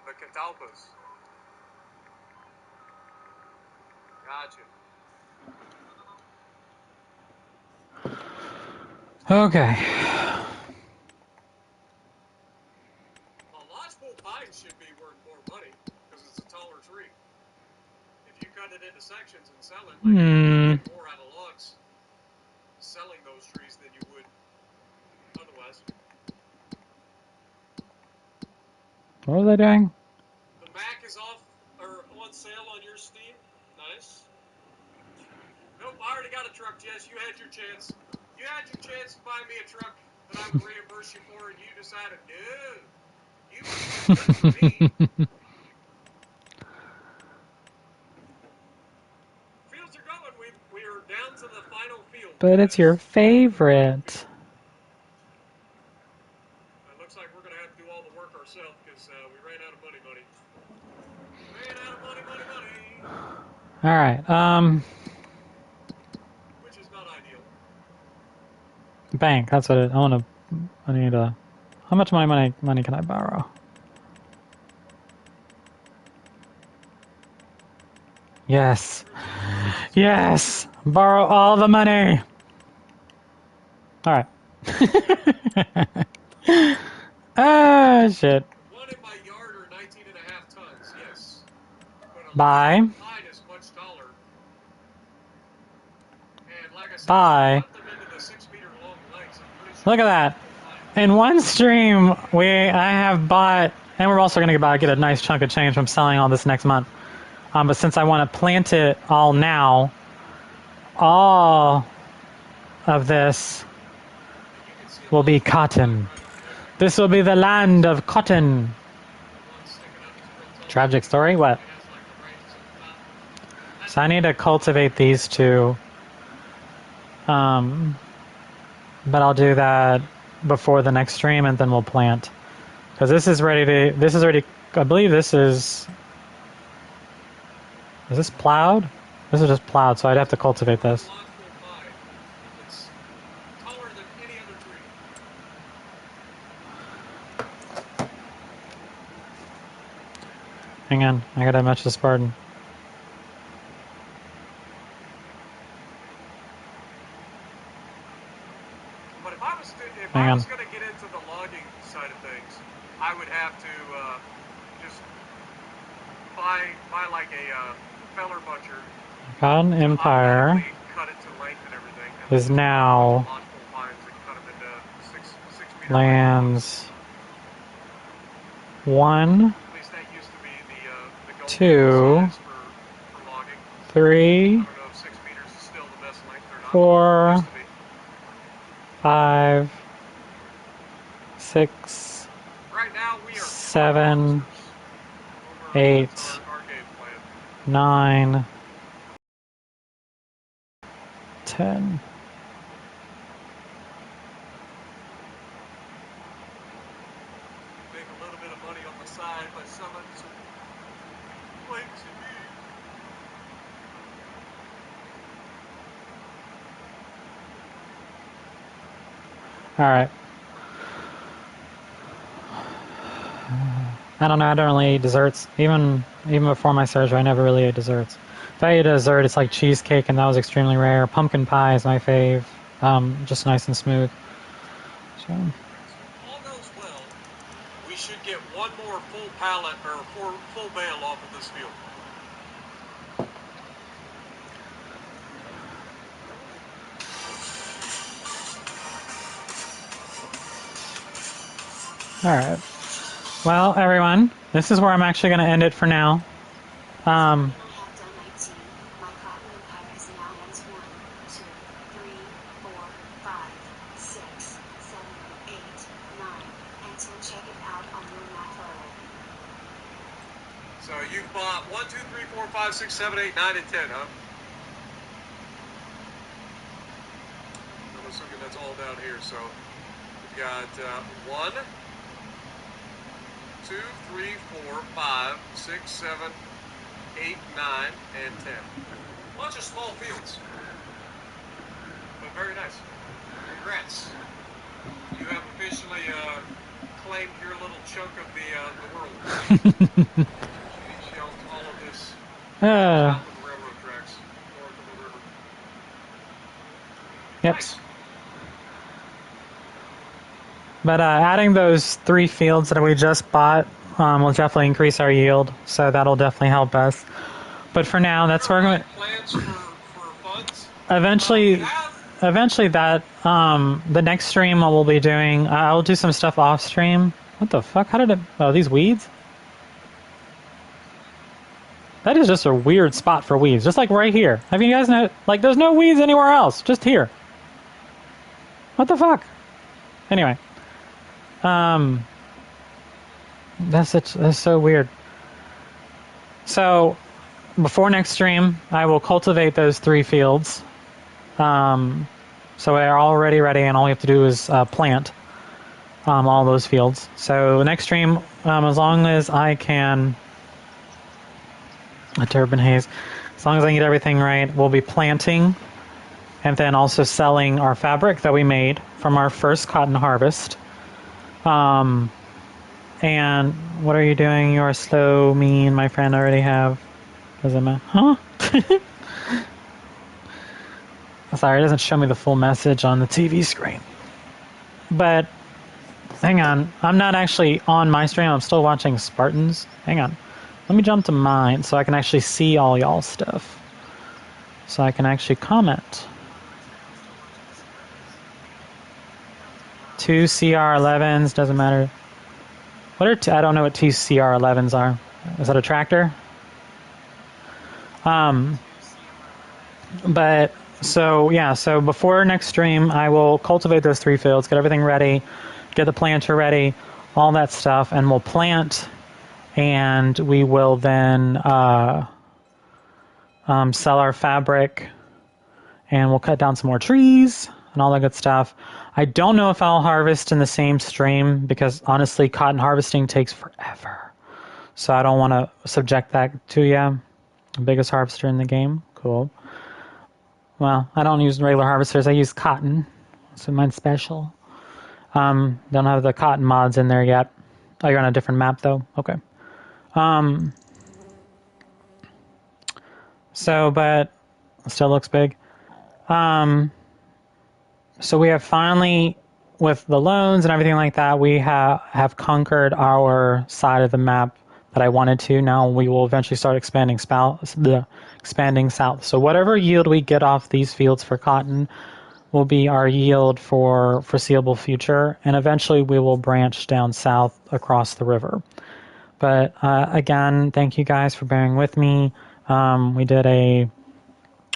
the catalpas. Gotcha. Okay. Well, lodgepole pines should be worth more money because it's a taller tree. If you cut it into sections and sell it, like you get more out of logs selling those trees than you would otherwise. What was I doing? The Mac is off or on sale on your Steam. Nice. Nope, I already got a truck, Jess. You had your chance. You had your chance to buy me a truck that I would reimburse you for, and you decided, no, you want to for me. Fields are going. We're down to the final field. But it's your favorite. It looks like we're going to have to do all the work ourselves because we ran out of money. Ran out of money. All right. Which is not ideal. Bank. That's what it. I need a. How much money can I borrow? Yes. Yes. Borrow all the money. All right. Ah, shit. One in my yard are 19 and a half tons. Yes. But Bye. pine is much taller. And like I said, Bye. cut them into the 6-meter long lengths. I'm pretty sure. Look at that. In one stream, I have bought, and we're also going to get a nice chunk of change from selling all this next month. But since I want to plant it all now, all of this will be cotton. This will be the land of cotton. Tragic story? What? So I need to cultivate these two. But I'll do that before the next stream, and then we'll plant. Because this is ready, I believe this is this plowed? This is just plowed, so I'd have to cultivate this. It's taller than any other tree. Hang on, I gotta match the Spartan. But if I was going to get into the logging side of things, I would have to just buy like a feller butcher. Got an Empire. Cut it to length and everything. is now lodgepole pines and cut them into 6 meter lands 1, At least that used to be the goal 2, size for logging. 3, I don't know if 6 meters is still the best length or not. 4, It used to be. 5, 6, Right now we are 7, over 8, our game plan. 9, 10. Make a little bit of money on the side by selling some plates and meat. Alright. I don't know, I don't really eat desserts. Even before my surgery, I never really ate desserts. If I eat a dessert, it's like cheesecake, and that was extremely rare. Pumpkin pie is my fave. Just nice and smooth. So, If all goes well, we should get one more full pallet or full bale off of this field. alright. Well, everyone, this is where I'm actually going to end it for now. I have done 19. My cotton empire is now ends 1, 2, 3, 4, 5, 6, 7, 8, 9, and 10. Check it out on your map photo. So you've bought 1, 2, 3, 4, 5, 6, 7, 8, 9, and 10, huh? I'm assuming that's all down here. So we've got 1, 2, 3, 4, 5, 6, 7, 8, 9, and 10. Bunch of small fields, but very nice. Congrats. You have officially claimed your little chunk of the world. She owns all of this south of the railroad tracks, north of the river. Yep. Nice. But adding those 3 fields that we just bought will definitely increase our yield, so that'll definitely help us. But for now, that's where we're going to... Plans for funds? Eventually that, the next stream we'll be doing, I'll do some stuff off stream. What the fuck? How did it... Oh, these weeds? That is just a weird spot for weeds, just like right here. Have you guys know... Like, there's no weeds anywhere else, just here. What the fuck? Anyway. That's so weird. So, before next stream, I will cultivate those 3 fields. So we're already ready, and all we have to do is plant all those fields. So next stream, as long as I can... A turban haze. As long as I can get everything right, we'll be planting and then also selling our fabric that we made from our first cotton harvest. And what are you doing? You're slow, mean, my friend. I already have. Doesn't matter. Huh? Sorry, it doesn't show me the full message on the TV screen. But, hang on. I'm not actually on my stream. I'm still watching Spartans. Hang on. Let me jump to mine so I can actually see all y'all stuff. So I can actually comment. 2 CR11s, doesn't matter. What are I don't know what 2 CR11s are. Is that a tractor? But so yeah, so before next stream, I will cultivate those 3 fields, get everything ready, get the planter ready, all that stuff, and we'll plant, and we will then sell our fabric, and we'll cut down some more trees and all that good stuff. I don't know if I'll harvest in the same stream because honestly, cotton harvesting takes forever. So I don't want to subject that to you. Biggest harvester in the game. Cool. Well, I don't use regular harvesters. I use cotton. So mine's special. Don't have the cotton mods in there yet. Oh, you're on a different map though? Okay. So, but still looks big. So we have finally, with the loans and everything like that, we have conquered our side of the map that I wanted to. Now we will eventually start expanding south. So whatever yield we get off these fields for cotton, will be our yield for foreseeable future, and eventually we will branch down south across the river. But again, thank you guys for bearing with me. We did a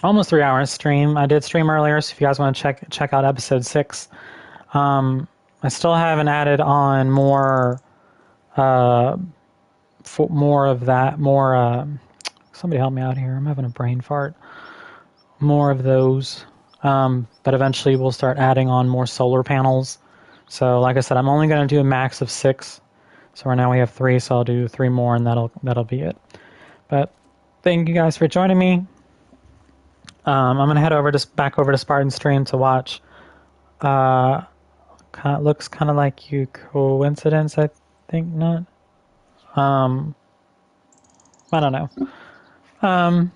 almost 3 hour stream. I did stream earlier, so if you guys want to check out episode 6. I still haven't added on more somebody help me out here. I'm having a brain fart. More of those. But eventually we'll start adding on more solar panels. So like I said, I'm only going to do a max of 6. So right now we have 3, so I'll do 3 more and that'll be it. But thank you guys for joining me. I'm going to head back over to Spartan Stream to watch. Looks kind of like you coincidence, I think not. I don't know.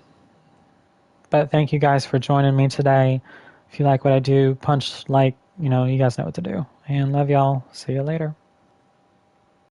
But thank you guys for joining me today. If you like what I do, punch like, you guys know what to do. And love y'all. See you later.